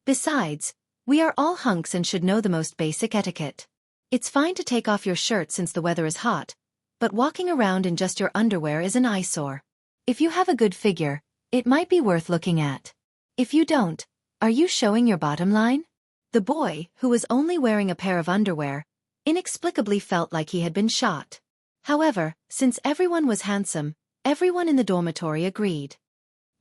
Besides, we are all hunks and should know the most basic etiquette. It's fine to take off your shirt since the weather is hot, but walking around in just your underwear is an eyesore. If you have a good figure, it might be worth looking at. If you don't, are you showing your bottom line? The boy, who was only wearing a pair of underwear, inexplicably felt like he had been shot. However, since everyone was handsome, everyone in the dormitory agreed.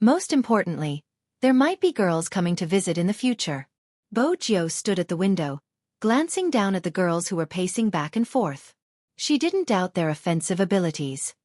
Most importantly, there might be girls coming to visit in the future. Bojo stood at the window, glancing down at the girls who were pacing back and forth. She didn't doubt their offensive abilities.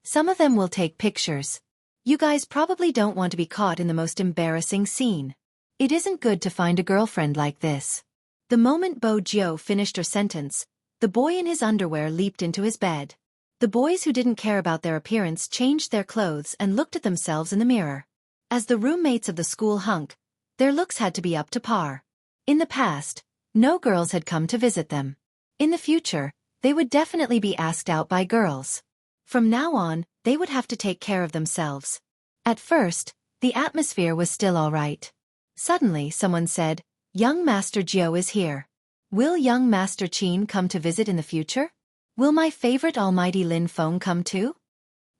Some of them will take pictures. You guys probably don't want to be caught in the most embarrassing scene. It isn't good to find a girlfriend like this. The moment Bojo finished her sentence, the boy in his underwear leaped into his bed. The boys who didn't care about their appearance changed their clothes and looked at themselves in the mirror. As the roommates of the school hunk, their looks had to be up to par. In the past, no girls had come to visit them. In the future, they would definitely be asked out by girls. From now on, they would have to take care of themselves. At first, the atmosphere was still all right. Suddenly, someone said, "Young Master Gio is here. Will young Master Chin come to visit in the future? Will my favorite almighty Lin Feng come too?"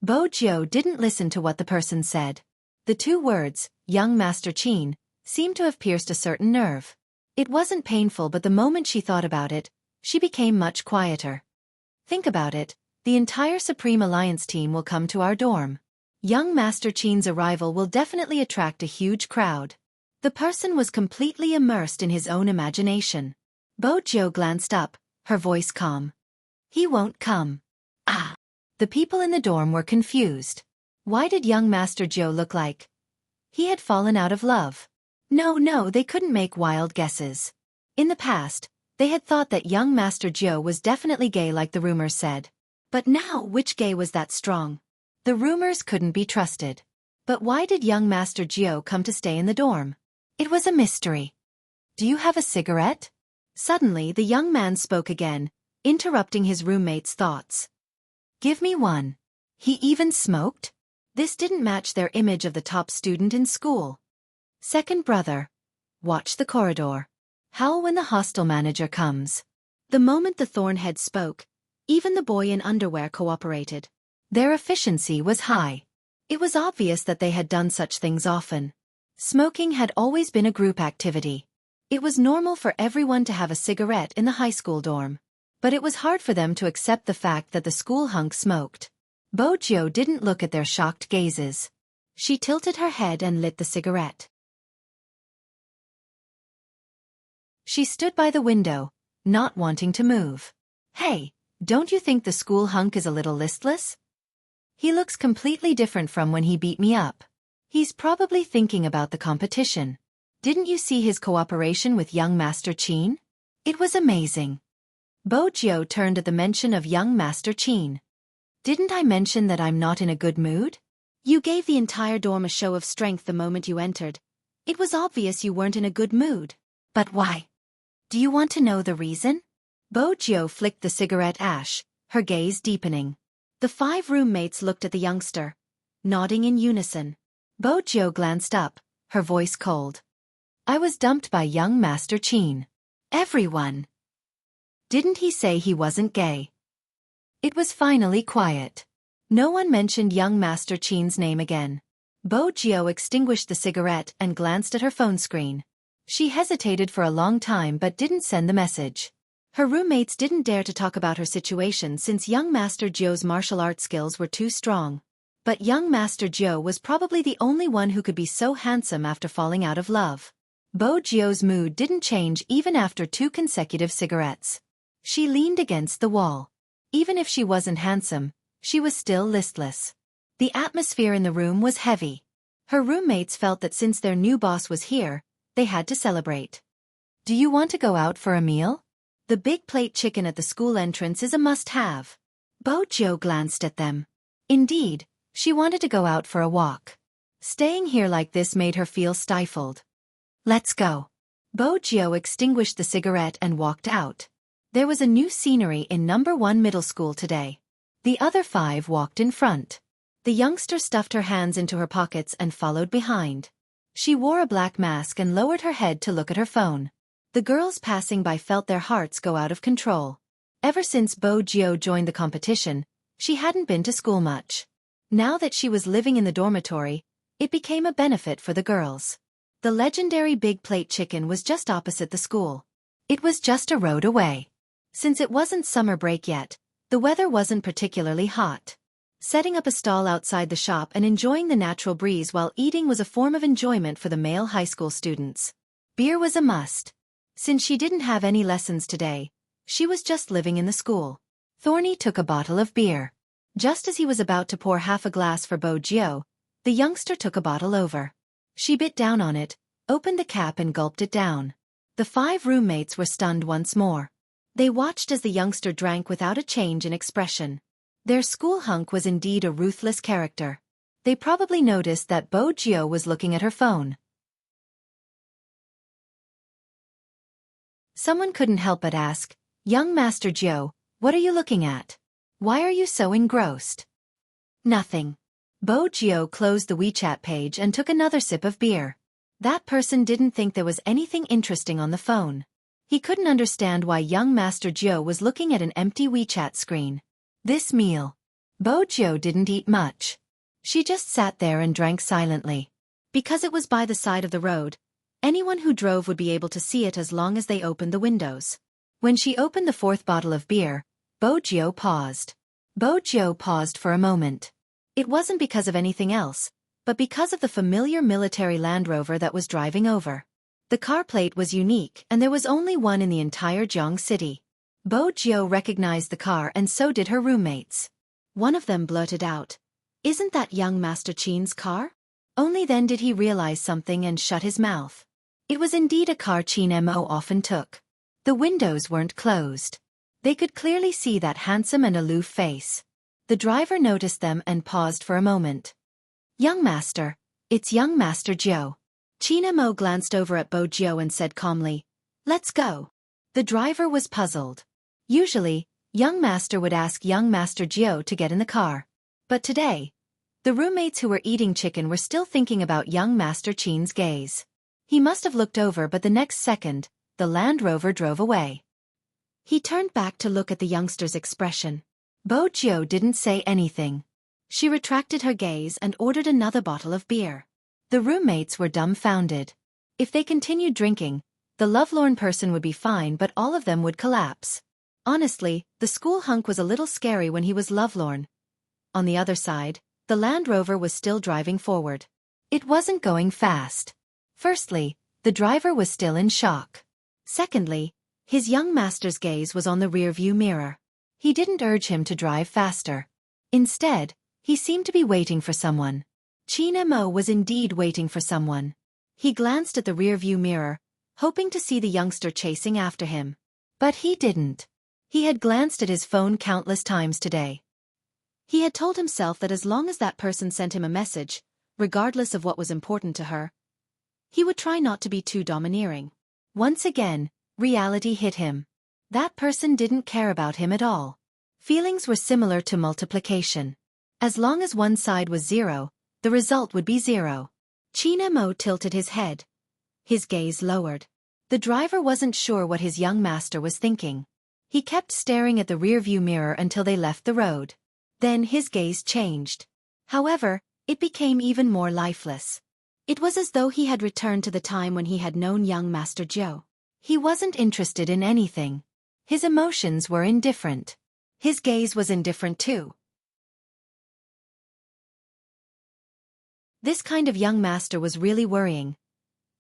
Bojo didn't listen to what the person said. The 2 words, young Master Chin, seemed to have pierced a certain nerve. It wasn't painful, but the moment she thought about it, she became much quieter. Think about it, the entire Supreme Alliance team will come to our dorm. Young Master Chin's arrival will definitely attract a huge crowd. The person was completely immersed in his own imagination. Bojo glanced up, her voice calm. He won't come. Ah! The people in the dorm were confused. Why did young Master Gio look like he had fallen out of love? No, they couldn't make wild guesses. In the past, they had thought that young Master Gio was definitely gay like the rumors said. But now, which gay was that strong? The rumors couldn't be trusted. But why did young Master Gio come to stay in the dorm? It was a mystery. Do you have a cigarette? Suddenly, the young man spoke again, interrupting his roommate's thoughts. Give me one. He even smoked? This didn't match their image of the top student in school. Second brother. Watch the corridor. Howl when the hostel manager comes. The moment the thornhead spoke, even the boy in underwear cooperated. Their efficiency was high. It was obvious that they had done such things often. Smoking had always been a group activity. It was normal for everyone to have a cigarette in the high school dorm. But it was hard for them to accept the fact that the school hunk smoked. Bojo didn't look at their shocked gazes. She tilted her head and lit the cigarette. She stood by the window, not wanting to move. Hey, Don't you think the school hunk is a little listless? He looks completely different from when he beat me up. He's probably thinking about the competition. Didn't you see his cooperation with young Master Qin? It was amazing. Bo Jiao turned at the mention of young Master Qin. Didn't I mention that I'm not in a good mood? You gave the entire dorm a show of strength the moment you entered. It was obvious you weren't in a good mood. But why? Do you want to know the reason? Bo Jiao flicked the cigarette ash, her gaze deepening. The 5 roommates looked at the youngster, nodding in unison. Bo Jiao glanced up, her voice cold. I was dumped by young Master Qin. Everyone. Didn't he say he wasn't gay? It was finally quiet. No one mentioned young Master Qin's name again. Bo Jiao extinguished the cigarette and glanced at her phone screen. She hesitated for a long time but didn't send the message. Her roommates didn't dare to talk about her situation since young Master Jiao's martial arts skills were too strong. But young Master Jiao was probably the only one who could be so handsome after falling out of love. Bo Jiao's mood didn't change even after 2 consecutive cigarettes. She leaned against the wall. Even if she wasn't handsome, she was still listless. The atmosphere in the room was heavy. Her roommates felt that since their new boss was here, they had to celebrate. Do you want to go out for a meal? The big plate chicken at the school entrance is a must-have. Bo Jiao glanced at them. Indeed, she wanted to go out for a walk. Staying here like this made her feel stifled. Let's go. Bo Jiao extinguished the cigarette and walked out. There was a new scenery in number 1 middle school today. The other 5 walked in front. The youngster stuffed her hands into her pockets and followed behind. She wore a black mask and lowered her head to look at her phone. The girls passing by felt their hearts go out of control. Ever since Bo Jiao joined the competition, she hadn't been to school much. Now that she was living in the dormitory, it became a benefit for the girls. The legendary big plate chicken was just opposite the school. It was just a road away. Since it wasn't summer break yet, the weather wasn't particularly hot. Setting up a stall outside the shop and enjoying the natural breeze while eating was a form of enjoyment for the male high school students. Beer was a must. Since she didn't have any lessons today, she was just living in the school. Thorny took a bottle of beer. Just as he was about to pour half a glass for Bo Jiao, the youngster took a bottle over. She bit down on it, opened the cap and gulped it down. The 5 roommates were stunned once more. They watched as the youngster drank without a change in expression. Their school hunk was indeed a ruthless character. They probably noticed that Bo Jiao was looking at her phone. Someone couldn't help but ask, Young Master Jiao, what are you looking at? Why are you so engrossed? Nothing. Bo Jiao closed the WeChat page and took another sip of beer. That person didn't think there was anything interesting on the phone. He couldn't understand why young Master Jiao was looking at an empty WeChat screen. This meal. Bo Jiao didn't eat much. She just sat there and drank silently. Because it was by the side of the road, anyone who drove would be able to see it as long as they opened the windows. When she opened the 4th bottle of beer, Bo Jiao paused. Bo Jiao paused for a moment. It wasn't because of anything else, but because of the familiar military Land Rover that was driving over. The car plate was unique and there was only one in the entire Jiang city. Bo Jiao recognized the car and so did her roommates. One of them blurted out, "Isn't that young Master Qin's car?" Only then did he realize something and shut his mouth. It was indeed a car Qin Mo often took. The windows weren't closed. They could clearly see that handsome and aloof face. The driver noticed them and paused for a moment. "Young Master, it's young Master Jiao." Qin Mo glanced over at Bo Jiao and said calmly, "Let's go." The driver was puzzled. Usually, young Master would ask young Master Jiao to get in the car. But today, the roommates who were eating chicken were still thinking about young Master Qin's gaze. He must have looked over, but the next second, the Land Rover drove away. He turned back to look at the youngster's expression. Bo Jiao didn't say anything. She retracted her gaze and ordered another bottle of beer. The roommates were dumbfounded. If they continued drinking, the lovelorn person would be fine, but all of them would collapse. Honestly, the school hunk was a little scary when he was lovelorn. On the other side, the Land Rover was still driving forward. It wasn't going fast. Firstly, the driver was still in shock. Secondly, his young master's gaze was on the rear-view mirror. He didn't urge him to drive faster. Instead, he seemed to be waiting for someone. Chin Mo was indeed waiting for someone. He glanced at the rearview mirror, hoping to see the youngster chasing after him. But he didn't. He had glanced at his phone countless times today. He had told himself that as long as that person sent him a message, regardless of what was important to her, he would try not to be too domineering. Once again, reality hit him. That person didn't care about him at all. Feelings were similar to multiplication. As long as one side was 0, the result would be 0. Chin Mo tilted his head. His gaze lowered. The driver wasn't sure what his young master was thinking. He kept staring at the rearview mirror until they left the road. Then his gaze changed. However, it became even more lifeless. It was as though he had returned to the time when he had known young Master Joe. He wasn't interested in anything. His emotions were indifferent. His gaze was indifferent too. This kind of young master was really worrying.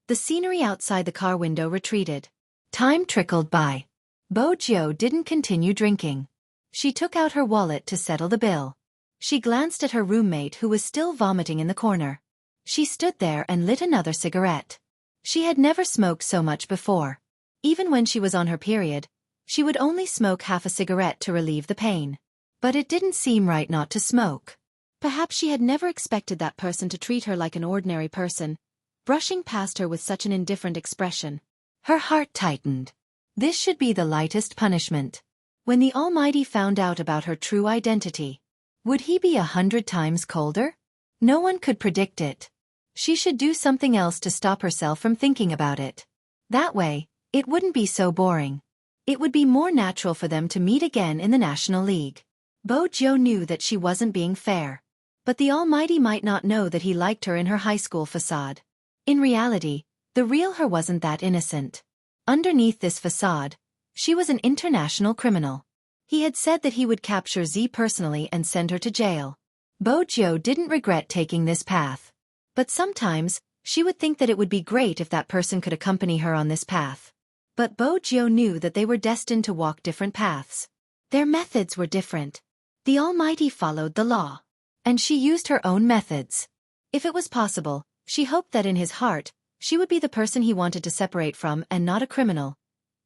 The scenery outside the car window retreated. Time trickled by. Bo Jio didn't continue drinking. She took out her wallet to settle the bill. She glanced at her roommate who was still vomiting in the corner. She stood there and lit another cigarette. She had never smoked so much before. Even when she was on her period, she would only smoke half a cigarette to relieve the pain. But it didn't seem right not to smoke. Perhaps she had never expected that person to treat her like an ordinary person, brushing past her with such an indifferent expression. Her heart tightened. This should be the lightest punishment. When the Almighty found out about her true identity, would he be 100 times colder? No one could predict it. She should do something else to stop herself from thinking about it. That way, it wouldn't be so boring. It would be more natural for them to meet again in the National League. Bo Jio knew that she wasn't being fair. But the Almighty might not know that he liked her in her high school facade. In reality, the real her wasn't that innocent. Underneath this facade, she was an international criminal. He had said that he would capture Z personally and send her to jail. Bo Jio didn't regret taking this path. But sometimes, she would think that it would be great if that person could accompany her on this path. But Bo Jio knew that they were destined to walk different paths. Their methods were different. The Almighty followed the law. And she used her own methods. If it was possible, she hoped that in his heart, she would be the person he wanted to separate from and not a criminal.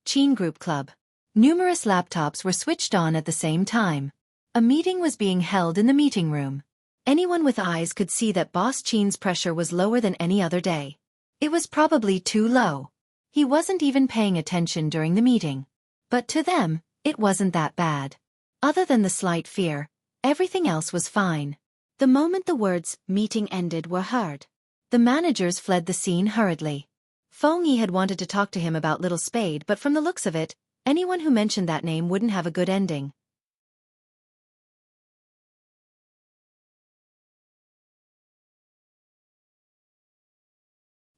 Chin Group Club. Numerous laptops were switched on at the same time. A meeting was being held in the meeting room. Anyone with eyes could see that Boss Chin's pressure was lower than any other day. It was probably too low. He wasn't even paying attention during the meeting. But to them, it wasn't that bad. Other than the slight fear, everything else was fine. The moment the words, meeting ended were heard, the managers fled the scene hurriedly. Feng Yi had wanted to talk to him about Little Spade, but from the looks of it, anyone who mentioned that name wouldn't have a good ending.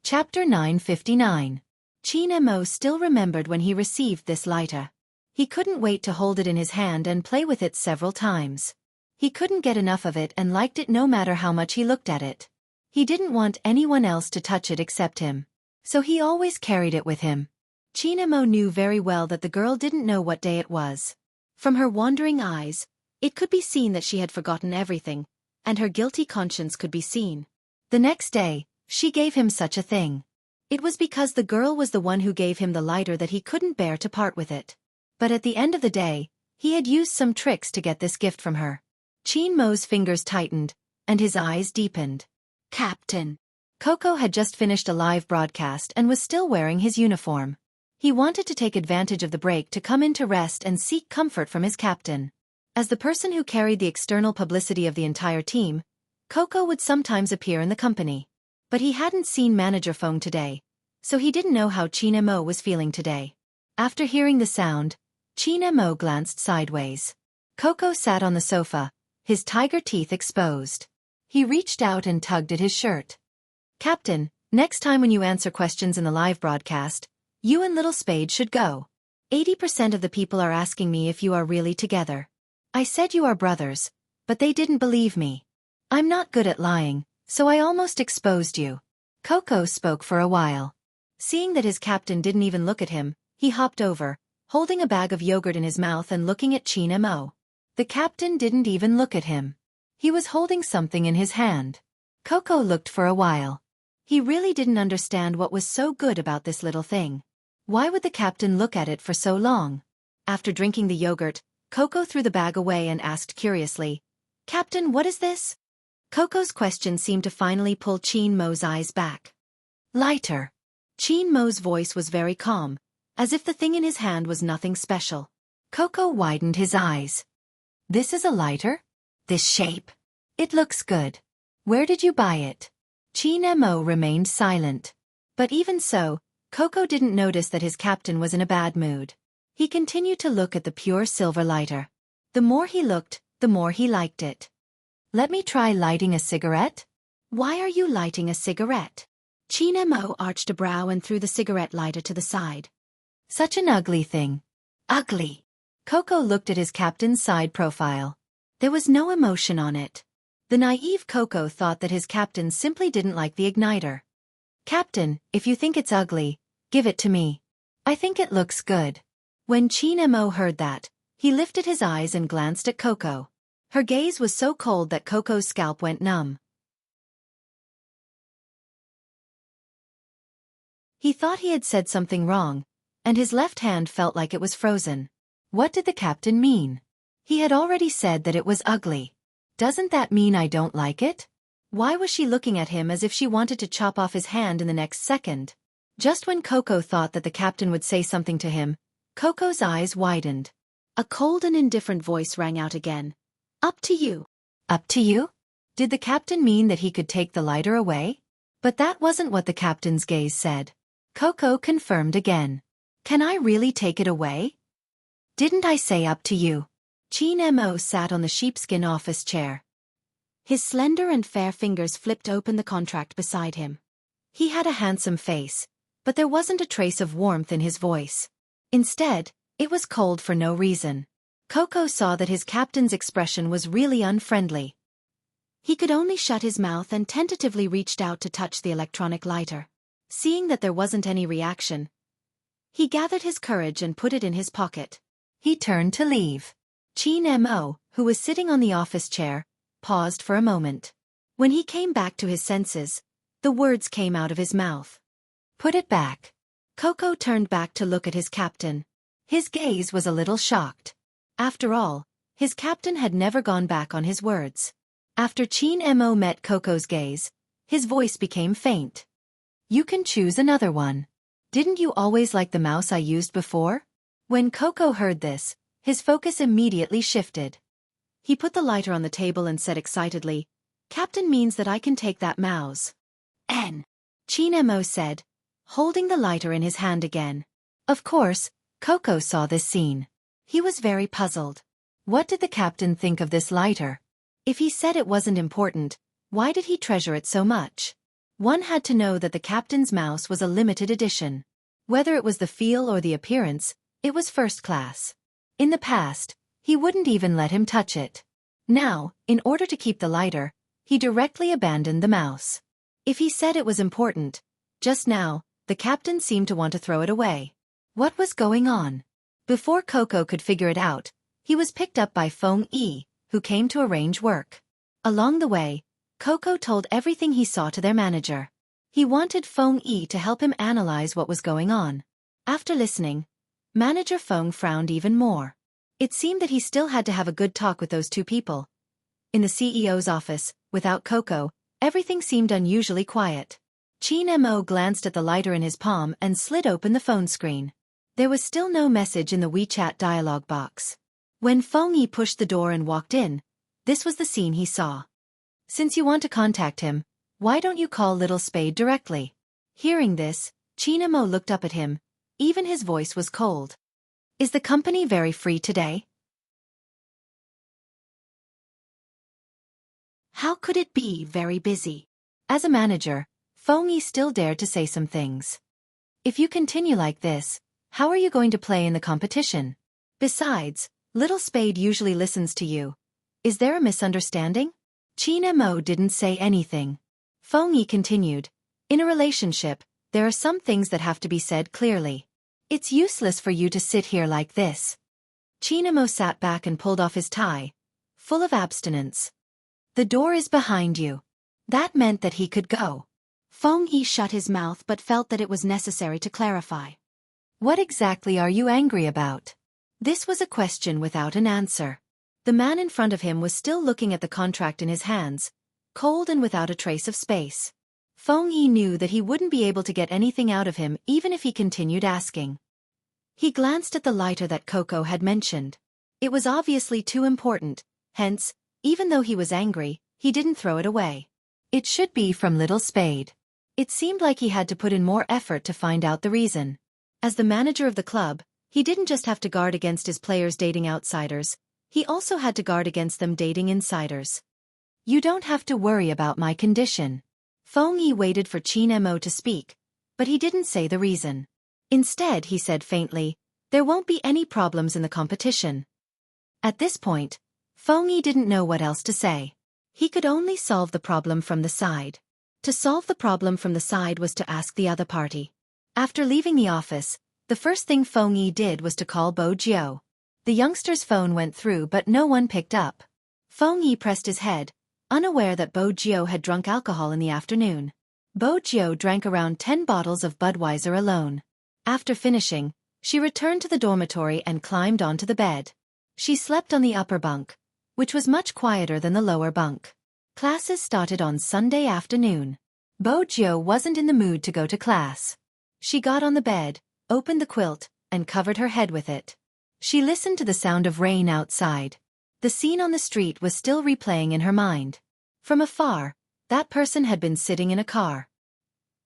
Chapter 959. Chin Mo still remembered when he received this lighter. He couldn't wait to hold it in his hand and play with it several times. He couldn't get enough of it and liked it no matter how much he looked at it. He didn't want anyone else to touch it except him. So he always carried it with him. Chin Mo knew very well that the girl didn't know what day it was. From her wandering eyes, it could be seen that she had forgotten everything, and her guilty conscience could be seen. The next day, she gave him such a thing. It was because the girl was the one who gave him the lighter that he couldn't bear to part with it. But at the end of the day, he had used some tricks to get this gift from her. Chin Mo's fingers tightened, and his eyes deepened. Captain. Coco had just finished a live broadcast and was still wearing his uniform. He wanted to take advantage of the break to come in to rest and seek comfort from his captain. As the person who carried the external publicity of the entire team, Coco would sometimes appear in the company. But he hadn't seen Manager Feng today, so he didn't know how Chin Mo was feeling today. After hearing the sound, Chin Mo glanced sideways. Coco sat on the sofa, his tiger teeth exposed. He reached out and tugged at his shirt. Captain, next time when you answer questions in the live broadcast, you and Little Spade should go. 80% of the people are asking me if you are really together. I said you are brothers, but they didn't believe me. I'm not good at lying, so I almost exposed you. Coco spoke for a while. Seeing that his captain didn't even look at him, he hopped over, holding a bag of yogurt in his mouth and looking at Chin Mo. The captain didn't even look at him. He was holding something in his hand. Coco looked for a while. He really didn't understand what was so good about this little thing. Why would the captain look at it for so long? After drinking the yogurt, Coco threw the bag away and asked curiously, "Captain, what is this?" Coco's question seemed to finally pull Cheen Mo's eyes back. "Lighter." Cheen Mo's voice was very calm, as if the thing in his hand was nothing special. Coco widened his eyes. "This is a lighter? This shape? It looks good. Where did you buy it?" Cheen Mo remained silent. But even so, Coco didn't notice that his captain was in a bad mood. He continued to look at the pure silver lighter. The more he looked, the more he liked it. "Let me try lighting a cigarette?" "Why are you lighting a cigarette?" Cheen Mo arched a brow and threw the cigarette lighter to the side. "Such an ugly thing." "Ugly." Coco looked at his captain's side profile. There was no emotion on it. The naive Coco thought that his captain simply didn't like the igniter. "Captain, if you think it's ugly, give it to me. I think it looks good." When Cheen Mo heard that, he lifted his eyes and glanced at Coco. Her gaze was so cold that Coco's scalp went numb. He thought he had said something wrong, and his left hand felt like it was frozen. What did the captain mean? He had already said that it was ugly. Doesn't that mean I don't like it? Why was she looking at him as if she wanted to chop off his hand in the next second? Just when Coco thought that the captain would say something to him, Coco's eyes widened. A cold and indifferent voice rang out again. "Up to you." Up to you? Did the captain mean that he could take the lighter away? But that wasn't what the captain's gaze said. Coco confirmed again. "Can I really take it away?" "Didn't I say up to you?" Cheen Mo sat on the sheepskin office chair. His slender and fair fingers flipped open the contract beside him. He had a handsome face, but there wasn't a trace of warmth in his voice. Instead, it was cold for no reason. Coco saw that his captain's expression was really unfriendly. He could only shut his mouth and tentatively reached out to touch the electronic lighter. Seeing that there wasn't any reaction, he gathered his courage and put it in his pocket. He turned to leave. Cheen Mo, who was sitting on the office chair, paused for a moment. When he came back to his senses, the words came out of his mouth. "Put it back." Coco turned back to look at his captain. His gaze was a little shocked. After all, his captain had never gone back on his words. After Cheen Mo met Coco's gaze, his voice became faint. "You can choose another one. Didn't you always like the mouse I used before?" When Coco heard this, his focus immediately shifted. He put the lighter on the table and said excitedly, "Captain means that I can take that mouse." Cheen Mo said, holding the lighter in his hand again. Of course, Coco saw this scene. He was very puzzled. What did the captain think of this lighter? If he said it wasn't important, why did he treasure it so much? One had to know that the captain's mouse was a limited edition. Whether it was the feel or the appearance, it was first class. In the past, he wouldn't even let him touch it. Now, in order to keep the lighter, he directly abandoned the mouse. If he said it was important, just now, the captain seemed to want to throw it away. What was going on? Before Coco could figure it out, he was picked up by Feng Yi, who came to arrange work. Along the way, Coco told everything he saw to their manager. He wanted Feng Yi to help him analyze what was going on. After listening, Manager Feng frowned even more. It seemed that he still had to have a good talk with those two people. In the CEO's office, without Coco, everything seemed unusually quiet. Cheen Mo glanced at the lighter in his palm and slid open the phone screen. There was still no message in the WeChat dialog box. When Feng Yi pushed the door and walked in, this was the scene he saw. "Since you want to contact him, why don't you call Little Spade directly?" Hearing this, Cheen Mo looked up at him. Even his voice was cold. "Is the company very free today?" How could it be very busy? As a manager, Feng Yi still dared to say some things. "If you continue like this, how are you going to play in the competition? Besides, Little Spade usually listens to you. Is there a misunderstanding?" Cheen Mo didn't say anything. Feng Yi continued, "In a relationship, there are some things that have to be said clearly. It's useless for you to sit here like this." Chinamo sat back and pulled off his tie, full of abstinence. The door is behind you. That meant that he could go. Feng Yi shut his mouth but felt that it was necessary to clarify. What exactly are you angry about? This was a question without an answer. The man in front of him was still looking at the contract in his hands, cold and without a trace of space. Feng Yi knew that he wouldn't be able to get anything out of him even if he continued asking. He glanced at the lighter that Coco had mentioned. It was obviously too important, hence, even though he was angry, he didn't throw it away. It should be from Little Spade. It seemed like he had to put in more effort to find out the reason. As the manager of the club, he didn't just have to guard against his players dating outsiders, he also had to guard against them dating insiders. You don't have to worry about my condition. Feng Yi waited for Qin Mo to speak, but he didn't say the reason. Instead, he said faintly, there won't be any problems in the competition. At this point, Feng Yi didn't know what else to say. He could only solve the problem from the side. To solve the problem from the side was to ask the other party. After leaving the office, the first thing Feng Yi did was to call Bo Jiao. The youngster's phone went through but no one picked up. Feng Yi pressed his head, unaware that Bo Jiao had drunk alcohol in the afternoon. Bo Jiao drank around 10 bottles of Budweiser alone. After finishing, she returned to the dormitory and climbed onto the bed. She slept on the upper bunk, which was much quieter than the lower bunk. Classes started on Sunday afternoon. Bo Jiao wasn't in the mood to go to class. She got on the bed, opened the quilt, and covered her head with it. She listened to the sound of rain outside. The scene on the street was still replaying in her mind. From afar, that person had been sitting in a car.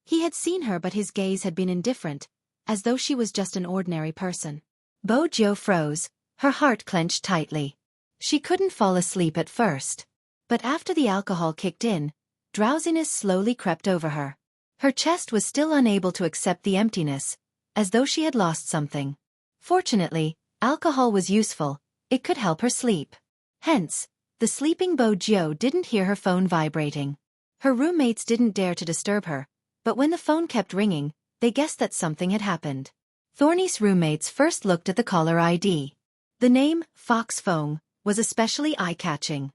He had seen her but his gaze had been indifferent, as though she was just an ordinary person. Bo Jiao froze, her heart clenched tightly. She couldn't fall asleep at first. But after the alcohol kicked in, drowsiness slowly crept over her. Her chest was still unable to accept the emptiness, as though she had lost something. Fortunately, alcohol was useful, it could help her sleep. Hence, the sleeping Bo Jiao didn't hear her phone vibrating. Her roommates didn't dare to disturb her, but when the phone kept ringing, they guessed that something had happened. Thorny's roommates first looked at the caller ID. The name, Fox Feng, was especially eye-catching.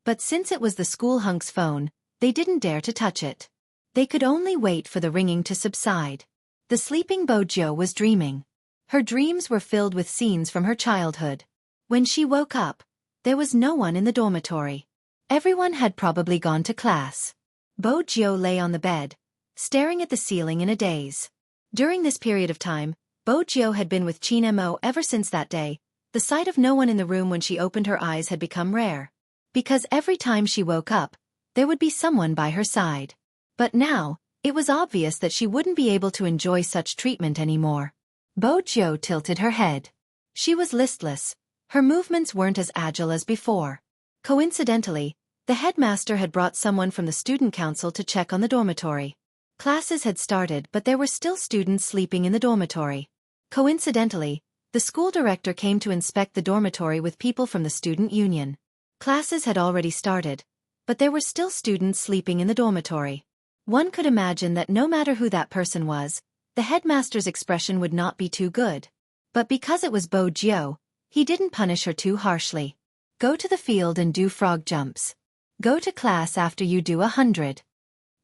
But since it was the school hunk's phone, they didn't dare to touch it. They could only wait for the ringing to subside. The sleeping Bo Jiao was dreaming. Her dreams were filled with scenes from her childhood. When she woke up, there was no one in the dormitory. Everyone had probably gone to class. Bo Jiao lay on the bed, staring at the ceiling in a daze. During this period of time, Bo Jiao had been with Qin Mo ever since that day. The sight of no one in the room when she opened her eyes had become rare. Because every time she woke up, there would be someone by her side. But now, it was obvious that she wouldn't be able to enjoy such treatment anymore. Bo Jiao tilted her head. She was listless. Her movements weren't as agile as before. Coincidentally, the headmaster had brought someone from the student council to check on the dormitory. Classes had started but there were still students sleeping in the dormitory. Coincidentally, the school director came to inspect the dormitory with people from the student union. Classes had already started, but there were still students sleeping in the dormitory. One could imagine that no matter who that person was, the headmaster's expression would not be too good. But because it was Bo Jiao, he didn't punish her too harshly. Go to the field and do frog jumps. Go to class after you do 100.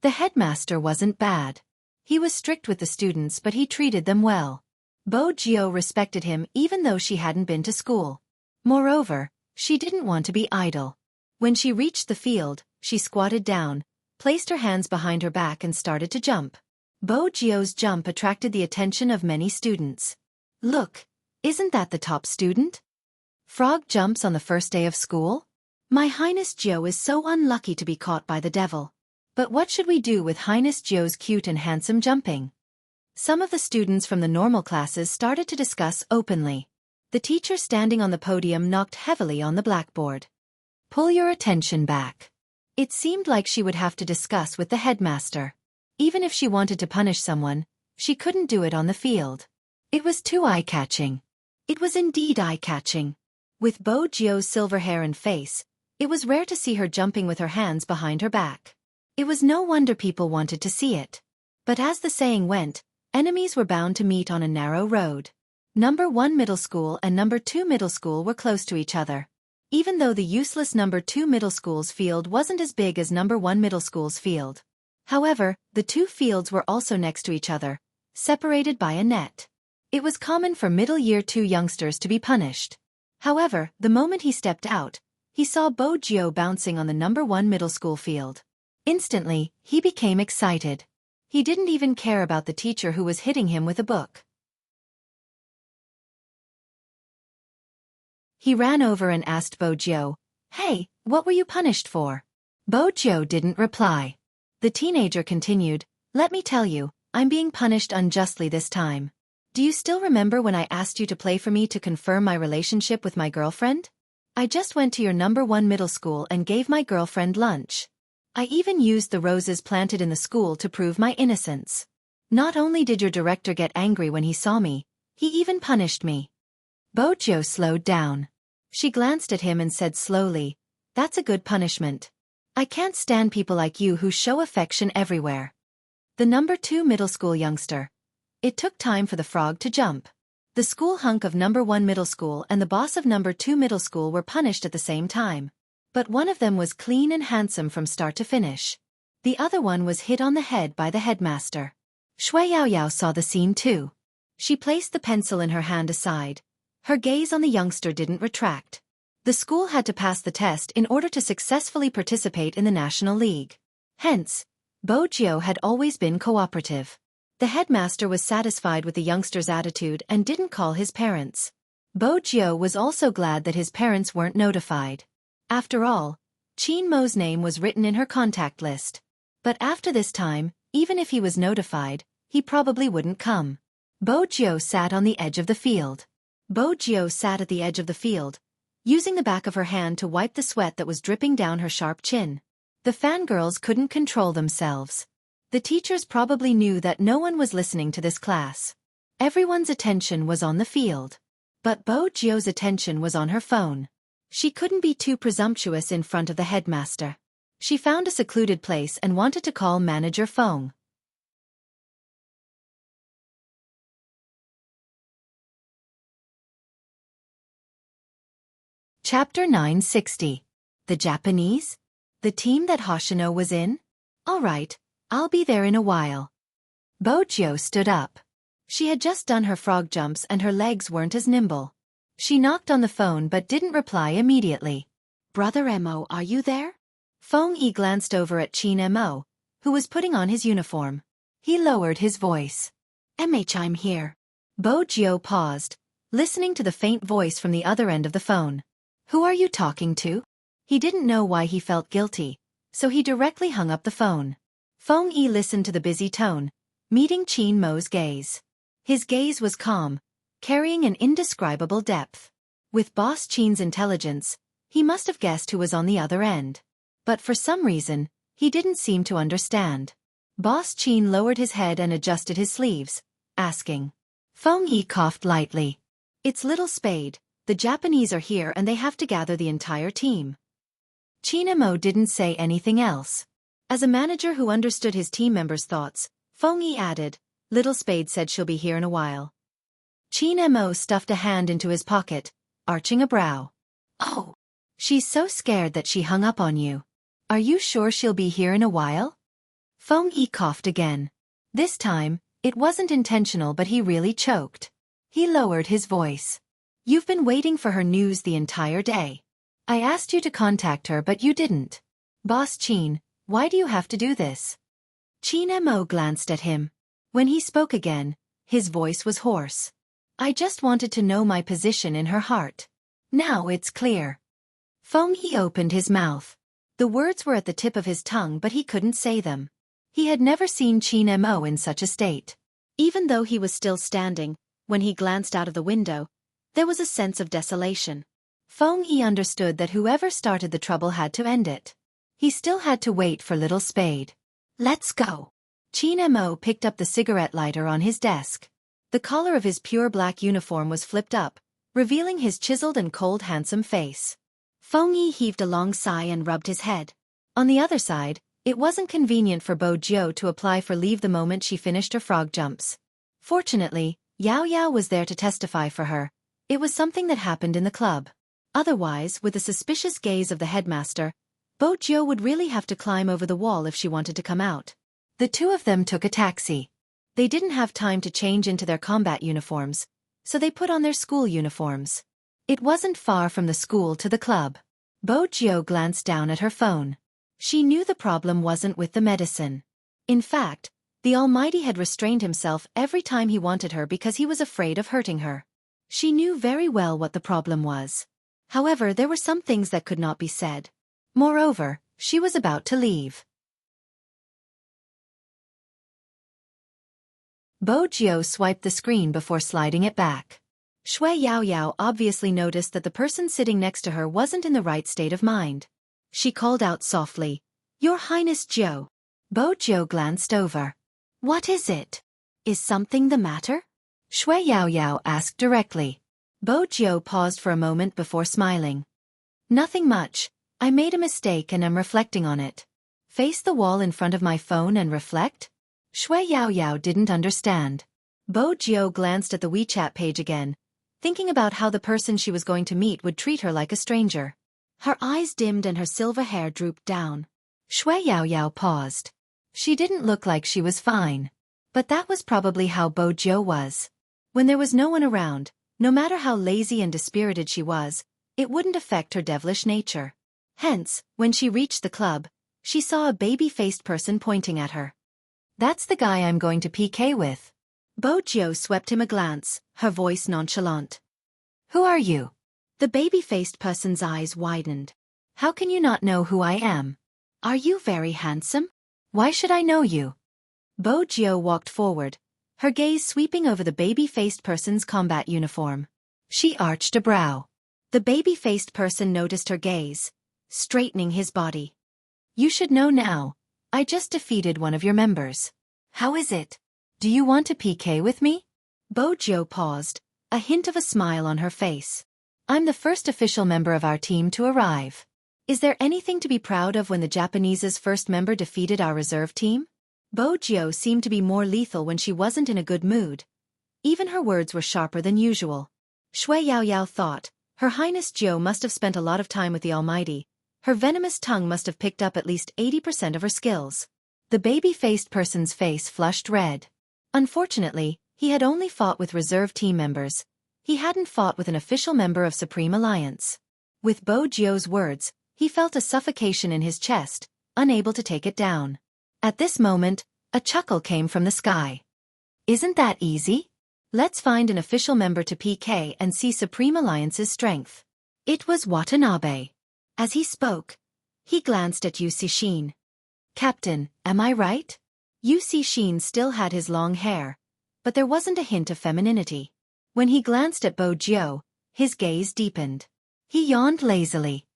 The headmaster wasn't bad. He was strict with the students but he treated them well. Bo Jiao respected him even though she hadn't been to school. Moreover, she didn't want to be idle. When she reached the field, she squatted down, placed her hands behind her back and started to jump. Bo Jiao's jump attracted the attention of many students. Look, isn't that the top student? Frog jumps on the first day of school? My Highness Jiao is so unlucky to be caught by the devil. But what should we do with Highness Jiao's cute and handsome jumping? Some of the students from the normal classes started to discuss openly. The teacher standing on the podium knocked heavily on the blackboard. Pull your attention back. It seemed like she would have to discuss with the headmaster. Even if she wanted to punish someone, she couldn't do it on the field. It was too eye-catching. It was indeed eye-catching. With Bo Jiao's silver hair and face, it was rare to see her jumping with her hands behind her back. It was no wonder people wanted to see it. But as the saying went, Enemies were bound to meet on a narrow road. Number 1 middle school and number 2 middle school were close to each other. Even though the useless number 2 middle school's field wasn't as big as number 1 middle school's field. However, the two fields were also next to each other, separated by a net. It was common for middle year 2 youngsters to be punished. However, the moment he stepped out, he saw Bo Jio bouncing on the number 1 middle school field. Instantly, he became excited. He didn't even care about the teacher who was hitting him with a book. He ran over and asked Bo Jio, "Hey, what were you punished for?" Bo Jio didn't reply. The teenager continued, "Let me tell you, I'm being punished unjustly this time. Do you still remember when I asked you to play for me to confirm my relationship with my girlfriend? I just went to your number 1 middle school and gave my girlfriend lunch. I even used the roses planted in the school to prove my innocence. Not only did your director get angry when he saw me, he even punished me." Bo Jio slowed down. She glanced at him and said slowly, "That's a good punishment. I can't stand people like you who show affection everywhere." The number 2 middle school youngster. It took time for the frog to jump. The school hunk of number 1 middle school and the boss of number 2 middle school were punished at the same time. But one of them was clean and handsome from start to finish. The other one was hit on the head by the headmaster. Shui Yaoyao saw the scene too. She placed the pencil in her hand aside. Her gaze on the youngster didn't retract. The school had to pass the test in order to successfully participate in the National League. Hence, Bo Jio had always been cooperative. The headmaster was satisfied with the youngster's attitude and didn't call his parents. Bo Jio was also glad that his parents weren't notified. After all, Qin Mo's name was written in her contact list. But after this time, even if he was notified, he probably wouldn't come. Bo Jio sat on the edge of the field. Bo Jio sat at the edge of the field, using the back of her hand to wipe the sweat that was dripping down her sharp chin. The fangirls couldn't control themselves. The teachers probably knew that no one was listening to this class. Everyone's attention was on the field. But Bo Jio's attention was on her phone. She couldn't be too presumptuous in front of the headmaster. She found a secluded place and wanted to call Manager Feng. Chapter 960. The Japanese? The team that Hoshino was in? All right, I'll be there in a while. Bo Jio stood up. She had just done her frog jumps and her legs weren't as nimble. She knocked on the phone but didn't reply immediately. "Brother Mo, are you there?" Feng Yi glanced over at Qin Mo, who was putting on his uniform. He lowered his voice. "MH, I'm here." Bo Jio paused, listening to the faint voice from the other end of the phone. "Who are you talking to?" He didn't know why he felt guilty, so he directly hung up the phone. Feng Yi listened to the busy tone, meeting Qin Mo's gaze. His gaze was calm, carrying an indescribable depth. With Boss Qin's intelligence, he must have guessed who was on the other end. But for some reason, he didn't seem to understand. Boss Qin lowered his head and adjusted his sleeves, asking. Feng Yi coughed lightly. "It's Little Spade. The Japanese are here and they have to gather the entire team." Qin Mo didn't say anything else. As a manager who understood his team members' thoughts, Feng Yi added, "Little Spade said she'll be here in a while." Qin Mo stuffed a hand into his pocket, arching a brow. "Oh, she's so scared that she hung up on you. Are you sure she'll be here in a while?" Feng Yi coughed again. This time, it wasn't intentional but he really choked. He lowered his voice. "You've been waiting for her news the entire day. I asked you to contact her but you didn't. Boss Qin, why do you have to do this?" Qin Mo glanced at him. When he spoke again, his voice was hoarse. "I just wanted to know my position in her heart. Now it's clear." Feng Yi opened his mouth. The words were at the tip of his tongue but he couldn't say them. He had never seen Qin Mo in such a state. Even though he was still standing, when he glanced out of the window, there was a sense of desolation. Feng Yi understood that whoever started the trouble had to end it. He still had to wait for Little Spade. "Let's go." Qin Mo picked up the cigarette lighter on his desk. The collar of his pure black uniform was flipped up, revealing his chiseled and cold handsome face. Feng Yi heaved a long sigh and rubbed his head. On the other side, it wasn't convenient for Bo Jio to apply for leave the moment she finished her frog jumps. Fortunately, Yao Yao was there to testify for her. It was something that happened in the club. Otherwise, with the suspicious gaze of the headmaster, Bo Jiu would really have to climb over the wall if she wanted to come out. The two of them took a taxi. They didn't have time to change into their combat uniforms, so they put on their school uniforms. It wasn't far from the school to the club. Bo Jiu glanced down at her phone. She knew the problem wasn't with the medicine. In fact, the Almighty had restrained himself every time he wanted her because he was afraid of hurting her. She knew very well what the problem was. However, there were some things that could not be said. Moreover, she was about to leave. Bo Jiu swiped the screen before sliding it back. Shui Yao Yao obviously noticed that the person sitting next to her wasn't in the right state of mind. She called out softly, "Your Highness Jiu." Bo Jiu glanced over. "What is it? Is something the matter?" Shui Yao Yao asked directly. Bo Jiu paused for a moment before smiling. "Nothing much. I made a mistake and am reflecting on it." Face the wall in front of my phone and reflect? Shui Yao Yao didn't understand. Bo Jiu glanced at the WeChat page again, thinking about how the person she was going to meet would treat her like a stranger. Her eyes dimmed and her silver hair drooped down. Shui Yao Yao paused. She didn't look like she was fine. But that was probably how Bo Jiu was. When there was no one around, no matter how lazy and dispirited she was, it wouldn't affect her devilish nature. Hence, when she reached the club, she saw a baby-faced person pointing at her. "That's the guy I'm going to PK with." Bo Jiu swept him a glance, her voice nonchalant. "Who are you?" The baby-faced person's eyes widened. "How can you not know who I am? Are you very handsome? Why should I know you?" Bo Jiu walked forward, her gaze sweeping over the baby-faced person's combat uniform. She arched a brow. The baby-faced person noticed her gaze, straightening his body. "You should know now. I just defeated one of your members. How is it? Do you want to PK with me?" Bo Jiu paused, a hint of a smile on her face. "I'm the first official member of our team to arrive. Is there anything to be proud of when the Japanese's first member defeated our reserve team?" Bo Jiu seemed to be more lethal when she wasn't in a good mood. Even her words were sharper than usual. Shui Yao Yao thought, Her Highness Jiu must have spent a lot of time with the Almighty. Her venomous tongue must have picked up at least 80% of her skills. The baby-faced person's face flushed red. Unfortunately, he had only fought with reserve team members. He hadn't fought with an official member of Supreme Alliance. With Bo Jiu's words, he felt a suffocation in his chest, unable to take it down. At this moment, a chuckle came from the sky. "Isn't that easy? Let's find an official member to PK and see Supreme Alliance's strength." It was Watanabe. As he spoke, he glanced at Yu Cixin. "Captain, am I right?" Yu Cixin still had his long hair, but there wasn't a hint of femininity. When he glanced at Bo Jiu, his gaze deepened. He yawned lazily.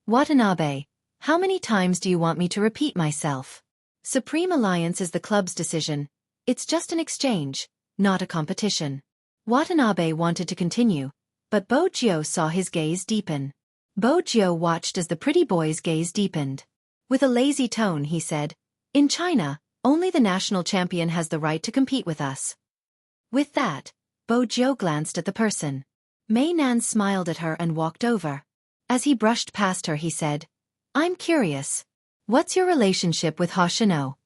"Watanabe, how many times do you want me to repeat myself? Supreme Alliance is the club's decision. It's just an exchange, not a competition." Watanabe wanted to continue, but Bo Jiu saw his gaze deepen. Bo Jiu watched as the pretty boy's gaze deepened. With a lazy tone he said, "In China, only the national champion has the right to compete with us." With that, Bo Jiu glanced at the person. Mei Nan smiled at her and walked over. As he brushed past her he said, "I'm curious. What's your relationship with Hoshino?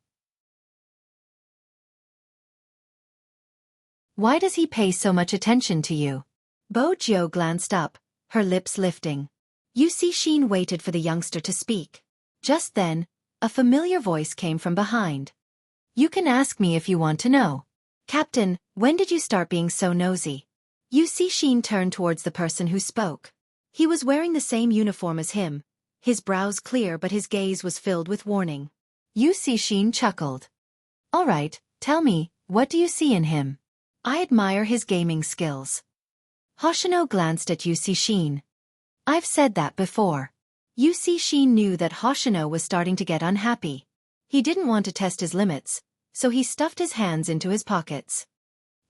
Why does he pay so much attention to you?" Bo Jiu glanced up, her lips lifting. Yu Cixin waited for the youngster to speak. Just then, a familiar voice came from behind. "You can ask me if you want to know. Captain, when did you start being so nosy?" Yu Cixin turned towards the person who spoke. He was wearing the same uniform as him, his brows clear but his gaze was filled with warning. Yu Cixin chuckled. "All right, tell me, what do you see in him?" "I admire his gaming skills." Hoshino glanced at Yu Cixin. "I've said that before." Yu Cixin knew that Hoshino was starting to get unhappy. He didn't want to test his limits, so he stuffed his hands into his pockets.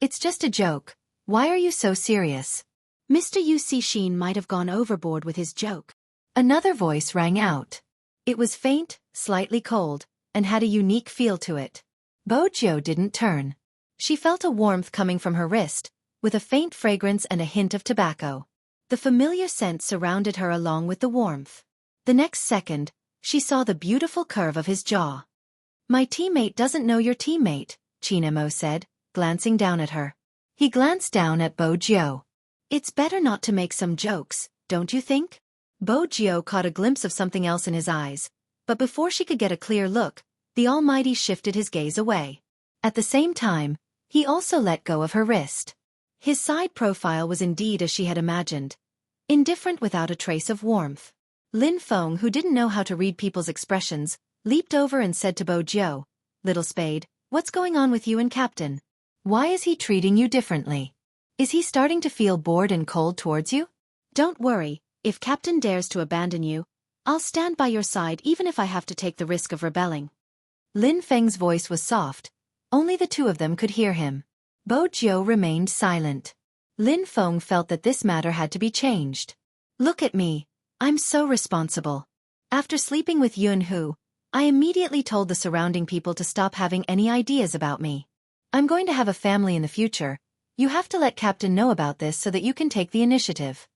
"It's just a joke. Why are you so serious?" Mr. Yu Cixin might have gone overboard with his joke. Another voice rang out. It was faint, slightly cold, and had a unique feel to it. Bo Jiu didn't turn. She felt a warmth coming from her wrist, with a faint fragrance and a hint of tobacco. The familiar scent surrounded her along with the warmth. The next second, she saw the beautiful curve of his jaw. "My teammate doesn't know your teammate," Chinemo said, glancing down at her. He glanced down at Bo Gio. "It's better not to make some jokes, don't you think?" Bo Gio caught a glimpse of something else in his eyes, but before she could get a clear look, the Almighty shifted his gaze away. At the same time, he also let go of her wrist. His side profile was indeed as she had imagined, indifferent without a trace of warmth. Lin Feng, who didn't know how to read people's expressions, leaped over and said to Bo Gio, "Little Spade, what's going on with you and Captain? Why is he treating you differently? Is he starting to feel bored and cold towards you? Don't worry, if Captain dares to abandon you, I'll stand by your side even if I have to take the risk of rebelling." Lin Feng's voice was soft. Only the two of them could hear him. Bo Gio remained silent. Lin Feng felt that this matter had to be changed. "Look at me. I'm so responsible. After sleeping with Yun Hu, I immediately told the surrounding people to stop having any ideas about me. I'm going to have a family in the future. You have to let Captain know about this so that you can take the initiative."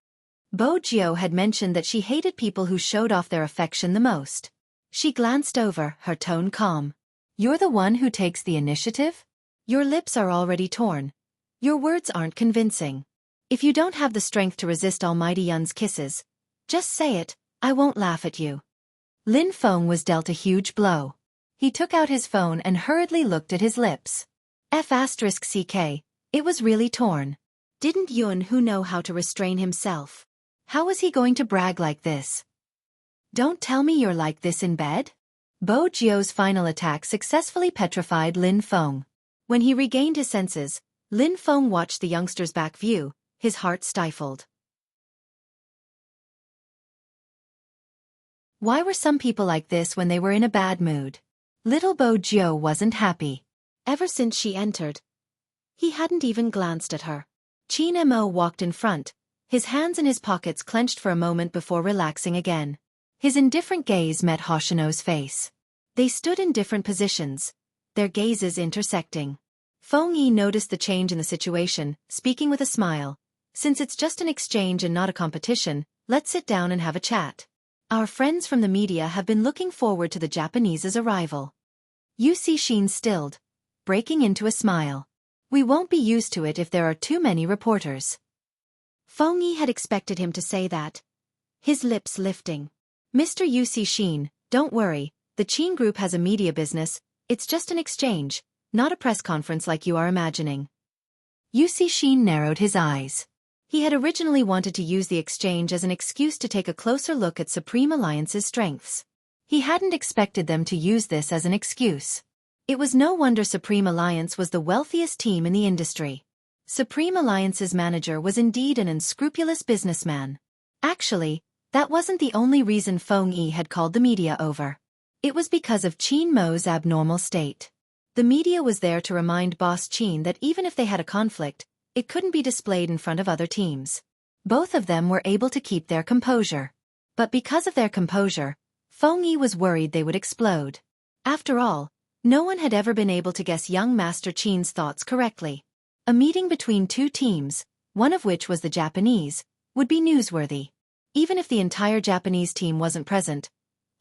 Bo Gio had mentioned that she hated people who showed off their affection the most. She glanced over, her tone calm. "You're the one who takes the initiative? Your lips are already torn. Your words aren't convincing. If you don't have the strength to resist Almighty Yun's kisses, just say it, I won't laugh at you." Lin Feng was dealt a huge blow. He took out his phone and hurriedly looked at his lips. F***ck, it was really torn. Didn't Yun Hu know how to restrain himself? How was he going to brag like this? "Don't tell me you're like this in bed?" Bo Gio's final attack successfully petrified Lin Feng. When he regained his senses, Lin Feng watched the youngster's back view, his heart stifled. Why were some people like this when they were in a bad mood? Little Bo Gio wasn't happy. Ever since she entered, he hadn't even glanced at her. Qin Mo walked in front, his hands in his pockets clenched for a moment before relaxing again. His indifferent gaze met Hoshino's face. They stood in different positions, their gazes intersecting. Feng Yi noticed the change in the situation, speaking with a smile. "Since it's just an exchange and not a competition, let's sit down and have a chat. Our friends from the media have been looking forward to the Japanese's arrival." Yusi Shin stilled, breaking into a smile. "We won't be used to it if there are too many reporters." Feng Yi had expected him to say that, his lips lifting. "Mr. Yusi Shin, don't worry, the Qin Group has a media business, it's just an exchange, not a press conference like you are imagining." Yusi Shin narrowed his eyes. He had originally wanted to use the exchange as an excuse to take a closer look at Supreme Alliance's strengths. He hadn't expected them to use this as an excuse. It was no wonder Supreme Alliance was the wealthiest team in the industry. Supreme Alliance's manager was indeed an unscrupulous businessman. Actually, that wasn't the only reason Feng Yi had called the media over. It was because of Qin Mo's abnormal state. The media was there to remind Boss Qin that even if they had a conflict, it couldn't be displayed in front of other teams. Both of them were able to keep their composure. But because of their composure, Feng Yi was worried they would explode. After all, no one had ever been able to guess young Master Qin's thoughts correctly. A meeting between two teams, one of which was the Japanese, would be newsworthy. Even if the entire Japanese team wasn't present,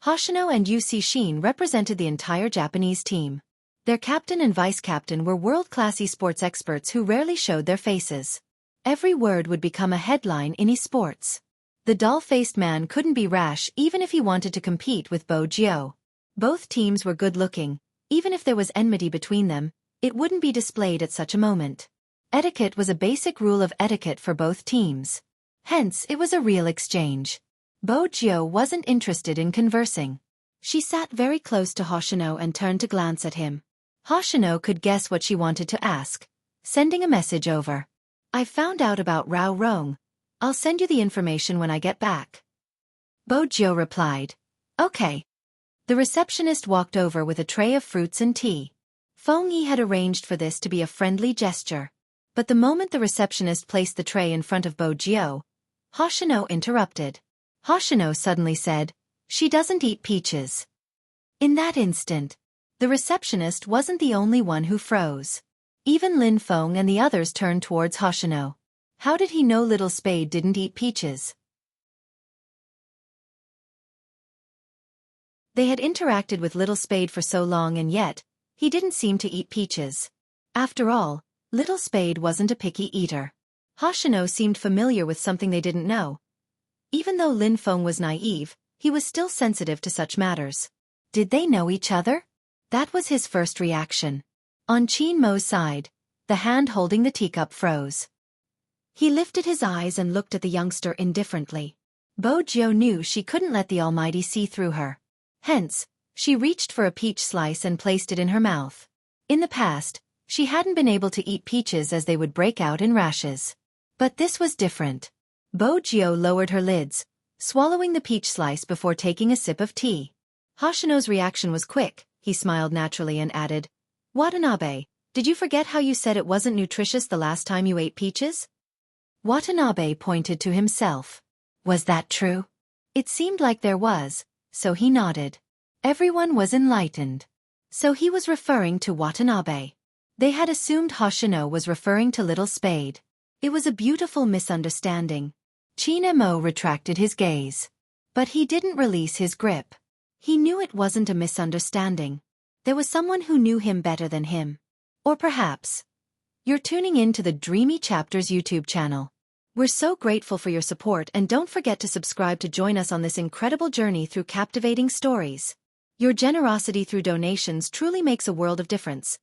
Hoshino and Yusi Shin represented the entire Japanese team. Their captain and vice-captain were world-class esports experts who rarely showed their faces. Every word would become a headline in esports. The doll-faced man couldn't be rash even if he wanted to compete with Bo Gio. Both teams were good-looking. Even if there was enmity between them, it wouldn't be displayed at such a moment. Etiquette was a basic rule of etiquette for both teams. Hence, it was a real exchange. Bo Gio wasn't interested in conversing. She sat very close to Hoshino and turned to glance at him. Hoshino could guess what she wanted to ask, sending a message over. "I found out about Rao Rong. I'll send you the information when I get back." Bo Gio replied, "Okay." The receptionist walked over with a tray of fruits and tea. Feng Yi had arranged for this to be a friendly gesture. But the moment the receptionist placed the tray in front of Bo Gio, Hoshino interrupted. Hoshino suddenly said, "She doesn't eat peaches." In that instant, the receptionist wasn't the only one who froze. Even Lin Feng and the others turned towards Hoshino. How did he know Little Spade didn't eat peaches? They had interacted with Little Spade for so long and yet, he didn't seem to eat peaches. After all, Little Spade wasn't a picky eater. Hoshino seemed familiar with something they didn't know. Even though Lin Feng was naive, he was still sensitive to such matters. Did they know each other? That was his first reaction. On Qin Mo's side, the hand holding the teacup froze. He lifted his eyes and looked at the youngster indifferently. Bo Jiu knew she couldn't let the Almighty see through her. Hence, she reached for a peach slice and placed it in her mouth. In the past, she hadn't been able to eat peaches as they would break out in rashes. But this was different. Bo Jiu lowered her lids, swallowing the peach slice before taking a sip of tea. Hoshino's reaction was quick. He smiled naturally and added, "Watanabe, did you forget how you said it wasn't nutritious the last time you ate peaches?" Watanabe pointed to himself. Was that true? It seemed like there was, so he nodded. Everyone was enlightened. So he was referring to Watanabe. They had assumed Hoshino was referring to Little Spade. It was a beautiful misunderstanding. Qin Mo retracted his gaze. But he didn't release his grip. He knew it wasn't a misunderstanding. There was someone who knew him better than him. Or perhaps, you're tuning in to the Dreamy Chapters YouTube channel. We're so grateful for your support and don't forget to subscribe to join us on this incredible journey through captivating stories. Your generosity through donations truly makes a world of difference,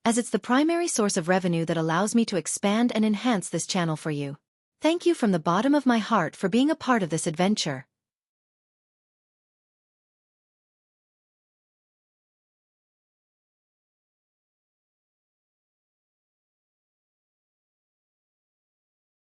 as it's the primary source of revenue that allows me to expand and enhance this channel for you. Thank you from the bottom of my heart for being a part of this adventure.